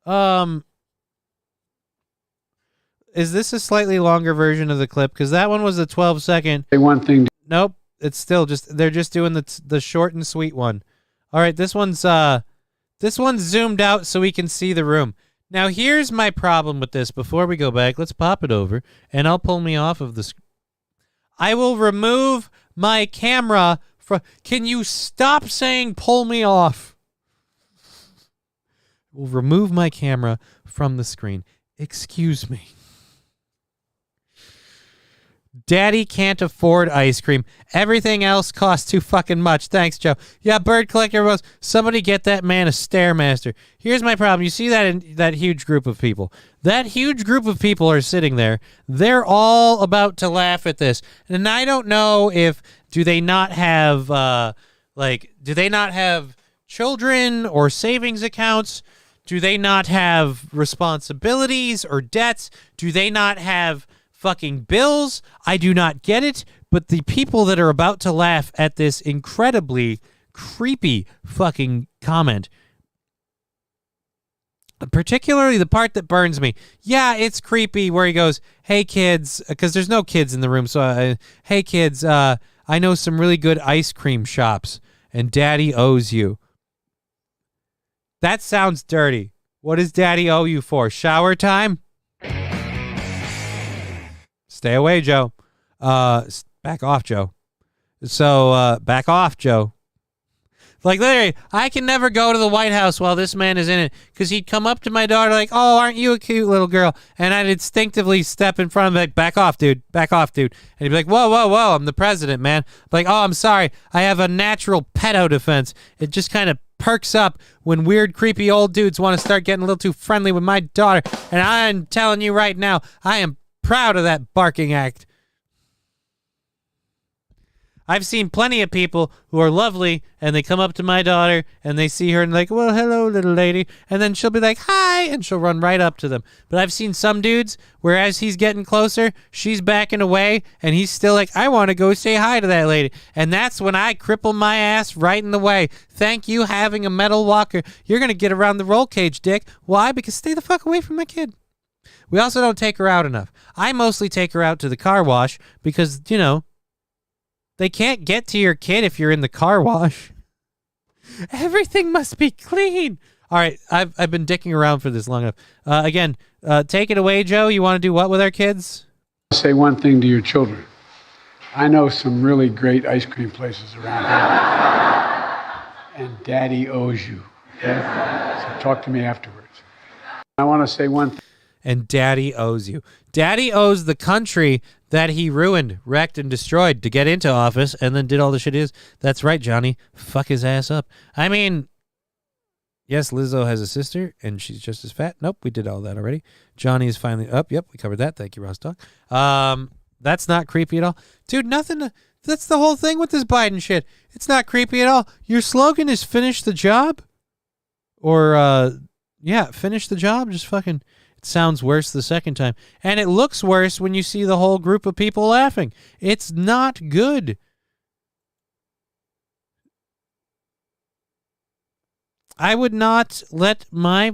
Is this a slightly longer version of the clip? Because that one was a 12-second.
Say one thing.
Nope, it's still they're just doing the short and sweet one. All right, this one's zoomed out so we can see the room. Now here's my problem with this. Before we go back, let's pop it over, and I'll pull me off of the. I will remove my camera. Can you stop saying pull me off? We'll remove my camera from the screen. Excuse me. Daddy can't afford ice cream. Everything else costs too fucking much. Thanks, Joe. Yeah, Bird Collector Rose. Somebody get that man a Stairmaster. Here's my problem. You see that in that huge group of people. That huge group of people are sitting there. They're all about to laugh at this. And I don't know if, do they not have, do they not have children or savings accounts? Do they not have responsibilities or debts? Do they not have fucking bills? I do not get it, but the people that are about to laugh at this incredibly creepy fucking comment, particularly the part that burns me. Yeah, it's creepy where he goes, hey kids, because there's no kids in the room, so hey kids, I know some really good ice cream shops and Daddy owes you. That sounds dirty. What does Daddy owe you for? Shower time? Stay away, Joe. Back off, Joe. So, back off, Joe. Like, literally, I can never go to the White House while this man is in it, because he'd come up to my daughter like, oh, aren't you a cute little girl? And I'd instinctively step in front of him like, back off, dude. Back off, dude. And he'd be like, whoa, whoa, whoa, I'm the president, man. Like, oh, I'm sorry. I have a natural pedo defense. It just kind of perks up when weird, creepy old dudes want to start getting a little too friendly with my daughter. And I'm telling you right now, I am proud of that barking act. I've seen plenty of people who are lovely and they come up to my daughter and they see her and like, well, hello, little lady. And then she'll be like, hi, and she'll run right up to them. But I've seen some dudes where as he's getting closer, she's backing away and he's still like, I want to go say hi to that lady. And that's when I cripple my ass right in the way. Thank you, having a metal walker. You're going to get around the roll cage, dick. Why? Because stay the fuck away from my kid. We also don't take her out enough. I mostly take her out to the car wash because, you know, they can't get to your kid if you're in the car wash. Everything must be clean. All right, I've been dicking around for this long enough. Again, take it away, Joe. You want to do what with our kids?
I'll say one thing to your children. I know some really great ice cream places around here. And Daddy owes you. Okay? So talk to me afterwards. I want to say one thing.
And Daddy owes you. Daddy owes the country that he ruined, wrecked, and destroyed to get into office and then did all the shit he is. That's right, Johnny. Fuck his ass up. I mean, yes, Lizzo has a sister, and she's just as fat. Nope, we did all that already. Johnny is finally up. Yep, we covered that. Thank you, Ross Dog. That's not creepy at all. Dude, nothing. That's the whole thing with this Biden shit. It's not creepy at all. Your slogan is finish the job? Or, finish the job. Just fucking... sounds worse the second time. And it looks worse when you see the whole group of people laughing. It's not good. I would not let my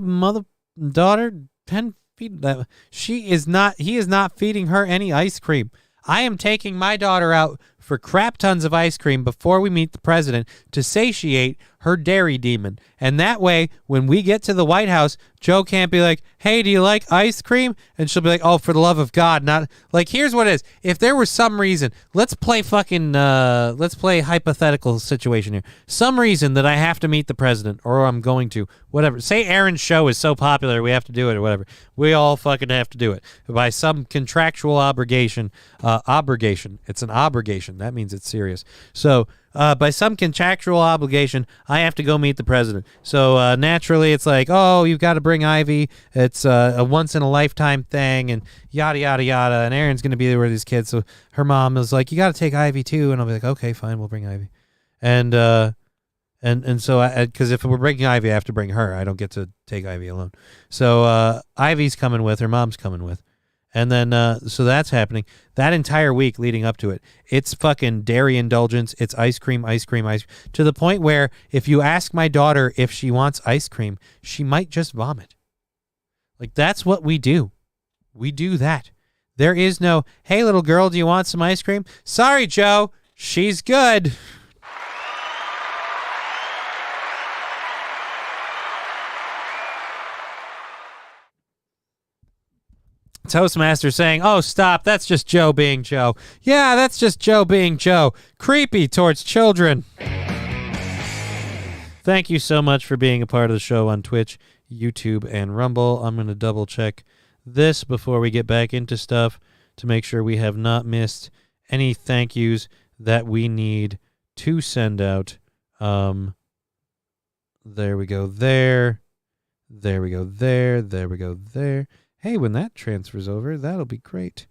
daughter 10 feet that he is not feeding her any ice cream. I am taking my daughter out for crap tons of ice cream before we meet the president to satiate her dairy demon. And that way, when we get to the White House, Joe can't be like, hey, do you like ice cream? And she'll be like, oh, for the love of God, not like, here's what it is. If there was some reason, let's play hypothetical situation here. Some reason that I have to meet the president or I'm going to, whatever. Say Aaron's show is so popular, we have to do it or whatever. We all fucking have to do it by some contractual obligation. It's an obligation. That means it's serious. So, by some contractual obligation, I have to go meet the president. So naturally, it's like, oh, you've got to bring Ivy. It's a once-in-a-lifetime thing, and yada, yada, yada. And Aaron's going to be there with his kids. So her mom is like, you got to take Ivy, too. And I'll be like, okay, fine, we'll bring Ivy. And so, because if we're bringing Ivy, I have to bring her. I don't get to take Ivy alone. So Ivy's coming with, her mom's coming with. And then, so that's happening. That entire week leading up to it, it's fucking dairy indulgence. It's ice cream, to the point where if you ask my daughter if she wants ice cream, she might just vomit. Like, that's what we do. We do that. There is no, hey, little girl, do you want some ice cream? Sorry, Joe. She's good. Toastmaster saying, oh, stop, that's just Joe being Joe. Yeah, that's just Joe being Joe. Creepy towards children. Thank you so much for being a part of the show on Twitch, YouTube, and Rumble. I'm going to double check this before we get back into stuff to make sure we have not missed any thank yous that we need to send out. There we go there. There we go there. There we go there. Hey, when that transfers over, that'll be great.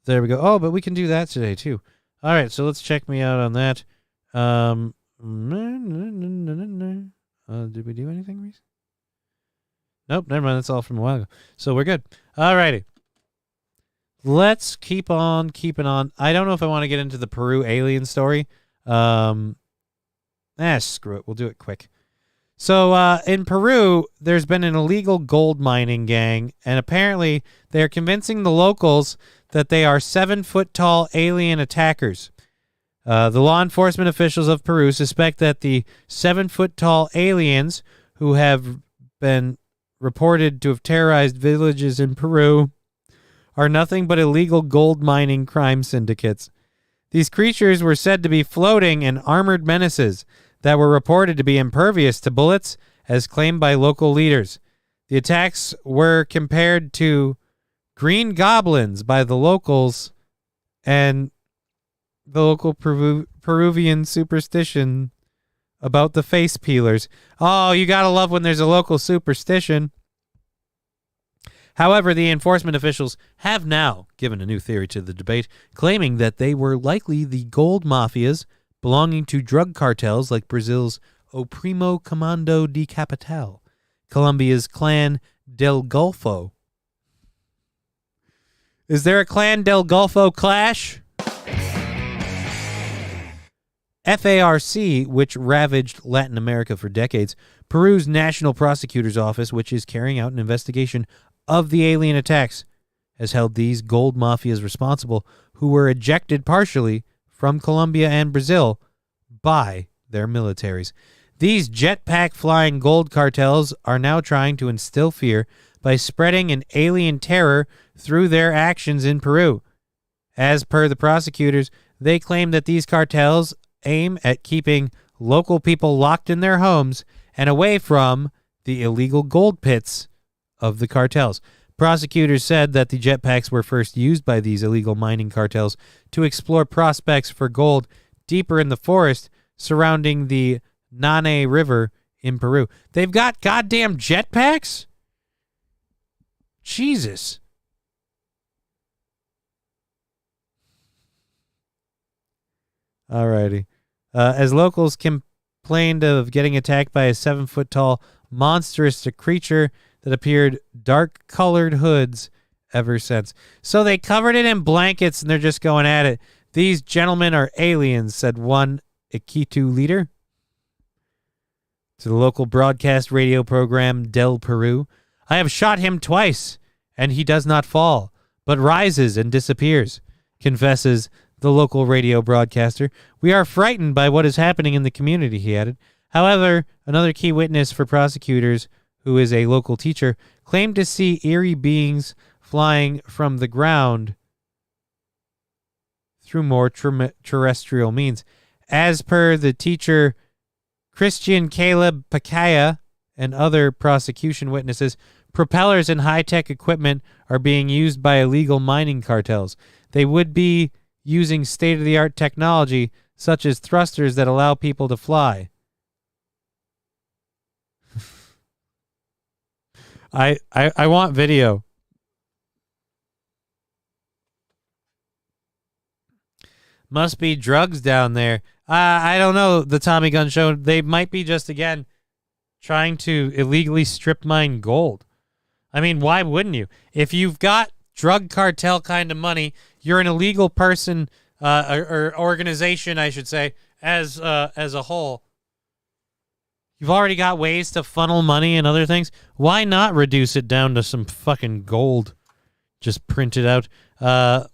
There we go. Oh, but we can do that today, too. All right, so let's check me out on that. Did we do anything recently? Nope, never mind. That's all from a while ago. So we're good. All righty. Let's keep on keeping on. I don't know if I want to get into the Peru alien story. Screw it. We'll do it quick. So in Peru, there's been an illegal gold mining gang, and apparently they're convincing the locals that they are 7-foot-tall alien attackers. The law enforcement officials of Peru suspect that the 7-foot-tall aliens who have been reported to have terrorized villages in Peru are nothing but illegal gold mining crime syndicates. These creatures were said to be floating in armored menaces that were reported to be impervious to bullets, as claimed by local leaders. The attacks were compared to green goblins by the locals and the local Peruvian superstition about the face peelers. Oh, you gotta love when there's a local superstition. However, the enforcement officials have now given a new theory to the debate, claiming that they were likely the gold mafias belonging to drug cartels like Brazil's O Primo Comando de Capital, Colombia's Clan del Golfo. Is there a Clan del Golfo clash? FARC, which ravaged Latin America for decades, Peru's National Prosecutor's Office, which is carrying out an investigation of the alien attacks, has held these gold mafias responsible, who were ejected partially from Colombia and Brazil by their militaries. These jetpack flying gold cartels are now trying to instill fear by spreading an alien terror through their actions in Peru. As per the prosecutors, they claim that these cartels aim at keeping local people locked in their homes and away from the illegal gold pits of the cartels. Prosecutors said that the jetpacks were first used by these illegal mining cartels to explore prospects for gold deeper in the forest surrounding the Nane River in Peru. They've got goddamn jetpacks? Jesus. Alrighty. As locals complained of getting attacked by a 7-foot-tall monstrous creature that appeared dark-colored hoods ever since. So they covered it in blankets and they're just going at it. These gentlemen are aliens, said one Iquitu leader to the local broadcast radio program Del Peru. I have shot him twice, and he does not fall, but rises and disappears, confesses the local radio broadcaster. We are frightened by what is happening in the community, he added. However, another key witness for prosecutors, who is a local teacher, claimed to see eerie beings flying from the ground through more terrestrial means. As per the teacher, Christian Caleb Pacaya, and other prosecution witnesses, propellers and high-tech equipment are being used by illegal mining cartels. They would be using state-of-the-art technology, such as thrusters that allow people to fly. I want video. Must be drugs down there. I don't know, the Tommy Gun Show. They might be just, again, trying to illegally strip mine gold. I mean, why wouldn't you? If you've got drug cartel kind of money, you're an illegal person or organization, I should say, as a whole. You've already got ways to funnel money and other things. Why not reduce it down to some fucking gold? Just print it out.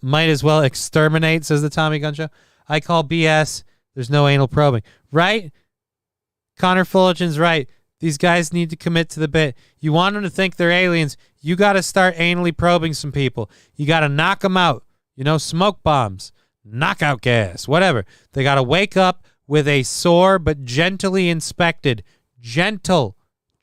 Might as well exterminate, says the Tommy Gun Show. I call BS. There's no anal probing. Right? Connor Fullerton's right. These guys need to commit to the bit. You want them to think they're aliens, you got to start anally probing some people. You got to knock them out. You know, smoke bombs, knockout gas, whatever. They got to wake up with a sore but gently inspected, gentle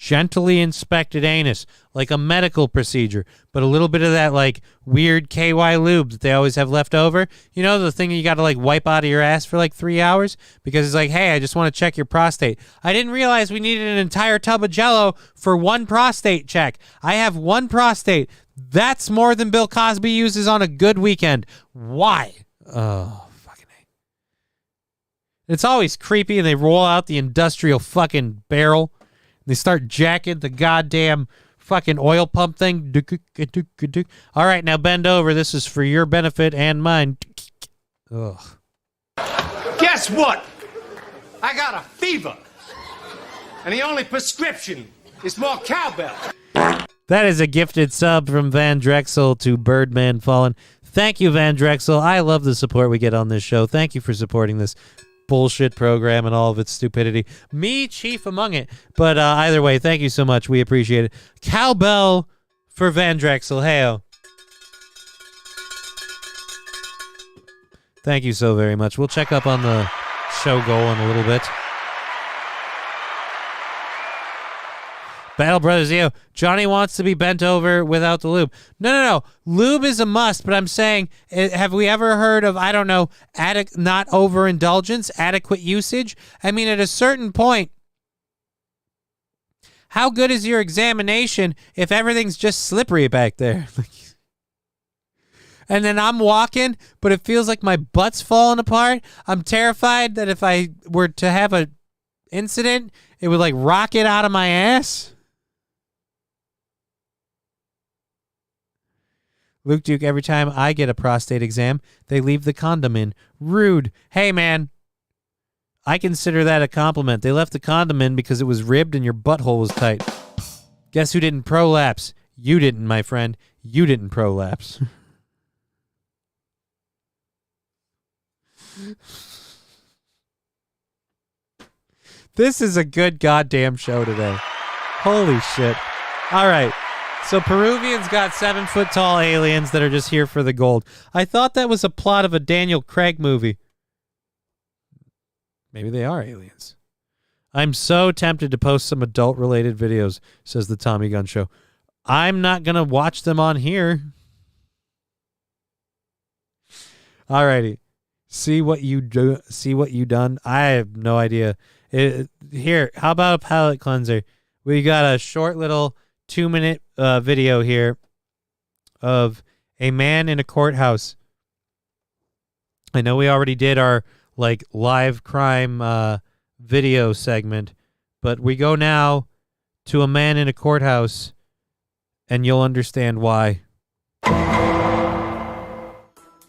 gently inspected anus, like a medical procedure, but a little bit of that like weird KY lube that they always have left over. You know, the thing you got to like wipe out of your ass for like 3 hours because it's like, hey, I just want to check your prostate. I didn't realize we needed an entire tub of Jell-O for one prostate check. I have one prostate. That's more than Bill Cosby uses on a good weekend. Why? Oh, fucking hate. It's always creepy, and they roll out the industrial fucking barrel. They start jacking the goddamn fucking oil pump thing. All right, now bend over. This is for your benefit and mine. Ugh.
Guess what? I got a fever. And the only prescription is more cowbell.
That is a gifted sub from Van Drexel to Birdman Fallen. Thank you, Van Drexel. I love the support we get on this show. Thank you for supporting this bullshit program and all of its stupidity. Me, chief among it. But either way, thank you so much. We appreciate it. Cowbell for Van Drexel. Hey-o. Thank you so very much. We'll check up on the show goal in a little bit. Battle Brothers EO. Johnny wants to be bent over without the lube. No. Lube is a must, but I'm saying, have we ever heard of, I don't know, not overindulgence, adequate usage? I mean, at a certain point, how good is your examination if everything's just slippery back there? And then I'm walking, but it feels like my butt's falling apart. I'm terrified that if I were to have an incident, it would like rocket out of my ass. Luke Duke, every time I get a prostate exam, they leave the condom in. Rude. Hey, man. I consider that a compliment. They left the condom in because it was ribbed and your butthole was tight. Guess who didn't prolapse? You didn't, my friend. You didn't prolapse. This is a good goddamn show today. Holy shit. All right. So Peruvians got 7-foot-tall aliens that are just here for the gold. I thought that was a plot of a Daniel Craig movie. Maybe they are aliens. I'm so tempted to post some adult-related videos, says the Tommy Gun Show. I'm not going to watch them on here. Alrighty. See what you do. See what you done. I have no idea. Here, how about a palate cleanser? We got a short little 2-minute video here of a man in a courthouse. I know we already did our like live crime video segment, but we go now to a man in a courthouse, and you'll understand why.
The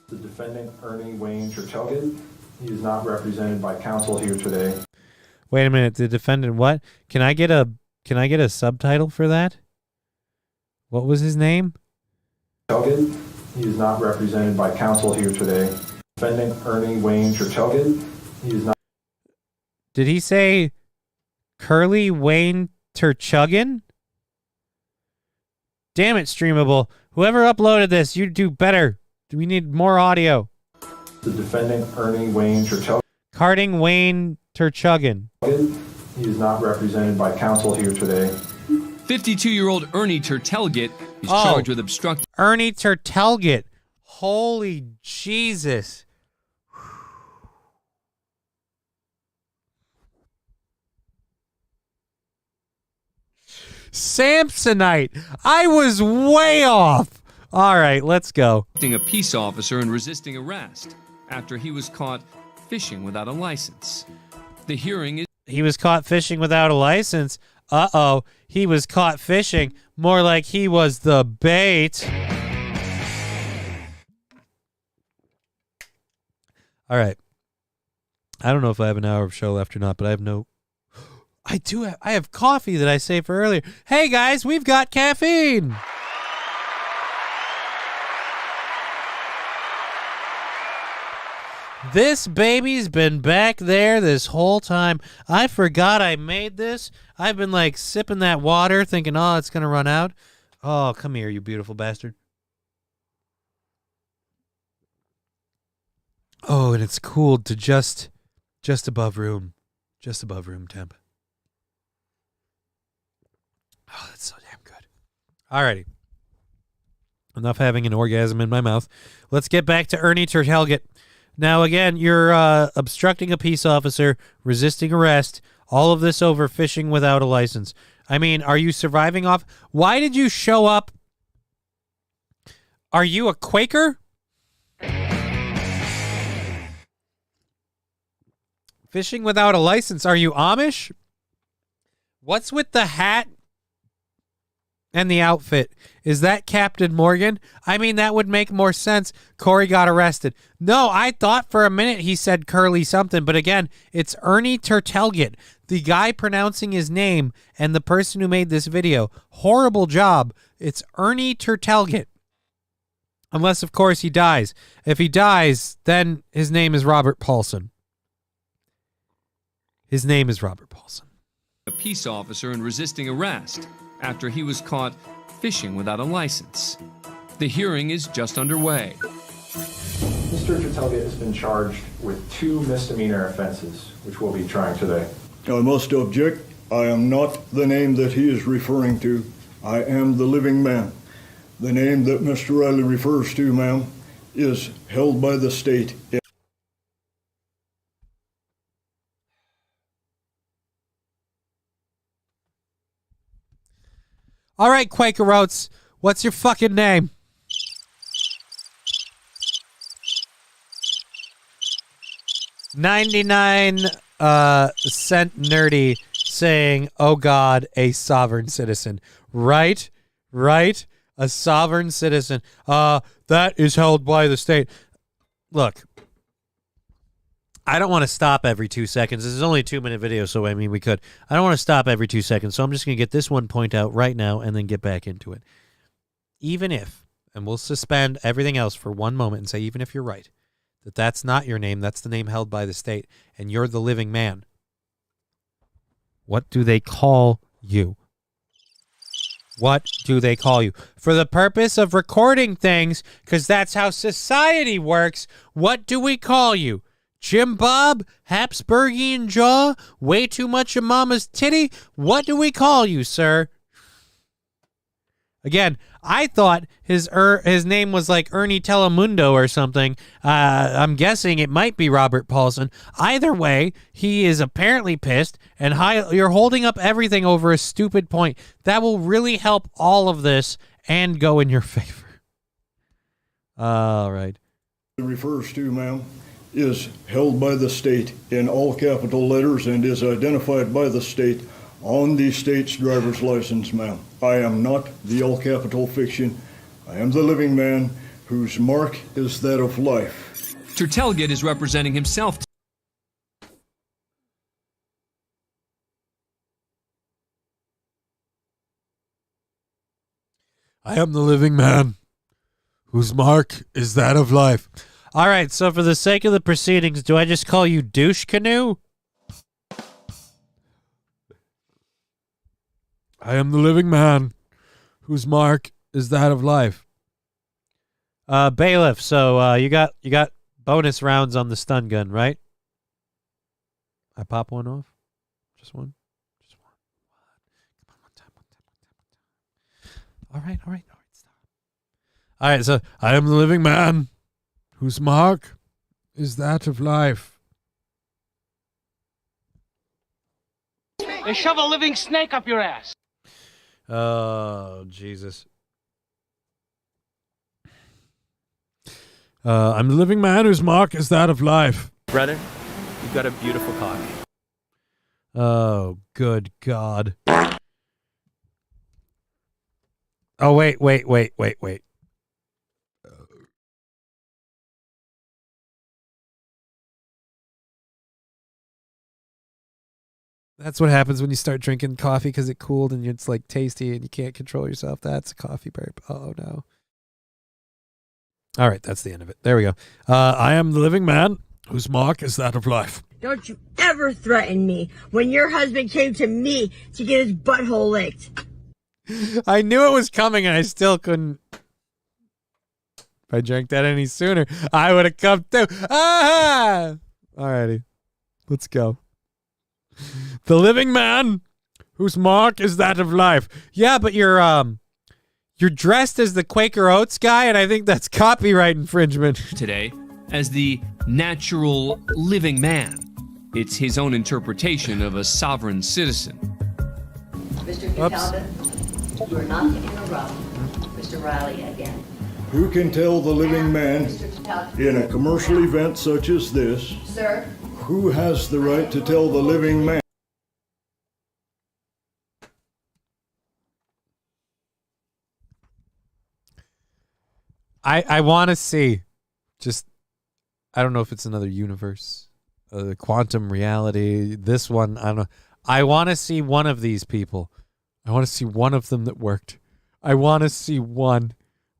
defendant, Ernie Wayne Tertelgit, he is not represented by counsel here today.
Wait a minute, the defendant what? Can I get a subtitle for that? What was his name?
Tertelgit, he is not represented by counsel here today. Defendant, Ernie Wayne Tertelgit, he is not.
Did he say Curly Wayne Terchuggin? Damn it, Streamable. Whoever uploaded this, you do better. We need more audio.
The defendant, Ernie Wayne Tertelgit.
Carding Wayne Terchuggin.
He is not represented by counsel here today.
52-year-old Ernie Tertelgit is charged with obstructing.
Ernie Tertelgit. Holy Jesus. Samsonite. I was way off. All right, let's go.
A peace officer and resisting arrest after he was caught fishing without a license. The hearing is.
He was caught fishing without a license. Uh-oh. He was caught fishing. More like he was the bait. All right. I don't know if I have an hour of show left or not, but I have no... I have coffee that I saved for earlier. Hey, guys, we've got caffeine. This baby's been back there this whole time. I forgot I made this. I've been like sipping that water thinking, oh, it's going to run out. Oh, come here, you beautiful bastard. Oh, and it's cooled to just above room temp. Alrighty. Enough having an orgasm in my mouth. Let's get back to Ernie Tertelget. Now, again, you're obstructing a peace officer, resisting arrest, all of this over fishing without a license. I mean, are you surviving off? Why did you show up? Are you a Quaker? Fishing without a license. Are you Amish? What's with the hat and the outfit? Is that Captain Morgan? I mean, that would make more sense. Corey got arrested. No, I thought for a minute he said Curly something, but again, it's Ernie Tertelget, the guy pronouncing his name and the person who made this video. Horrible job. It's Ernie Tertelget. Unless, of course, he dies. If he dies, then his name is Robert Paulson. His name is Robert Paulson.
A peace officer and resisting arrest after he was caught fishing without a license. The hearing is just underway.
Mr. Tertelget has been charged with 2 misdemeanor offenses, which we'll be trying today.
I must object. I am not the name that he is referring to. I am the living man. The name that Mr. Riley refers to, ma'am, is held by the state.
All right, Quaker Oats, what's your fucking name? $99 cent nerdy saying, "Oh God, a sovereign citizen." Right, a sovereign citizen. That is held by the state. Look, I don't want to stop every 2 seconds. This is only a 2-minute video, so I mean we could. I don't want to stop every 2 seconds, so I'm just going to get this one point out right now and then get back into it. Even if, and we'll suspend everything else for one moment and say even if you're right, that that's not your name, that's the name held by the state, and you're the living man, what do they call you? What do they call you? For the purpose of recording things, because that's how society works, what do we call you? Jim Bob? Habsburgian jaw? Way too much of mama's titty? What do we call you, sir? Again, I thought his name was like Ernie Telemundo or something. I'm guessing it might be Robert Paulson. Either way, he is apparently pissed, and you're holding up everything over a stupid point. That will really help all of this and go in your favor. All right.
It refers to, ma'am, is held by the state in all capital letters and is identified by the state on the state's driver's license, ma'am. I am not the all capital fiction. I am the living man whose mark is that of life.
Tertelget is representing himself.
I am the living man whose mark is that of life. All right, so for the sake of the proceedings, do I just call you Douche Canoe? I am the living man whose mark is that of life. Bailiff, so you got bonus rounds on the stun gun, right? I pop one off? Just one? Just one. Come on, one time. All right, stop. All right, so I am the living man whose mark is that of life.
They shove a living snake up your ass.
Oh, Jesus. I'm the living man whose mark is that of life.
Brother, you've got a beautiful cock.
Oh, good God. Oh, wait. That's what happens when you start drinking coffee because it cooled and it's like tasty and you can't control yourself. That's a coffee burp. Oh, no. All right, that's the end of it. There we go. I am the living man whose mark is that of life.
Don't you ever threaten me when your husband came to me to get his butthole licked.
I knew it was coming and I still couldn't. If I drank that any sooner, I would have come too. Ah! All righty. Let's go. The living man whose mark is that of life. Yeah, but you're You're dressed as the Quaker Oats guy, and I think that's copyright infringement.
Today as the natural living man. It's his own interpretation of a sovereign citizen.
Mr. Talbot, you are not to interrupt Mr. Riley again.
Who can tell the living man in a commercial event such as this?
Sir?
Who has the right to tell the living man?
I want to see, just, I don't know if it's another universe, quantum reality, this one, I don't know. I want to see one of these people. I want to see one of them that worked. I want to see one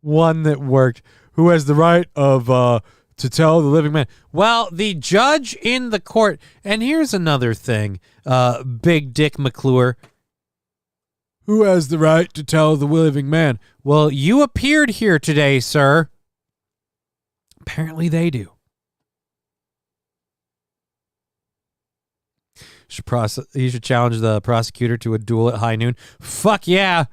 that worked. Who has the right of to tell the living man? Well, the judge in the court. And here's another thing, Big Dick McClure. Who has the right to tell the living man? Well, you appeared here today, sir. Apparently they do. He should challenge the prosecutor to a duel at high noon. Fuck yeah.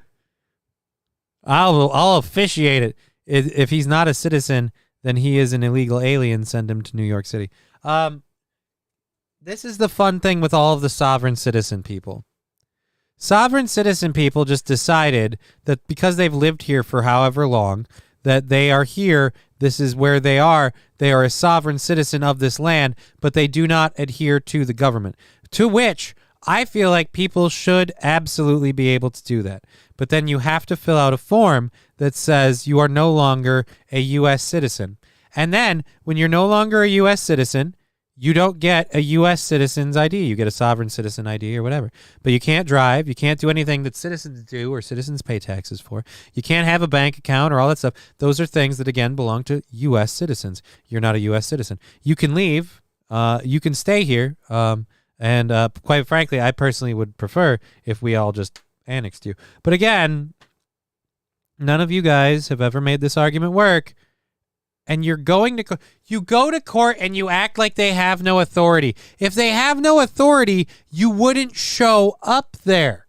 I'll officiate it. If he's not a citizen, then he is an illegal alien. Send him to New York City. This is the fun thing with all of the sovereign citizen people. Sovereign citizen people just decided that because they've lived here for however long, that they are here, this is where they are a sovereign citizen of this land, but they do not adhere to the government. To which I feel like people should absolutely be able to do that. But then you have to fill out a form that says you are no longer a U.S. citizen. And then when you're no longer a U.S. citizen, you don't get a U.S. citizen's ID. You get a sovereign citizen ID or whatever. But you can't drive. You can't do anything that citizens do or citizens pay taxes for. You can't have a bank account or all that stuff. Those are things that, again, belong to U.S. citizens. You're not a U.S. citizen. You can leave. You can stay here. And quite frankly, I personally would prefer if we all just annexed you. But again, none of you guys have ever made this argument work. And you're going to you go to court and you act like they have no authority. If they have no authority, you wouldn't show up there.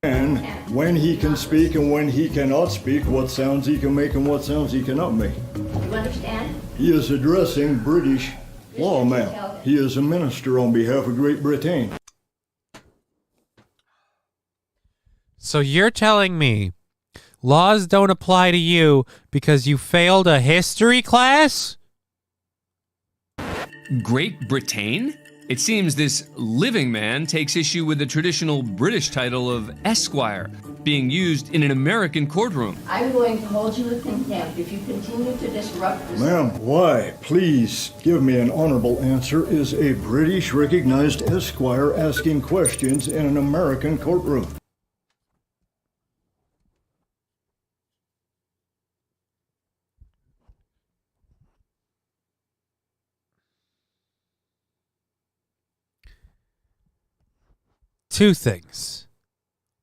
And when he can speak and when he cannot speak, what sounds he can make and what sounds he cannot make.
You understand?
He is addressing British law, ma'am. He is a minister on behalf of Great Britain.
So you're telling me laws don't apply to you because you failed a history class?
Great Britain? It seems this living man takes issue with the traditional British title of Esquire being used in an American courtroom.
I'm going to hold you in contempt if you continue to disrupt this.
Ma'am, why, please give me an honorable answer, is a British recognized Esquire asking questions in an American courtroom?
Two things.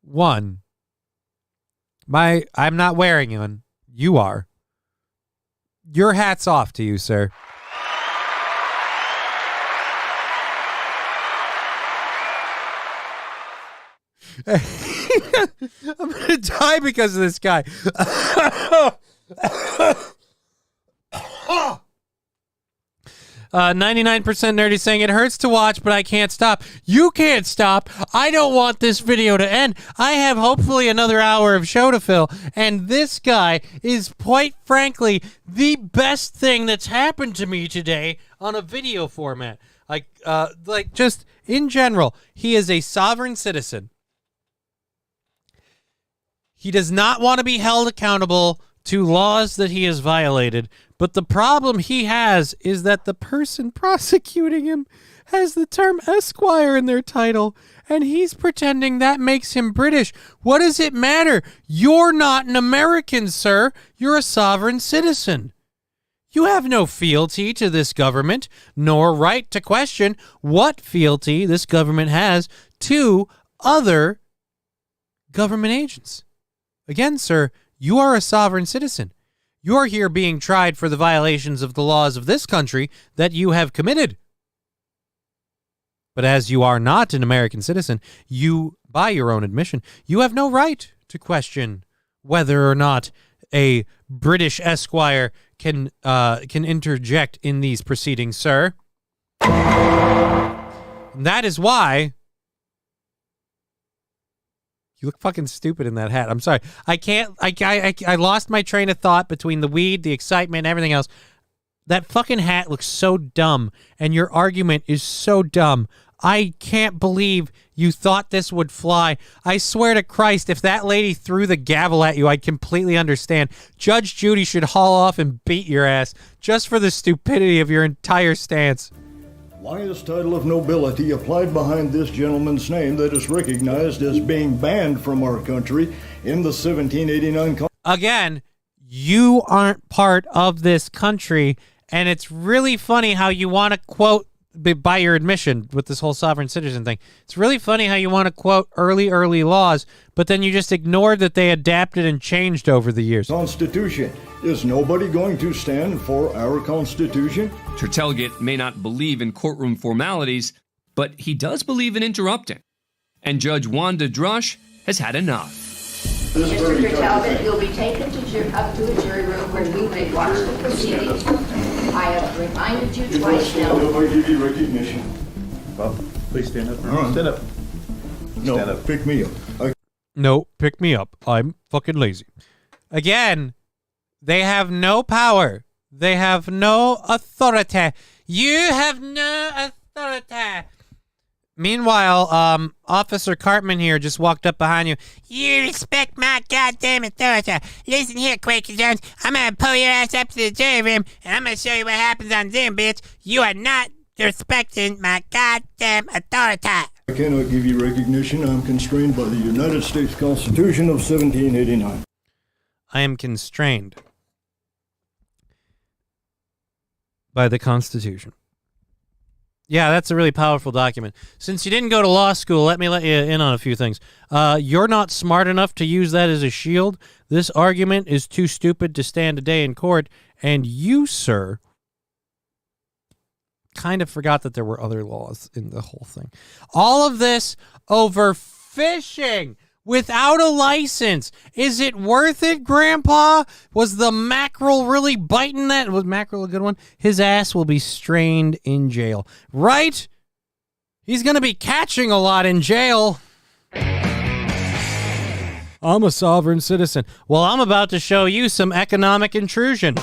One, I'm not wearing one. You are. Your hat's off to you, sir. I'm gonna die because of this guy. 99% nerdy saying it hurts to watch, but I can't stop. You can't stop. I don't want this video to end. I have hopefully another hour of show to fill, and this guy is quite frankly the best thing that's happened to me today on a video format. Like just in general, he is a sovereign citizen. He does not want to be held accountable to laws that he has violated. But the problem he has is that the person prosecuting him has the term Esquire in their title, and he's pretending that makes him British. What does it matter? You're not an American, sir. You're a sovereign citizen. You have no fealty to this government, nor right to question what fealty this government has to other government agents. Again, sir, you are a sovereign citizen. You're here being tried for the violations of the laws of this country that you have committed. But as you are not an American citizen, you, by your own admission, you have no right to question whether or not a British Esquire can interject in these proceedings, sir. And that is why you look fucking stupid in that hat. I'm sorry. I lost my train of thought between the weed, the excitement, everything else. That fucking hat looks so dumb, and your argument is so dumb. I can't believe you thought this would fly. I swear to Christ, if that lady threw the gavel at you, I'd completely understand. Judge Judy should haul off and beat your ass just for the stupidity of your entire stance.
Why is title of nobility applied behind this gentleman's name that is recognized as being banned from our country in the 1789
Again, you aren't part of this country, and it's really funny how you want to quote, by your admission with this whole sovereign citizen thing, it's really funny how you want to quote early laws, but then you just ignored that they adapted and changed over the years.
Constitution. Is nobody going to stand for our Constitution?
Tertelget may not believe in courtroom formalities, but he does believe in interrupting. And Judge Wanda Drush has had enough.
Mr. Talbot, you'll be taken up to a jury room where you may watch the proceedings. I have reminded you twice now.
If I give you recognition.
Bob, please stand up.
All right.
Stand up.
No,
Stand up.
pick me up.
No, pick me up. I'm fucking lazy. Again, they have no power. They have no authority. You have no authority. Meanwhile, Officer Cartman here just walked up behind you. You respect my goddamn authority. Listen here, Quaker Jones. I'm going to pull your ass up to the jury room, and I'm going to show you what happens on Zoom, bitch. You are not respecting my goddamn authority.
I cannot give you recognition. I'm constrained by the United States Constitution of 1789.
I am constrained by the Constitution. Yeah, that's a really powerful document. Since you didn't go to law school, let me let you in on a few things. You're not smart enough to use that as a shield. This argument is too stupid to stand a day in court. And you, sir, kind of forgot that there were other laws in the whole thing. All of this over fishing without a license. Is it worth it, Grandpa? Was the mackerel really biting that? Was mackerel a good one? His ass will be strained in jail. Right? He's going to be catching a lot in jail. I'm a sovereign citizen. Well, I'm about to show you some economic intrusion.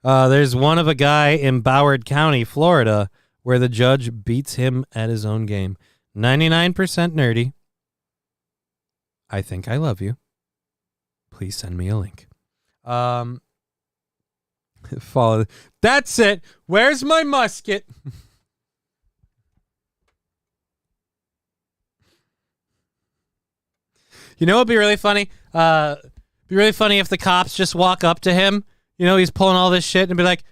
There's one of a guy in Broward County, Florida, where the judge beats him at his own game. 99% nerdy. I think I love you. Please send me a link. Follow. That's it. Where's my musket? You know what'd be really funny? Be really funny if the cops just walk up to him. You know, he's pulling all this shit and be like,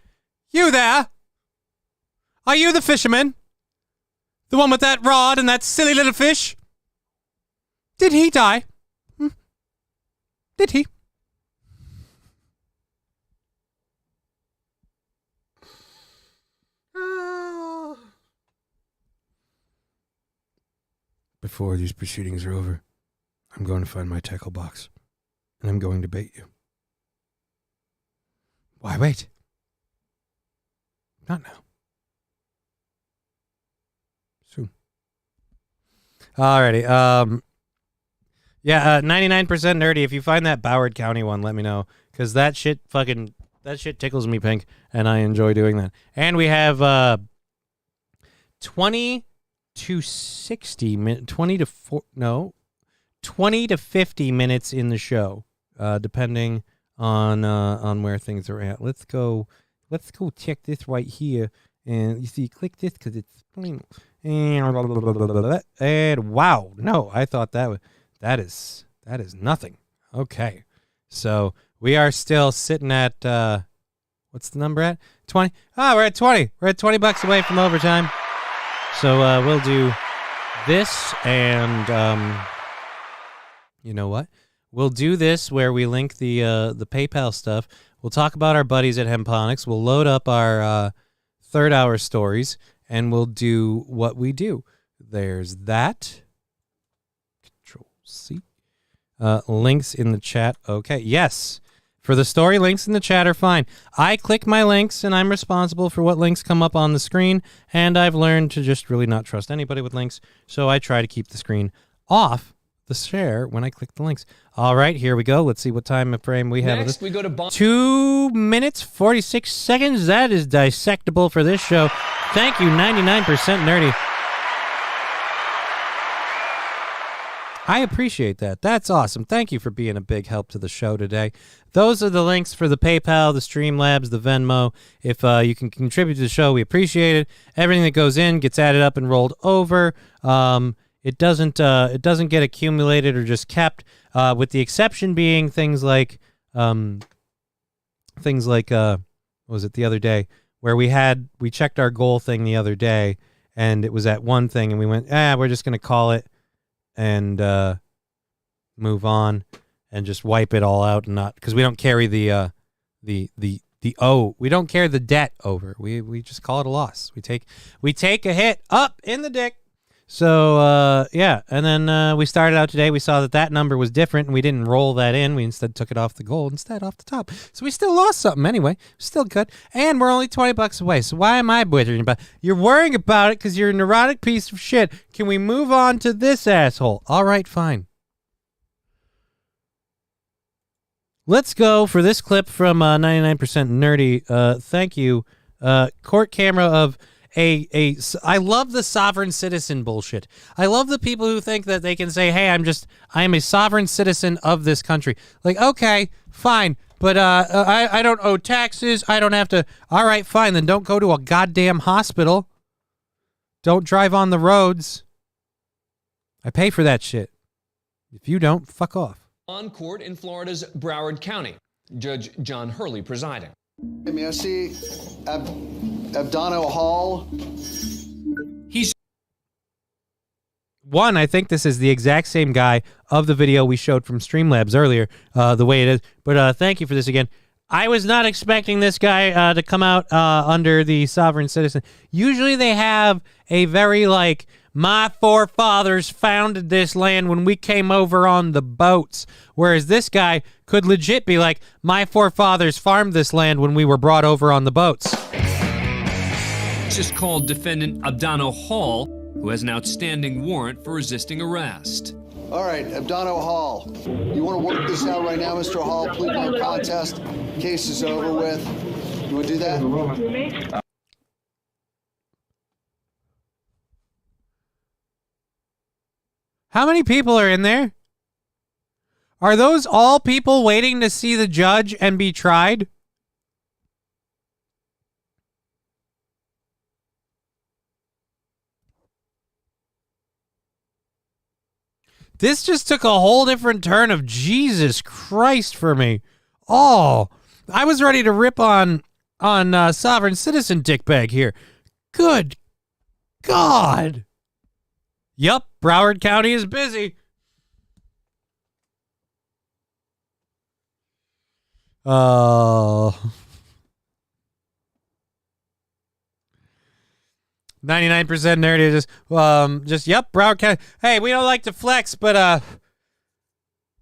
"You there? Are you the fisherman? The one with that rod and that silly little fish? Did he die? Did he?" Before these proceedings are over, I'm going to find my tackle box, and I'm going to bait you. Why wait? Not now. Soon. Alrighty. 99% nerdy. If you find that Broward County one, let me know, because that shit tickles me pink, and I enjoy doing that. And we have 20 to 50 minutes in the show, depending on where things are at. Let's go check this right here, and you see, click this because it's and wow, no, I thought that is nothing. Okay, so we are still sitting at what's the number at 20? We're at 20. We're at $20 away from overtime. So we'll do this, and you know what? We'll do this where we link the PayPal stuff. We'll talk about our buddies at Hemponics. We'll load up our third hour stories, and we'll do what we do. There's that. Control C. Links in the chat. Okay. Yes. For the story, links in the chat are fine. I click my links, and I'm responsible for what links come up on the screen, and I've learned to just really not trust anybody with links, so I try to keep the screen off the share when I click the links. All right, here we go. Let's see what time frame we have.
Next, we go to
2 minutes, 46 seconds. That is dissectable for this show. Thank you, 99% Nerdy. I appreciate that. That's awesome. Thank you for being a big help to the show today. Those are the links for the PayPal, the Streamlabs, the Venmo. If you can contribute to the show, we appreciate it. Everything that goes in gets added up and rolled over. It doesn't get accumulated or just kept, with the exception being things like what was it the other day where we checked our goal thing the other day, and it was at one thing, and we went, we're just gonna call it and move on and just wipe it all out, and not because we don't carry we don't carry the debt over. We just call it a loss. We take a hit up in the dick. So yeah, and then we started out today. We saw that number was different, and we didn't roll that in. We instead took it off the goal instead, off the top. So we still lost something anyway. Still good, and we're only $20 away. So why am I worrying about? You're worrying about it because you're a neurotic piece of shit. Can we move on to this asshole? All right, fine. Let's go for this clip from 99% Nerdy. Thank you, court camera of. I love the sovereign citizen bullshit. I love the people who think that they can say, hey, I am a sovereign citizen of this country. Like, okay, fine, but I don't owe taxes. I don't have to. All right, fine, then don't go to a goddamn hospital. Don't drive on the roads. I pay for that shit. If you don't, fuck off.
On court in Florida's Broward County, Judge John Hurley presiding.
May I see Abdono Hall?
I think this is the exact same guy of the video we showed from Streamlabs earlier, the way it is. But thank you for this again. I was not expecting this guy to come out under the sovereign citizen. Usually they have a very my forefathers founded this land when we came over on the boats. Whereas this guy could legit be like, my forefathers farmed this land when we were brought over on the boats.
Just called defendant Abdono Hall, who has an outstanding warrant for resisting arrest.
All right, Abdono Hall. You want to work this out right now, Mr. Hall? Plead no contest. Case is over with. You want to do that?
How many people are in there? Are those all people waiting to see the judge and be tried? This just took a whole different turn of Jesus Christ for me. Oh, I was ready to rip on sovereign citizen dickbag here. Good God. Yup, Broward County is busy. Oh. 99% nerdy just yep, Broward County. Hey, we don't like to flex, but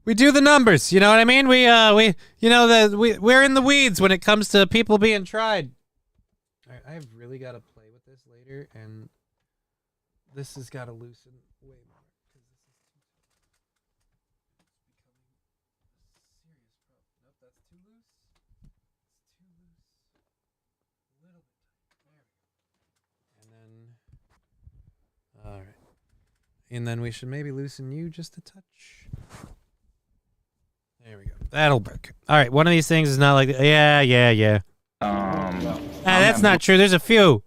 we do the numbers, you know what I mean? We're in the weeds when it comes to people being tried. All right, I've really got to play with this later, and this has got to loosen way more. Nope, that's too loose. It's too loose. A little bit tight. There we go. And then, all right. And then we should maybe loosen you just a touch. There we go. That'll work. All right, one of these things is not like, yeah. That's not true. There's a few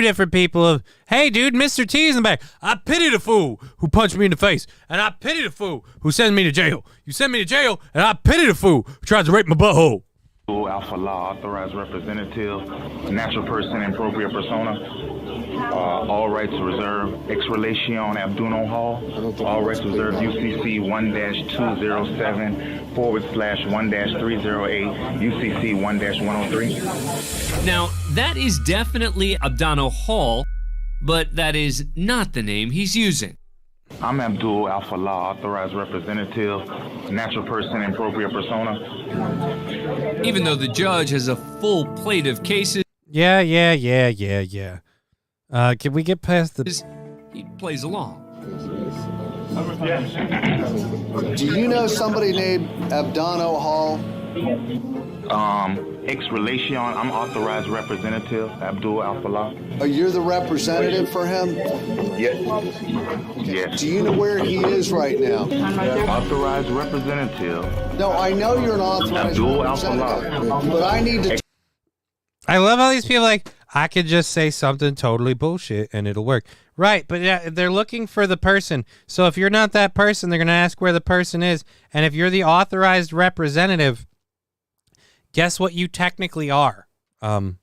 different people of, hey, dude, Mr. T's in the back. I pity the fool who punched me in the face, and I pity the fool who sends me to jail. You send me to jail, and I pity the fool who tries to rape my butthole.
Alpha Law, authorized representative, natural person, appropriate persona, all rights reserved, ex relation Abduno Hall, all rights reserved, UCC 1-207/1-308, UCC 1-103.
Now, that is definitely Abdano Hall, but that is not the name he's using.
I'm Abdul Alpha Law, authorized representative, natural person, appropriate persona.
Even though the judge has a full plate of cases.
Yeah. Can we get past the...
He plays along.
Do you know somebody named Abdano Hall?
Ex relation, I'm authorized representative, Abdul Alpha Law.
Oh, you're the representative for him?
Yes. Yes.
Do you know where he is right now?
Authorized representative.
No, I know you're an authorized
Abdul Alpha
representative,
Law.
but I need to...
I love how these people like, I could just say something totally bullshit and it'll work. Right, but yeah, they're looking for the person. So if you're not that person, they're going to ask where the person is. And if you're the authorized representative, guess what you technically are? So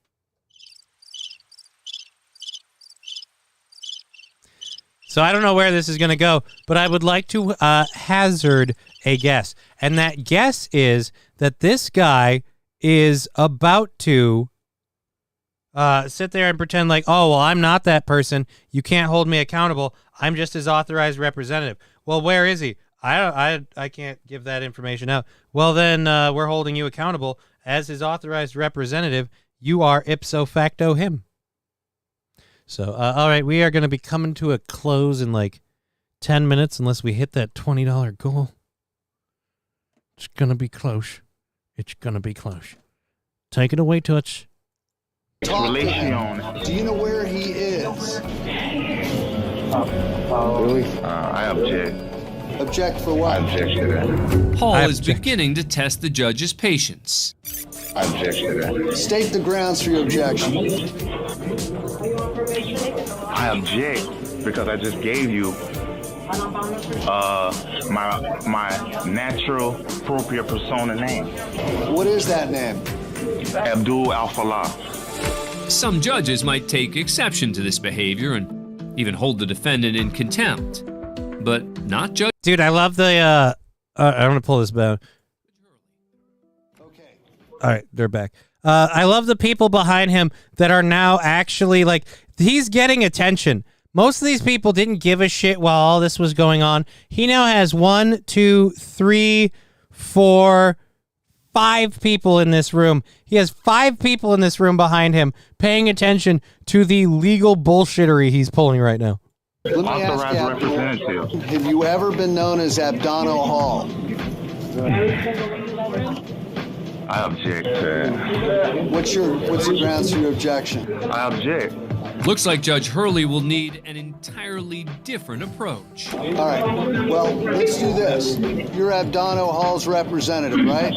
I don't know where this is going to go, but I would like to hazard a guess. And that guess is that this guy is about to sit there and pretend like, oh, well, I'm not that person. You can't hold me accountable. I'm just his authorized representative. Well, where is he? I can't give that information out. Well, then we're holding you accountable. As his authorized representative, you are ipso facto him. So, all right, we are going to be coming to a close in like 10 minutes unless we hit that $20 goal. It's going to be close. It's going to be close. Take it away, Touch.
Talk to him. Do you know where he is?
Really? I object.
Object for what?
I object to that.
Paul is beginning to test the judge's patience.
I object to that.
State the grounds for your objection.
I object because I just gave you my natural appropriate persona name.
What is that name?
Abdul Alpha Law.
Some judges might take exception to this behavior and even hold the defendant in contempt, but not judge.
Dude, I love the, I'm going to pull this back.
Okay.
All right, they're back. I love the people behind him that are now actually, like, he's getting attention. Most of these people didn't give a shit while all this was going on. He now has 1, 2, 3, 4, 5 people in this room. He has 5 people in this room behind him paying attention to the legal bullshittery he's pulling right now.
Let me ask you, Abdul, have you ever been known as Abdano Hall?
I object to that.
What's the grounds for your objection?
I object.
Looks like Judge Hurley will need an entirely different approach.
All right. Well, let's do this. You're Abdano Hall's representative, right?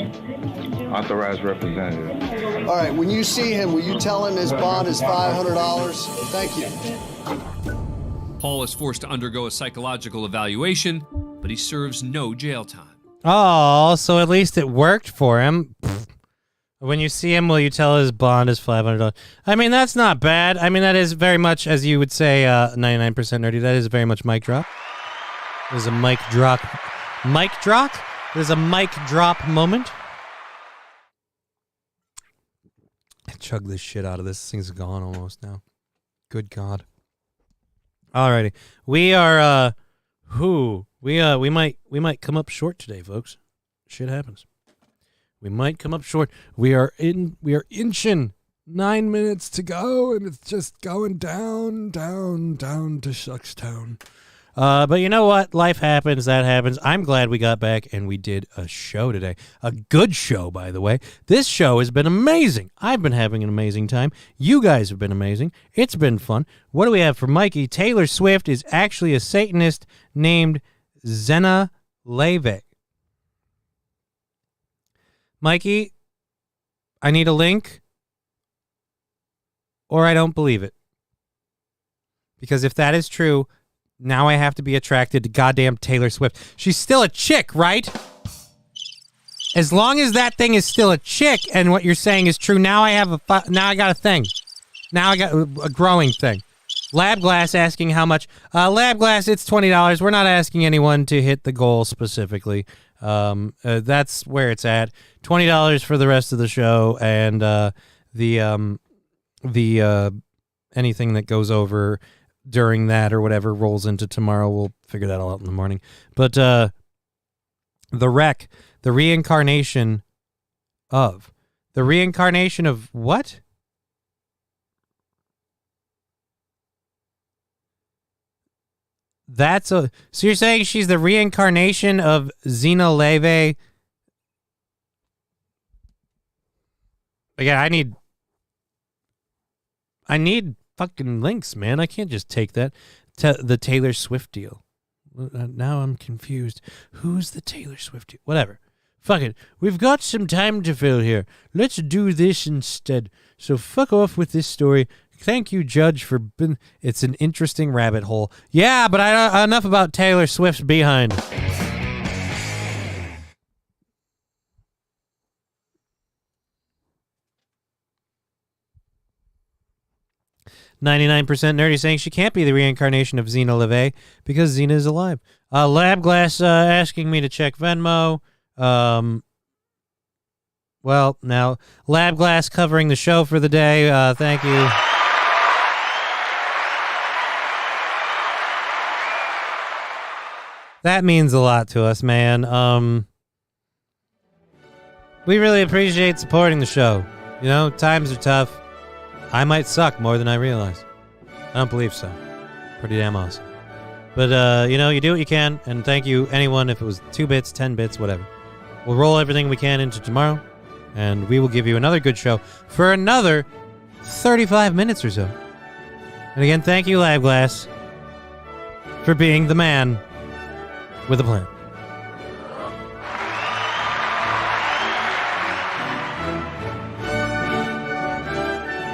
Authorized representative.
All right. When you see him, will you tell him his bond is $500? Thank you.
Paul is forced to undergo a psychological evaluation, but he serves no jail time.
Oh, so at least it worked for him. When you see him, will you tell his bond is $500? I mean, that's not bad. I mean, that is very much, as you would say, 99% nerdy. That is very much mic drop. There's a mic drop. Mic drop? There's a mic drop moment. Chug this shit out of this. This thing's gone almost now. Good God. Alrighty. We are, we might come up short today, folks. Shit happens. We might come up short. We are inching.
9 minutes to go, and it's just going down to Shuckstown.
But you know what? Life happens. That happens. I'm glad we got back and we did a show today. A good show, by the way. This show has been amazing. I've been having an amazing time. You guys have been amazing. It's been fun. What do we have for Mikey? Taylor Swift is actually a Satanist named Zena Leve. Mikey, I need a link, or I don't believe it. Because if that is true, now I have to be attracted to goddamn Taylor Swift. She's still a chick, right? As long as that thing is still a chick and what you're saying is true, now I have now I got a thing. Now I got a growing thing. Lab Glass asking how much. Lab Glass, it's $20. We're not asking anyone to hit the goal specifically. That's where it's at. $20 for the rest of the show, and the anything that goes over during that or whatever rolls into tomorrow. We'll figure that all out in the morning. But the wreck, the reincarnation of what? So you're saying she's the reincarnation of Xena Leve? Again, I need fucking links, man. I can't just take that. The Taylor Swift deal. Now I'm confused. Who's the Taylor Swift deal? Whatever. Fuck it. We've got some time to fill here. Let's do this instead. So fuck off with this story. Thank you, Judge, for it's an interesting rabbit hole. Yeah, but enough about Taylor Swift's behind. $99% nerdy saying she can't be the reincarnation of Xena Leve because Xena is alive. Lab Glass asking me to check Venmo. Well, now Lab Glass covering the show for the day. Thank you. That means a lot to us, man. We really appreciate supporting the show. You know, times are tough. I might suck more than I realize. I don't believe so. Pretty damn awesome. But, you know, you do what you can, and thank you, anyone, if it was 2 bits, 10 bits, whatever. We'll roll everything we can into tomorrow, and we will give you another good show for another 35 minutes or so. And again, thank you, Lab Glass, for being the man with a plan.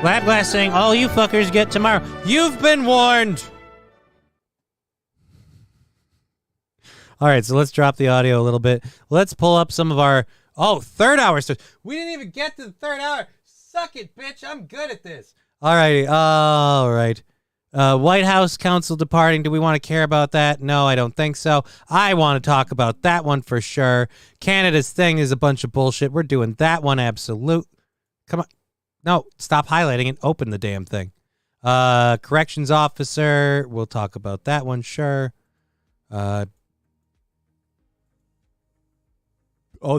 Lab Glass saying, all you fuckers get tomorrow. You've been warned! All right, so let's drop the audio a little bit. Let's pull up some of our... third hour stuff. We didn't even get to the third hour. Suck it, bitch. I'm good at this. All righty. All right. White House counsel departing. Do we want to care about that? No, I don't think so. I want to talk about that one for sure. Canada's thing is a bunch of bullshit. We're doing that one absolute. Come on. No, stop highlighting it. Open the damn thing. Corrections officer. We'll talk about that one, sure. The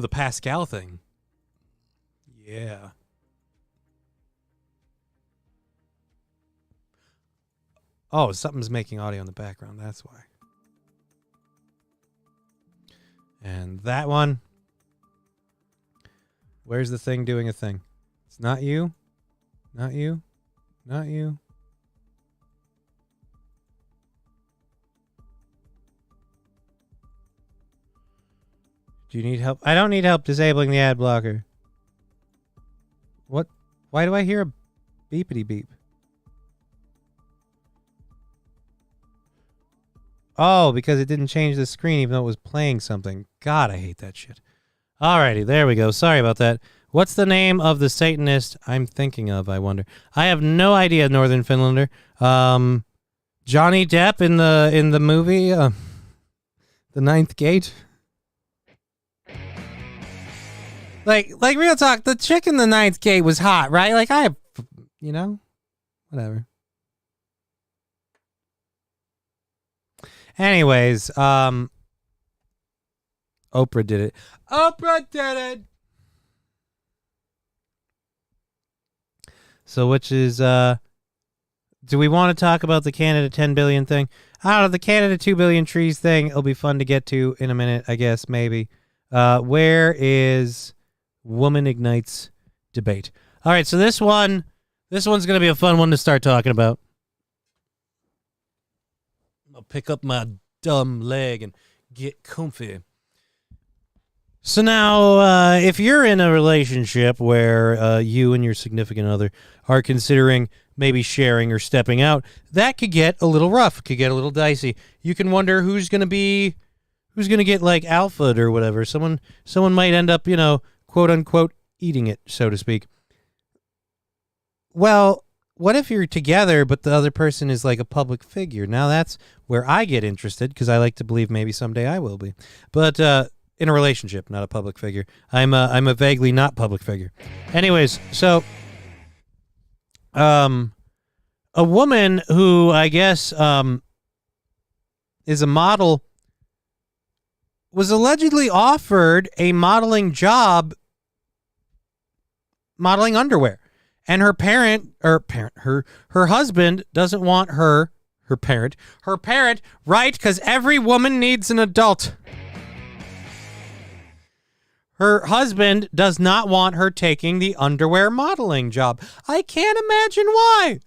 Pascal thing. Yeah. Oh, something's making audio in the background. That's why. And that one. Where's the thing doing a thing? It's not you. Not you. Not you. Do you need help? I don't need help disabling the ad blocker. What? Why do I hear a beepity beep? Oh, because it didn't change the screen even though it was playing something. God, I hate that shit. Alrighty, there we go. Sorry about that. What's the name of the Satanist I'm thinking of, I wonder? I have no idea, Northern Finlander. Johnny Depp in the movie, The Ninth Gate? Like real talk, the chick in The Ninth Gate was hot, right? Like, whatever. Anyways, Oprah did it. Oprah did it! So which is, do we want to talk about the Canada 10 billion thing? I don't know, the Canada 2 billion trees thing, it'll be fun to get to in a minute, I guess, maybe. Where is Woman Ignites debate? All right, so this one's going to be a fun one to start talking about. I'll pick up my dumb leg and get comfy. So now, if you're in a relationship where you and your significant other are considering maybe sharing or stepping out, that could get a little rough, could get a little dicey. You can wonder who's going to be who's going to get like alpha'd or whatever? Someone might end up, quote unquote, eating it, so to speak. Well, what if you're together, but the other person is like a public figure? Now that's where I get interested, because I like to believe maybe someday I will be. But in a relationship, not a public figure. I'm a vaguely not public figure. Anyways, so a woman who I guess is a model was allegedly offered a modeling job modeling underwear. And her husband doesn't want her parent, right? Because every woman needs an adult. Her husband does not want her taking the underwear modeling job. I can't imagine why.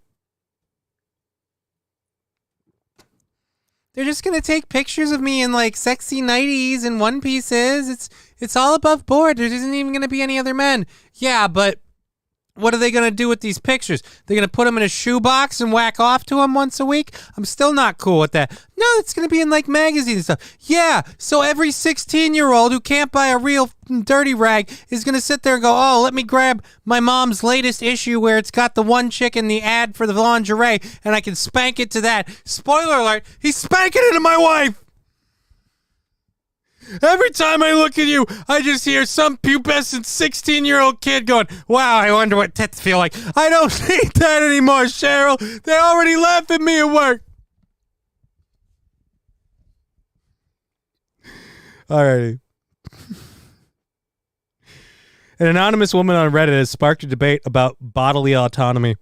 They're just going to take pictures of me in like sexy nighties and one pieces. It's all above board. There isn't even going to be any other men. Yeah, but what are they going to do with these pictures? They're going to put them in a shoebox and whack off to them once a week? I'm still not cool with that. No, it's going to be in like magazines and stuff. Yeah, so every 16-year-old who can't buy a real dirty rag is going to sit there and go, oh, let me grab my mom's latest issue where it's got the one chick in the ad for the lingerie and I can spank it to that. Spoiler alert, he's spanking it to my wife. Every time I look at you, I just hear some pubescent 16-year-old kid going, wow, I wonder what tits feel like. I don't need that anymore, Cheryl. They already laugh at me at work. Alrighty. An anonymous woman on Reddit has sparked a debate about bodily autonomy.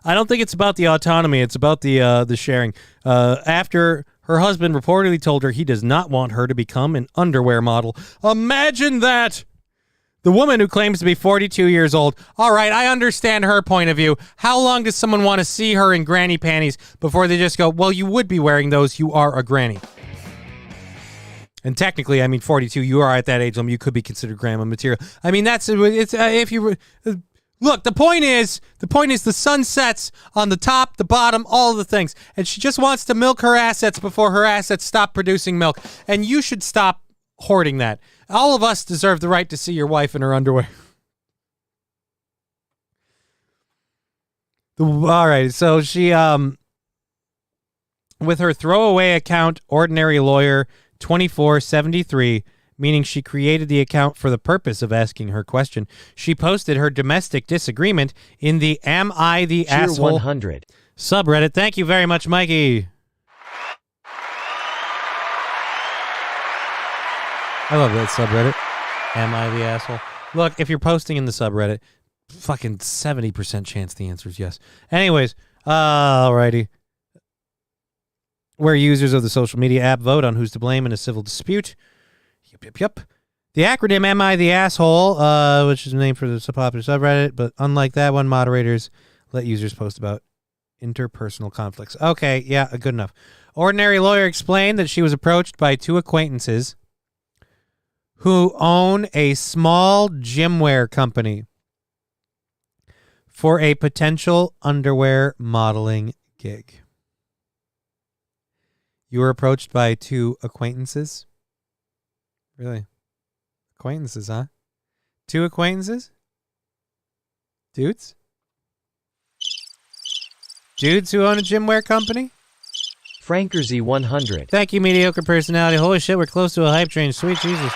I don't think it's about the autonomy. It's about the sharing. After her husband reportedly told her he does not want her to become an underwear model. Imagine that! The woman, who claims to be 42 years old. All right, I understand her point of view. How long does someone want to see her in granny panties before they just go, well, you would be wearing those. You are a granny. And technically, I mean, 42, you are at that age limit. You could be considered grandma material. I mean, if you... Look, the point is the sun sets on the top, the bottom, all the things. And she just wants to milk her assets before her assets stop producing milk. And you should stop hoarding that. All of us deserve the right to see your wife in her underwear. All right, so she, with her throwaway account, Ordinary Lawyer 2473, meaning she created the account for the purpose of asking her question, she posted her domestic disagreement in the Am I the
Cheer
Asshole
100
subreddit. Thank you very much, Mikey. I love that subreddit. Am I the asshole? Look, if you're posting in the subreddit, fucking 70% chance the answer is yes. Anyways, alrighty. Where users of the social media app vote on who's to blame in a civil dispute. Yep. The acronym Am I the Asshole, which is named for the popular subreddit, but unlike that one, moderators let users post about interpersonal conflicts. Okay, yeah, good enough. Ordinary Lawyer explained that she was approached by two acquaintances who own a small gymwear company for a potential underwear modeling gig. You were approached by two acquaintances? Really? Acquaintances, huh? Two acquaintances? Dudes? Dudes who own a gymwear company?
Frankersy 100.
Thank you, mediocre personality. Holy shit, we're close to a hype train. Sweet Jesus.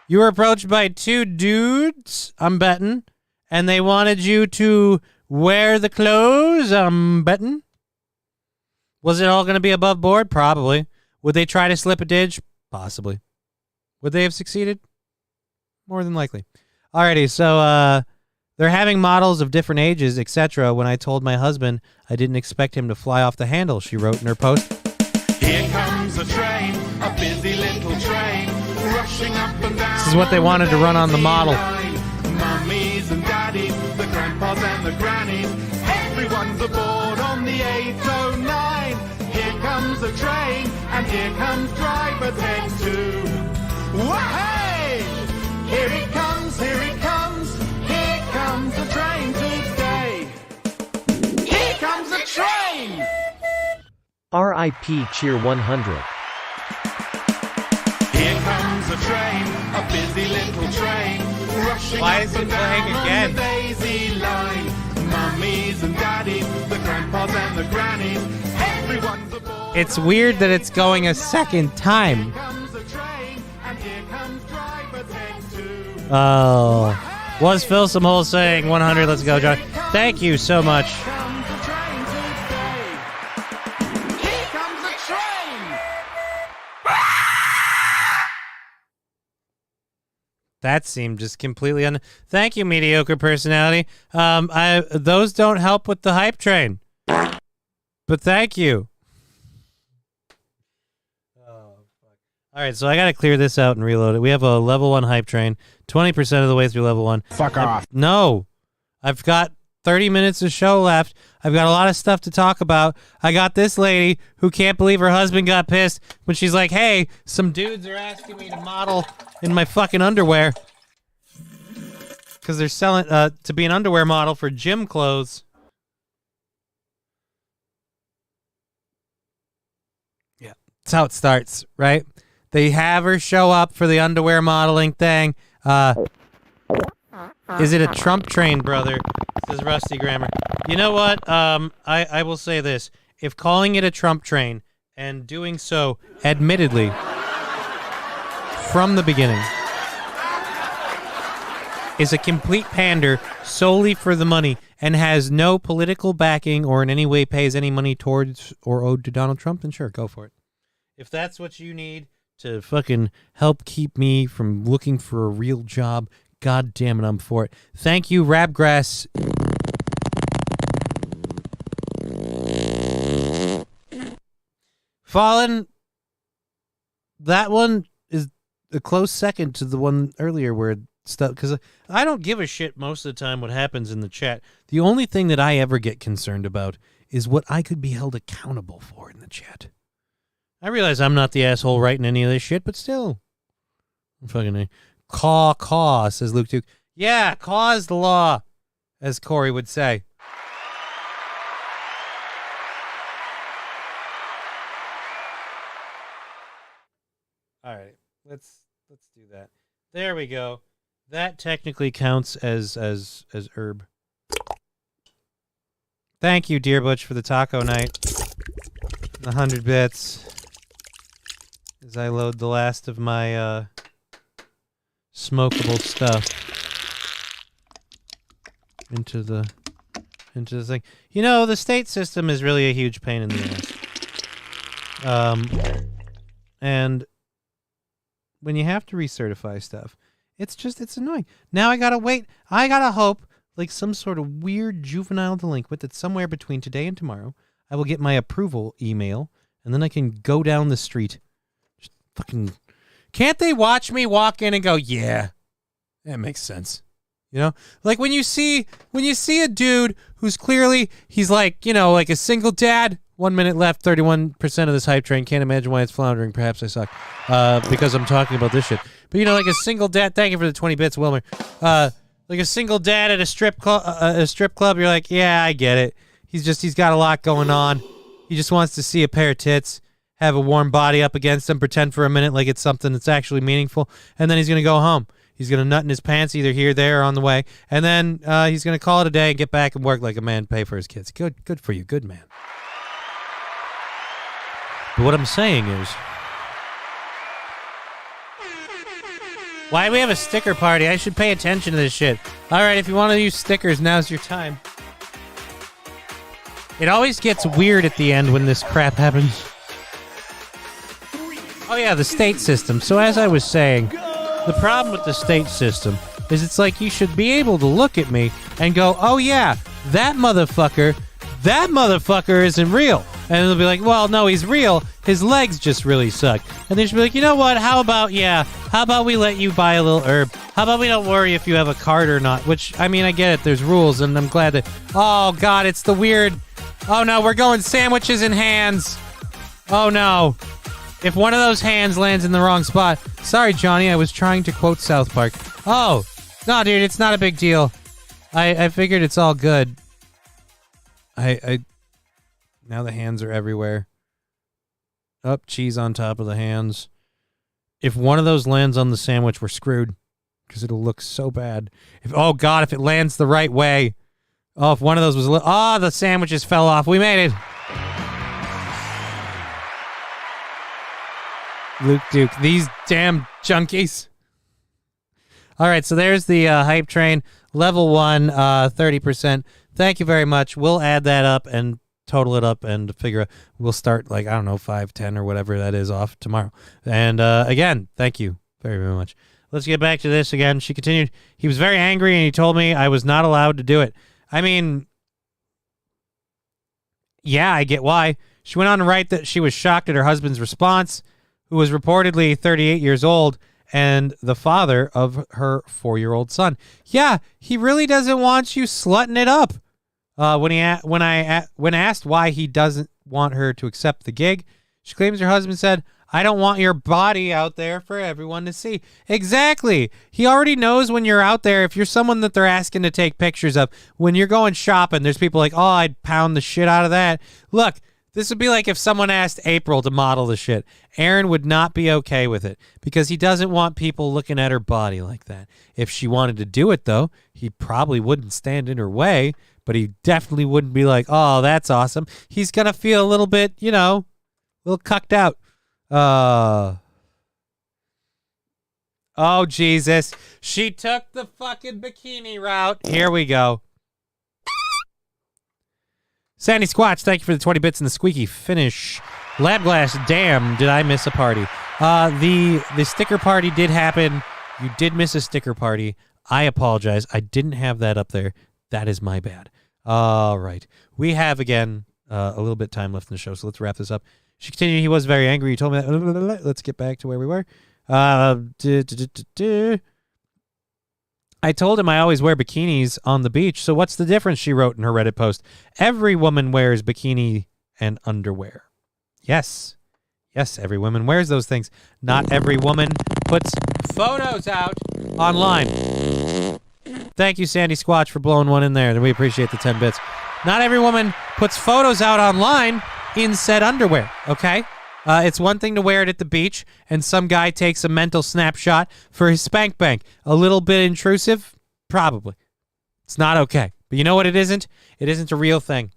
You were approached by two dudes, I'm betting, and they wanted you to wear the clothes, I'm betting. Was it all going to be above board? Probably. Would they try to slip a ditch? Possibly. Would they have succeeded? More than likely. Alrighty, so they're having models of different ages, etc. When I told my husband I didn't expect him to fly off the handle, she wrote in her post.
Here comes a train, a busy little train, rushing up and down.
This is what they wanted to run on the model.
Mummies and daddies, the grandpas and the grannies, everyone's aboard on the 809. Here comes a train, and here comes driver 10-2. Wah-hey! Here it comes, here it comes, here comes the train today. Here comes the train!
RIP Cheer 100.
Here comes a train, a busy little train, rushing
Why
up
is it
and
playing
down
again?
on the daisy line. Mummies and daddies, the grandpas and the grannies, everyone's aboard.
It's weird that it's going a second time.
Comes a train, and here comes driver 10-2.
Oh. Was Phil Samhole saying 100? Let's go, John. Thank you so much.
Comes a train today. Here comes a train.
That seemed just completely Thank you, mediocre personality. Those don't help with the hype train. But thank you. All right, so I got to clear this out and reload it. We have a level 1 hype train, 20% of the way through level 1.
Fuck off.
No. I've got 30 minutes of show left. I've got a lot of stuff to talk about. I got this lady who can't believe her husband got pissed when she's like, hey, some dudes are asking me to model in my fucking underwear. Because they're selling to be an underwear model for gym clothes. Yeah, that's how it starts, right? They have her show up for the underwear modeling thing. Is it a Trump train, brother? Says Rusty Grammar. You know what? I will say this. If calling it a Trump train and doing so admittedly from the beginning is a complete pander solely for the money and has no political backing or in any way pays any money towards or owed to Donald Trump, then sure, go for it. If that's what you need to fucking help keep me from looking for a real job, God damn it, I'm for it. Thank you, Rabgrass. Fallen, that one is a close second to the one earlier where stuff, because I don't give a shit most of the time what happens in the chat. The only thing that I ever get concerned about is what I could be held accountable for in the chat. I realize I'm not the asshole writing any of this shit, but still. Fucking caw, says Luke Duke. Yeah, caw is the law, as Corey would say. All right, let's do that. There we go. That technically counts as herb. Thank you, Dear Butch, for the taco night. 100 bits. As I load the last of my smokable stuff into the thing. You know, the state system is really a huge pain in the ass. And when you have to recertify stuff, it's annoying. Now I gotta wait. I gotta hope, like some sort of weird juvenile delinquent, that somewhere between today and tomorrow, I will get my approval email, and then I can go down the street. Just fucking, can't they watch me walk in and go, yeah, that makes sense. You know, like when you see a dude who's clearly, he's like, you know, like a single dad. 1 minute left, 31% of this hype train. Can't imagine why it's floundering. Perhaps I suck because I'm talking about this shit. But, you know, like a single dad. Thank you for the 20 bits, Wilmer. Like a single dad at a strip club. You're like, yeah, I get it. He's got a lot going on. He just wants to see a pair of tits, have a warm body up against him, pretend for a minute like it's something that's actually meaningful, and then he's going to go home. He's going to nut in his pants either here, there, or on the way, and then he's going to call it a day and get back and work like a man, pay for his kids. Good for you. Good man. But what I'm saying is, why do we have a sticker party? I should pay attention to this shit. All right, if you want to use stickers, now's your time. It always gets weird at the end when this crap happens. Oh yeah, the state system. So as I was saying, the problem with the state system is it's like you should be able to look at me and go, oh yeah, that motherfucker isn't real. And they'll be like, well, no, he's real. His legs just really suck. And they should be like, you know what? How about we let you buy a little herb? How about we don't worry if you have a card or not? Which, I mean, I get it. There's rules, and I'm glad that... Oh, God, it's the weird... Oh, no, we're going sandwiches in hands. Oh, no. If one of those hands lands in the wrong spot... Sorry, Johnny, I was trying to quote South Park. Oh, no, dude, it's not a big deal. I figured it's all good. Now the hands are everywhere. Up, cheese on top of the hands. If one of those lands on the sandwich, we're screwed because it'll look so bad. Oh, God, if it lands the right way. Oh, if one of those was... the sandwiches fell off. We made it. Luke Duke. These damn junkies. All right, so there's the hype train. Level 1, 30%. Thank you very much. We'll add that up and total it up and figure out. We'll start, 5, 10 or whatever that is off tomorrow. And again, thank you very, very much. Let's get back to this again. She continued, he was very angry and he told me I was not allowed to do it. I mean, yeah, I get why. She went on to write that she was shocked at her husband's response, who was reportedly 38 years old and the father of her 4-year-old son. Yeah, he really doesn't want you slutting it up. When asked why he doesn't want her to accept the gig, she claims her husband said, I don't want your body out there for everyone to see. Exactly. He already knows when you're out there, if you're someone that they're asking to take pictures of, when you're going shopping, there's people like, oh, I'd pound the shit out of that. Look, this would be like if someone asked April to model the shit. Aaron would not be okay with it because he doesn't want people looking at her body like that. If she wanted to do it, though, he probably wouldn't stand in her way, but he definitely wouldn't be like, oh, that's awesome. He's going to feel a little bit, a little cucked out. Oh, Jesus. She took the fucking bikini route. Here we go. Sandy Squatch, thank you for the 20 bits and the squeaky finish. Lab Glass, damn, did I miss a party? The sticker party did happen. You did miss a sticker party. I apologize. I didn't have that up there. That is my bad. All right. We have, again, a little bit time left in the show, so let's wrap this up. She continued, he was very angry. He told me that. Let's get back to where we were. I told him I always wear bikinis on the beach, so what's the difference, she wrote in her Reddit post. Every woman wears bikini and underwear. Yes. Yes, every woman wears those things. Not every woman puts photos out online. Thank you, Sandy Squatch, for blowing one in there, and we appreciate the 10 bits. Not every woman puts photos out online in said underwear, okay? It's one thing to wear it at the beach, and some guy takes a mental snapshot for his spank bank. A little bit intrusive? Probably. It's not okay. But you know what it isn't? It isn't a real thing.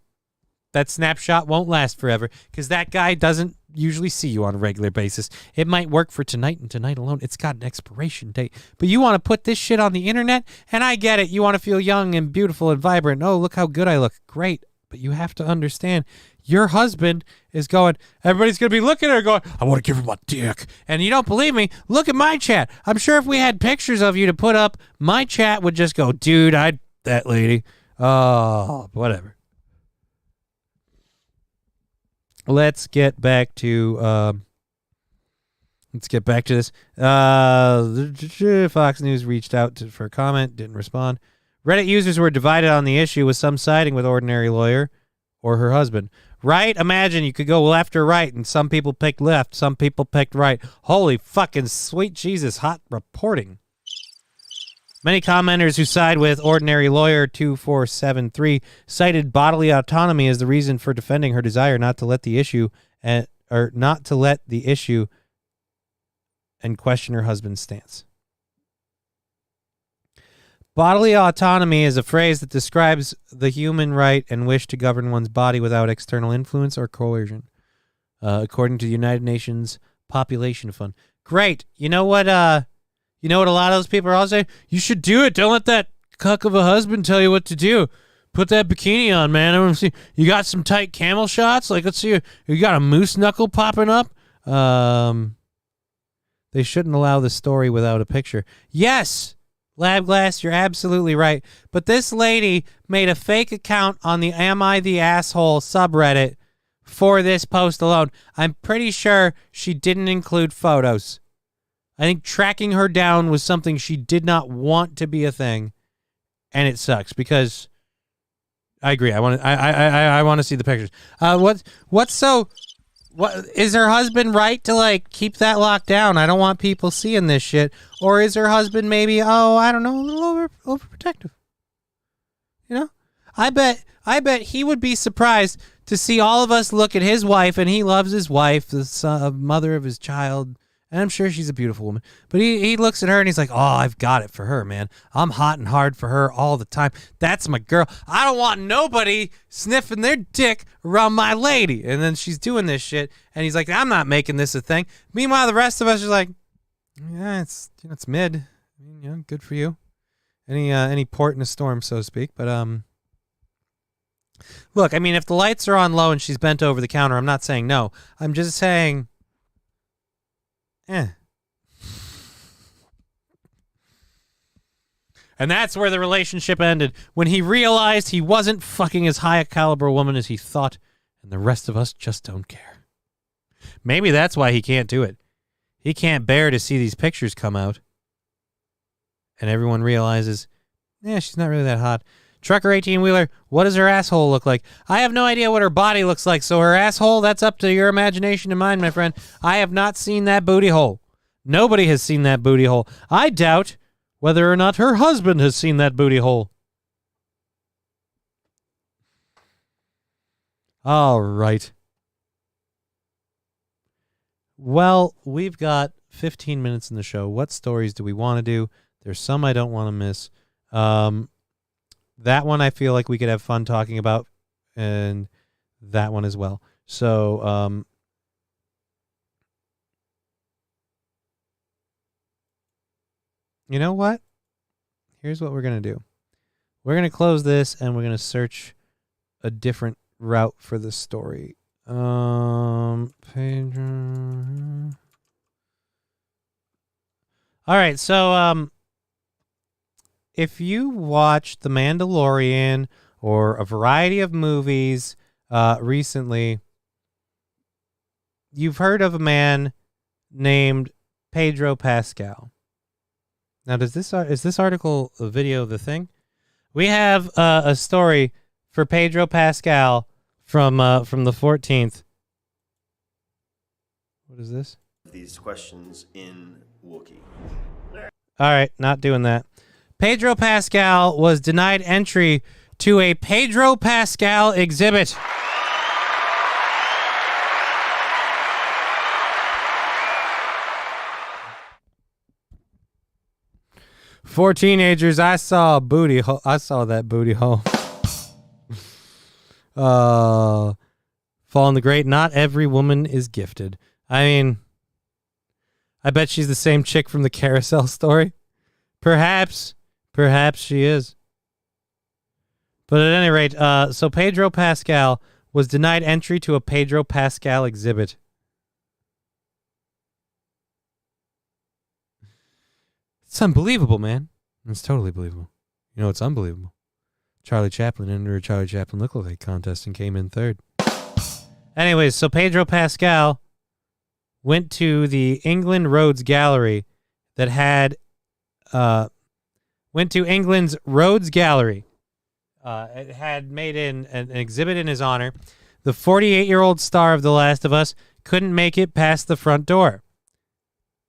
That snapshot won't last forever, because that guy doesn't usually see you on a regular basis. It might work for tonight and tonight alone. It's got an expiration date. But you want to put this shit on the internet, and I get it. You want to feel young and beautiful and vibrant. Oh, look how good I look. Great. But you have to understand, your husband is going, everybody's going to be looking at her going, I want to give her my dick. And you don't believe me? Look at my chat. I'm sure if we had pictures of you to put up, my chat would just go, dude, that lady. Oh, whatever. Let's get back to this. Fox News reached out for a comment, didn't respond. Reddit users were divided on the issue, with some siding with Ordinary Lawyer or her husband. Right? Imagine you could go left or right, and some people picked left, some people picked right. Holy fucking sweet Jesus, hot reporting. Many commenters who side with Ordinary Lawyer 2473 cited bodily autonomy as the reason for defending her desire not to let the issue and question her husband's stance. Bodily autonomy is a phrase that describes the human right and wish to govern one's body without external influence or coercion, according to the United Nations Population Fund. Great. You know what a lot of those people are all saying? You should do it. Don't let that cuck of a husband tell you what to do. Put that bikini on, man. I want to see. You got some tight camel shots? Like, let's see. You got a moose knuckle popping up? They shouldn't allow the story without a picture. Yes! Lab Glass, you're absolutely right. But this lady made a fake account on the Am I the Asshole subreddit for this post alone. I'm pretty sure she didn't include photos. I think tracking her down was something she did not want to be a thing, and it sucks because I agree. I want to see the pictures. What is her husband right to keep that locked down? I don't want people seeing this shit. Or is her husband maybe, I don't know, a little overprotective? I bet he would be surprised to see all of us look at his wife, and he loves his wife, the mother of his child, and I'm sure she's a beautiful woman. But he looks at her and he's like, oh, I've got it for her, man. I'm hot and hard for her all the time. That's my girl. I don't want nobody sniffing their dick around my lady. And then she's doing this shit, and he's like, I'm not making this a thing. Meanwhile, the rest of us are like, yeah, it's mid. I mean, good for you. Any port in a storm, so to speak. But look, I mean, if the lights are on low and she's bent over the counter, I'm not saying no. I'm just saying, And that's where the relationship ended, when he realized he wasn't fucking as high a caliber woman as he thought, and the rest of us just don't care. Maybe that's why he can't do it. He can't bear to see these pictures come out, and everyone realizes, she's not really that hot. Trucker 18-wheeler, what does her asshole look like? I have no idea what her body looks like, so her asshole, that's up to your imagination and mine, my friend. I have not seen that booty hole. Nobody has seen that booty hole. I doubt whether or not her husband has seen that booty hole. All right. Well, we've got 15 minutes in the show. What stories do we want to do? There's some I don't want to miss. That one I feel like we could have fun talking about, and that one as well. So, you know what? Here's what we're going to do. We're going to close this, and we're going to search a different route for the story. Pedro. All right, so if you watched The Mandalorian or a variety of movies recently, you've heard of a man named Pedro Pascal. Now, is this article a video of the thing? We have a story for Pedro Pascal from the 14th. What is this?
These questions in Wookiee.
All right, not doing that. Pedro Pascal was denied entry to a Pedro Pascal exhibit. For teenagers, I saw a booty hole. I saw that booty hole. Fallen the Great. Not every woman is gifted. I mean, I bet she's the same chick from the Carousel story. Perhaps she is. But at any rate, so Pedro Pascal was denied entry to a Pedro Pascal exhibit. It's unbelievable, man. It's totally believable. You know what's unbelievable? Charlie Chaplin entered a Charlie Chaplin look-alike contest and came in third. Anyways, so Pedro Pascal went to the England Rhodes Gallery that had... went to England's Rhodes Gallery. It had made an exhibit in his honor. The 48-year-old star of The Last of Us couldn't make it past the front door.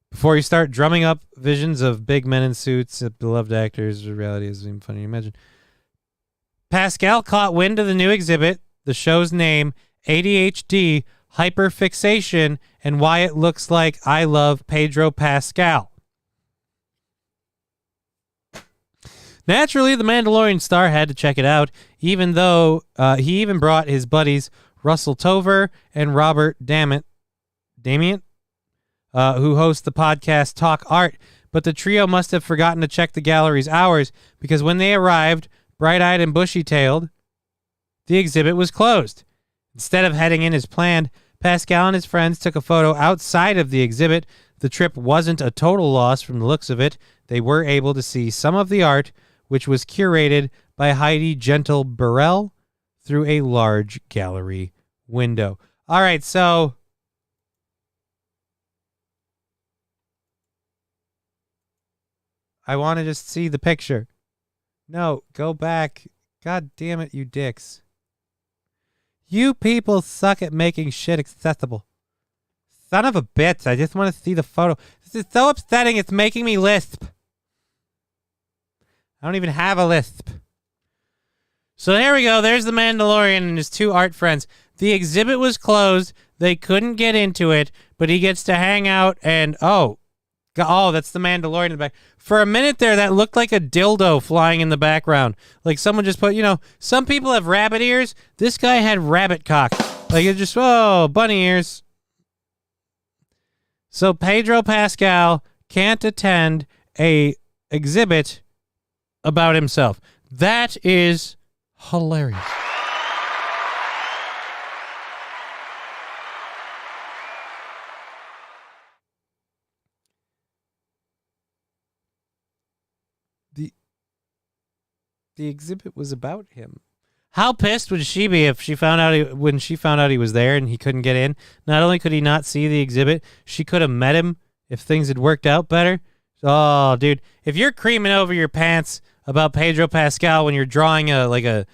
Before you start drumming up visions of big men in suits, beloved actors, the reality is even funny to imagine. Pascal caught wind of the new exhibit, the show's name, ADHD, Hyperfixation, and Why It Looks Like I Love Pedro Pascal. Naturally, the Mandalorian star had to check it out, even though he even brought his buddies Russell Tover and Robert Damient, who host the podcast Talk Art, but the trio must have forgotten to check the gallery's hours, because when they arrived, bright-eyed and bushy-tailed, the exhibit was closed. Instead of heading in as planned, Pascal and his friends took a photo outside of the exhibit. The trip wasn't a total loss from the looks of it. They were able to see some of the art, which was curated by Heidi Gentle Burrell through a large gallery window. All right, so I want to just see the picture. No, go back. God damn it, you dicks. You people suck at making shit accessible. Son of a bitch, I just want to see the photo. This is so upsetting, it's making me lisp. I don't even have a lisp. So there we go. There's the Mandalorian and his two art friends. The exhibit was closed. They couldn't get into it, but he gets to hang out and, that's the Mandalorian in the back. For a minute there, that looked like a dildo flying in the background. Like someone just put, some people have rabbit ears. This guy had rabbit cock. Like it just, bunny ears. So Pedro Pascal can't attend a exhibit about himself. That is hilarious. The exhibit was about him. How pissed would she be if she found out when she found out he was there and he couldn't get in? Not only could he not see the exhibit, she could have met him if things had worked out better. Oh, dude, if you're creaming over your pants about Pedro Pascal when you're drawing a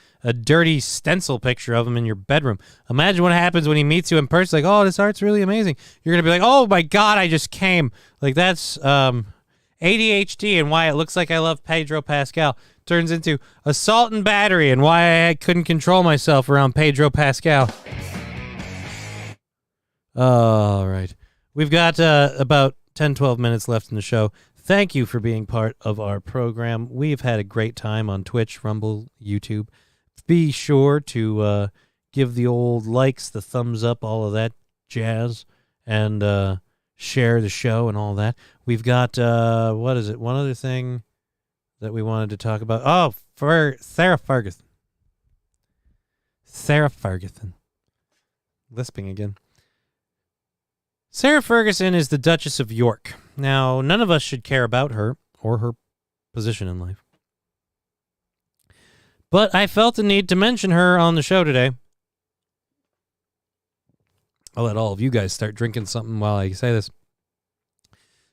dirty stencil picture of him in your bedroom, imagine what happens when he meets you in person. Like, oh, this art's really amazing. You're gonna be like, oh my God, I just came. Like that's ADHD and why it looks like I love Pedro Pascal turns into assault and battery and why I couldn't control myself around Pedro Pascal. All right. We've got about 10, 12 minutes left in the show. Thank you for being part of our program. We've had a great time on Twitch, Rumble, YouTube. Be sure to give the old likes, the thumbs up, all of that jazz, and share the show and all that. We've got, one other thing that we wanted to talk about. Oh, for Sarah Ferguson. Lisping again. Sarah Ferguson is the Duchess of York. Now, none of us should care about her or her position in life. But I felt the need to mention her on the show today. I'll let all of you guys start drinking something while I say this.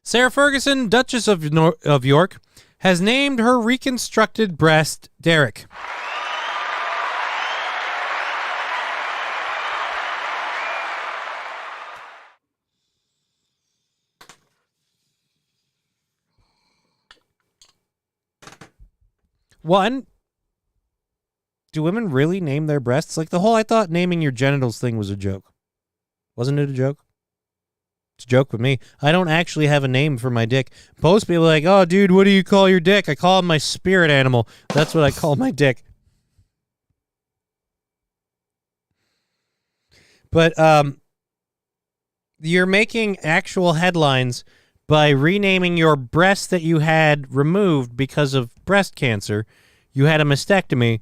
Sarah Ferguson, Duchess of York, has named her reconstructed breast Derek. One, do women really name their breasts? Like I thought naming your genitals thing was a joke. Wasn't it a joke? It's a joke with me. I don't actually have a name for my dick. Most people are like, oh, dude, what do you call your dick? I call him my spirit animal. That's what I call my dick. But you're making actual headlines by renaming your breast that you had removed because of breast cancer. You had a mastectomy,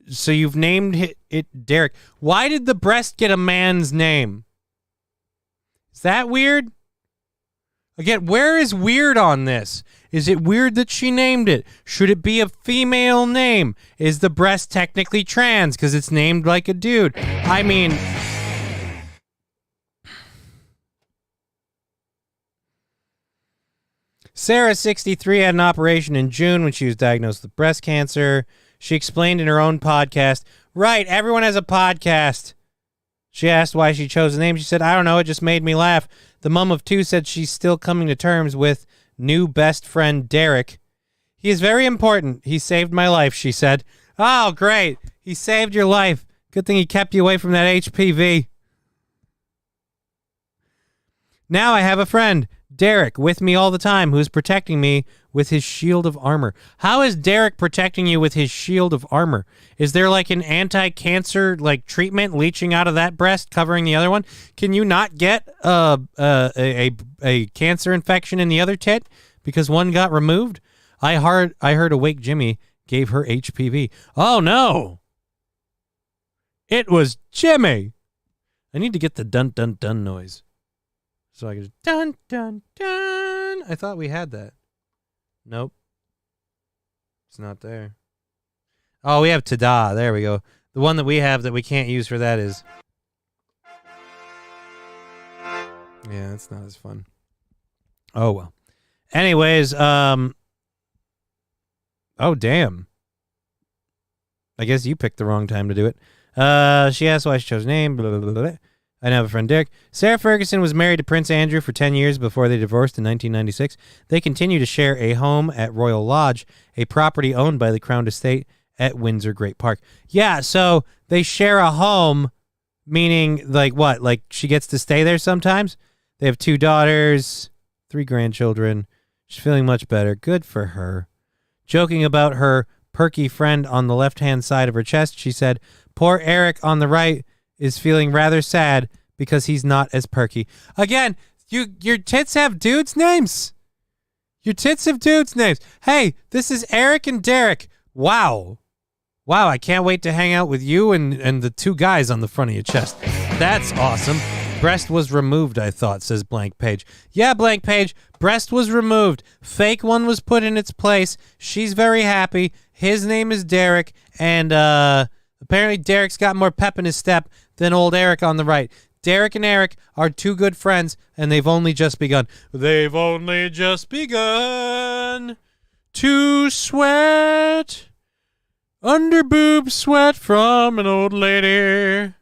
so you've named it Derek. Why did the breast get a man's name? Is that weird? Again, where is weird on this? Is it weird that she named it? Should it be a female name? Is the breast technically trans because it's named like a dude? I mean... Sarah, 63, had an operation in June when she was diagnosed with breast cancer. She explained in her own podcast, right, everyone has a podcast. She asked why she chose the name. She said, I don't know, it just made me laugh. The mom of two said she's still coming to terms with new best friend Derek. He is very important. He saved my life, she said. Oh, great. He saved your life. Good thing he kept you away from that HPV. Now I have a friend, Derek, with me all the time, who's protecting me with his shield of armor. How is Derek protecting you with his shield of armor? Is there like an anti-cancer treatment leaching out of that breast covering the other one? Can you not get a cancer infection in the other tit because one got removed? I heard Awake Jimmy gave her HPV. Oh no! It was Jimmy. I need to get the dun dun dun noise. So I can just dun dun dun. I thought we had that. Nope. It's not there. Oh, we have ta-da. There we go. The one that we have that we can't use for that is... Yeah, that's not as fun. Oh, well. Anyways, oh, damn. I guess you picked the wrong time to do it. She asked why she chose name. Blah, blah, blah, blah. I have a friend, Derek. Sarah Ferguson was married to Prince Andrew for 10 years before they divorced in 1996. They continue to share a home at Royal Lodge, a property owned by the Crown Estate, at Windsor Great Park. Yeah, so they share a home, meaning like what? Like she gets to stay there sometimes? They have 2 daughters, 3 grandchildren. She's feeling much better. Good for her. Joking about her perky friend on the left-hand side of her chest, she said, poor Eric on the right is feeling rather sad because he's not as perky. Again, your tits have dudes' names. Your tits have dudes' names. Hey, this is Eric and Derek. Wow. Wow, I can't wait to hang out with you and the 2 guys on the front of your chest. That's awesome. Breast was removed, I thought, says Blank Page. Yeah, Blank Page, breast was removed. Fake one was put in its place. She's very happy. His name is Derek, and apparently Derek's got more pep in his step than old Eric on the right. Derek and Eric are 2 good friends, and they've only just begun. They've only just begun to sweat. Under boob sweat from an old lady.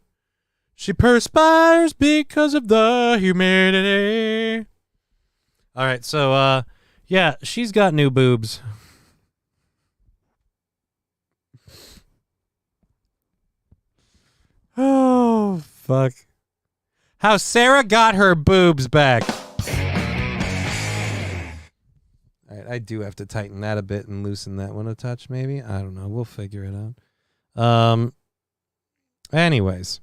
She perspires because of the humidity. All right, so, yeah, she's got new boobs. Oh, fuck. How Sarah got her boobs back. All right, I do have to tighten that a bit and loosen that one a touch, maybe. I don't know. We'll figure it out. Anyways.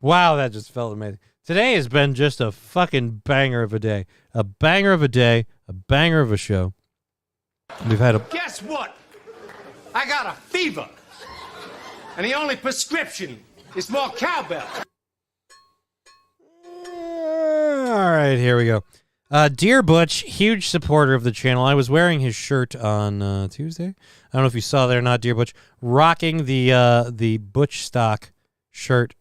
Wow, that just felt amazing. Today has been just a fucking banger of a day. A banger of a day. A banger of a show. We've had a...
Guess what? I got a fever. And the only prescription is more cowbell.
All right, here we go. Dear Butch, huge supporter of the channel. I was wearing his shirt on Tuesday. I don't know if you saw that or not, Dear Butch. Rocking the Butch stock shirt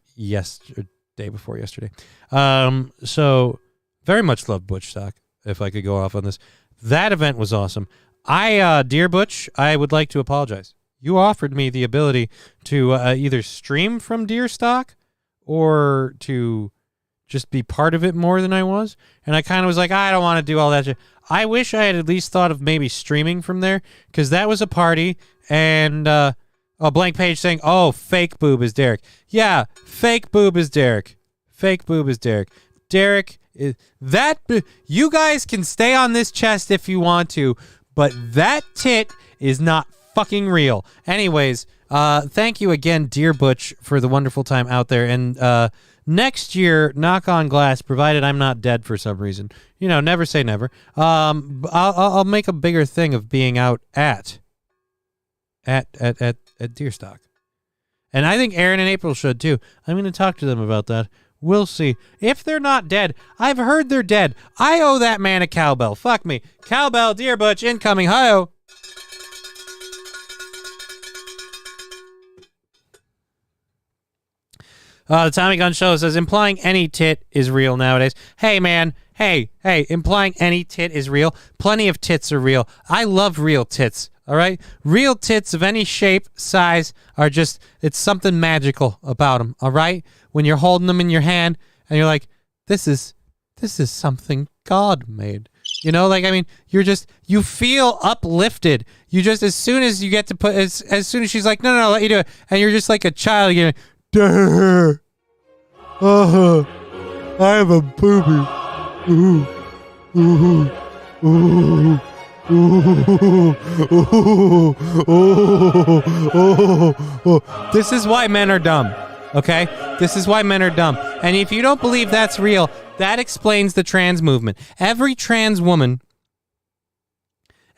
day before yesterday. So very much love Butch stock, if I could go off on this. That event was awesome. Dear Butch, I would like to apologize. You offered me the ability to either stream from Deer stock or to just be part of it more than I was. And I kind of was like, I don't want to do all that shit. I wish I had at least thought of maybe streaming from there, because that was a party. And a Blank Page saying, oh, fake boob is Derek. Yeah, fake boob is Derek. Fake boob is Derek. Derek, you guys can stay on this chest if you want to, but that tit is not fucking real. Anyways, thank you again, Dear Butch, for the wonderful time out there. And next year, knock on glass, provided I'm not dead for some reason. You know, never say never. I'll make a bigger thing of being out at Deerstock. And I think Aaron and April should too. I'm going to talk to them about that. We'll see. If they're not dead, I've heard they're dead. I owe that man a cowbell. Fuck me. Cowbell, Dear Butch, incoming. Hi-oh. The Tommy Gun Show says, implying any tit is real nowadays. Hey, man. Hey, implying any tit is real. Plenty of tits are real. I love real tits. All right? Real tits of any shape, size, are just, it's something magical about them. All right? When you're holding them in your hand and you're like, this is something God made. You know, like, I mean, you feel uplifted. You just, as soon as you get to put, as soon as she's like, no, I'll let you do it. And you're just like a child, you're like, I have a booby. Ooh, ooh, ooh, ooh. This is why men are dumb, okay? This is why men are dumb. And if you don't believe that's real, that explains the trans movement. Every trans woman,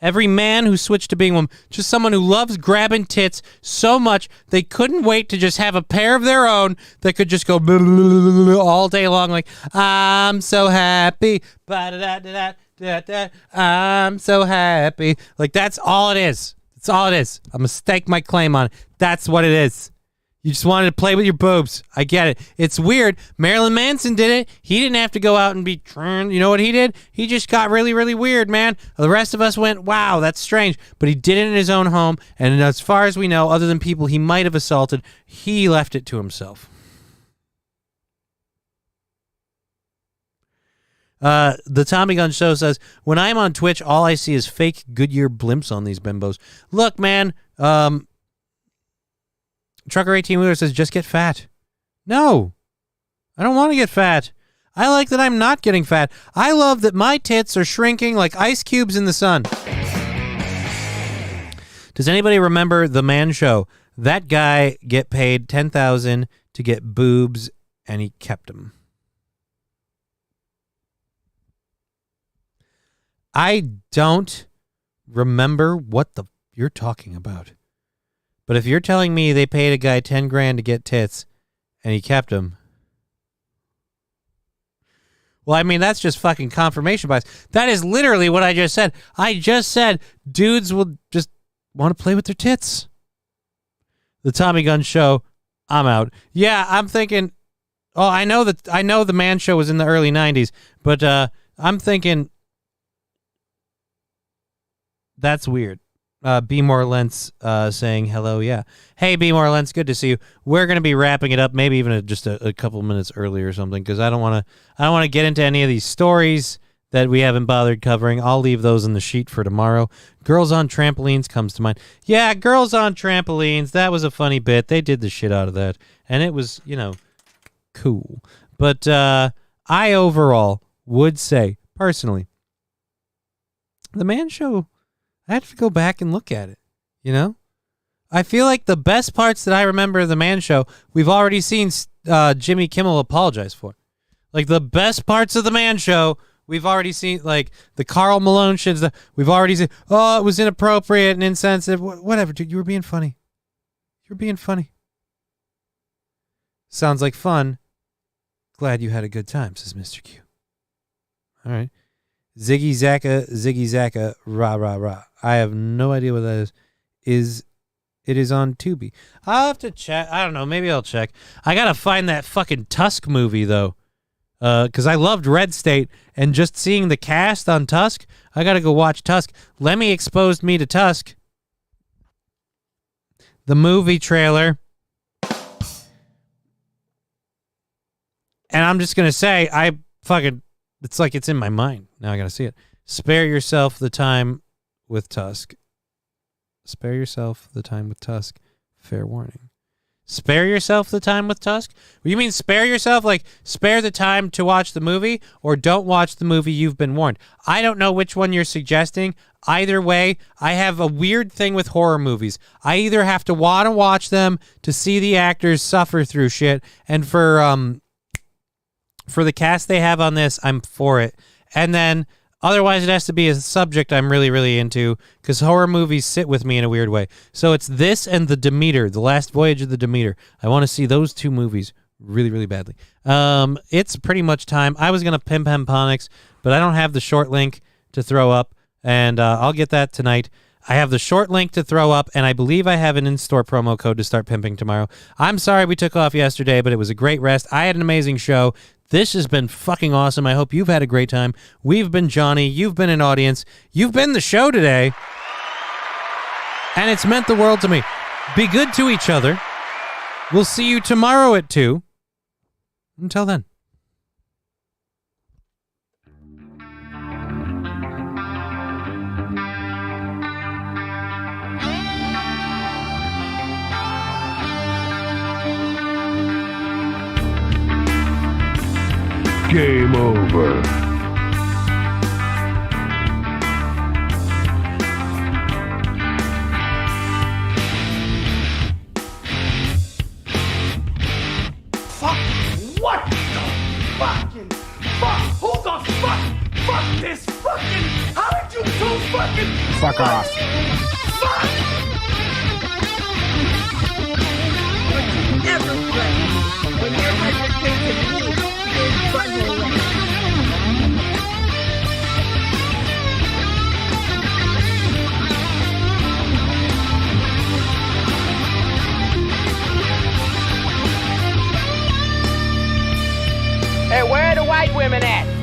every man who switched to being a woman, just someone who loves grabbing tits so much they couldn't wait to just have a pair of their own that could just go all day long, like, I'm so happy, I'm so happy. Like, that's all it is. That's all it is. I'm going to stake my claim on it. That's what it is. You just wanted to play with your boobs. I get it. It's weird. Marilyn Manson did it. He didn't have to go out and be turned. You know what he did? He just got really, really weird, man. The rest of us went, wow, that's strange. But he did it in his own home. And as far as we know, other than people he might have assaulted, he left it to himself. The Tommy Gun Show says, when I'm on Twitch, all I see is fake Goodyear blimps on these bimbos. Look, man, Trucker 18 Wheeler says, just get fat. No, I don't want to get fat. I like that I'm not getting fat. I love that my tits are shrinking like ice cubes in the sun. Does anybody remember The Man Show? That guy get paid $10,000 to get boobs, and he kept them. I don't remember what you're talking about. But if you're telling me they paid a guy $10,000 to get tits, and he kept them, well, I mean, that's just fucking confirmation bias. That is literally what I just said. I just said dudes will just want to play with their tits. The Tommy Gun Show, I'm out. Yeah, I'm thinking, I know the Man Show was in the early 90s, but I'm thinking that's weird. B. More Lentz saying hello, yeah. Hey, B. More Lentz, good to see you. We're going to be wrapping it up, maybe even just a couple minutes early or something, because I don't want to get into any of these stories that we haven't bothered covering. I'll leave those in the sheet for tomorrow. Girls on Trampolines comes to mind. Yeah, Girls on Trampolines, that was a funny bit. They did the shit out of that, and it was, cool. But I overall would say, personally, the Man Show, I have to go back and look at it, I feel like the best parts that I remember of the Man Show, we've already seen Jimmy Kimmel apologize for. Like, the best parts of the Man Show, we've already seen, like, the Karl Malone shit. We've already seen, it was inappropriate and insensitive. Whatever, dude, you were being funny. You're being funny. Sounds like fun. Glad you had a good time, says Mr. Q. All right. Ziggy Zacka, rah, rah, rah. I have no idea what that is. It is on Tubi. I'll have to check. I don't know. Maybe I'll check. I got to find that fucking Tusk movie, though. Because I loved Red State, and just seeing the cast on Tusk, I got to go watch Tusk. Lemmy exposed me to Tusk. The movie trailer. And I'm just going to say, it's like it's in my mind. Now I got to see it. Spare yourself the time with Tusk. Spare yourself the time with Tusk. Fair warning. Spare yourself the time with Tusk? You mean spare yourself, like spare the time to watch the movie, or don't watch the movie, you've been warned? I don't know which one you're suggesting. Either way, I have a weird thing with horror movies. I either have to want to watch them to see the actors suffer through shit, and for the cast they have on this, I'm for it. And then otherwise it has to be a subject I'm really, really into, because horror movies sit with me in a weird way. So it's this and The Demeter, The Last Voyage of the Demeter. I want to see those two movies really, really badly. It's pretty much time. I was going to pimp Hemponics, but I don't have the short link to throw up, and I'll get that tonight. I have the short link to throw up, and I believe I have an in-store promo code to start pimping tomorrow. I'm sorry we took off yesterday, but it was a great rest. I had an amazing show. This has been fucking awesome. I hope you've had a great time. We've been Johnny. You've been an audience. You've been the show today. And it's meant the world to me. Be good to each other. We'll see you tomorrow at 2. Until then.
Game over. Fuck! What the fucking fuck? Who the fuck? Fuck this fucking! How did you do fucking?
Fuck off.
Fuck!
Never play. When your husband came to me, his butthole went.
Hey, where are the white women at?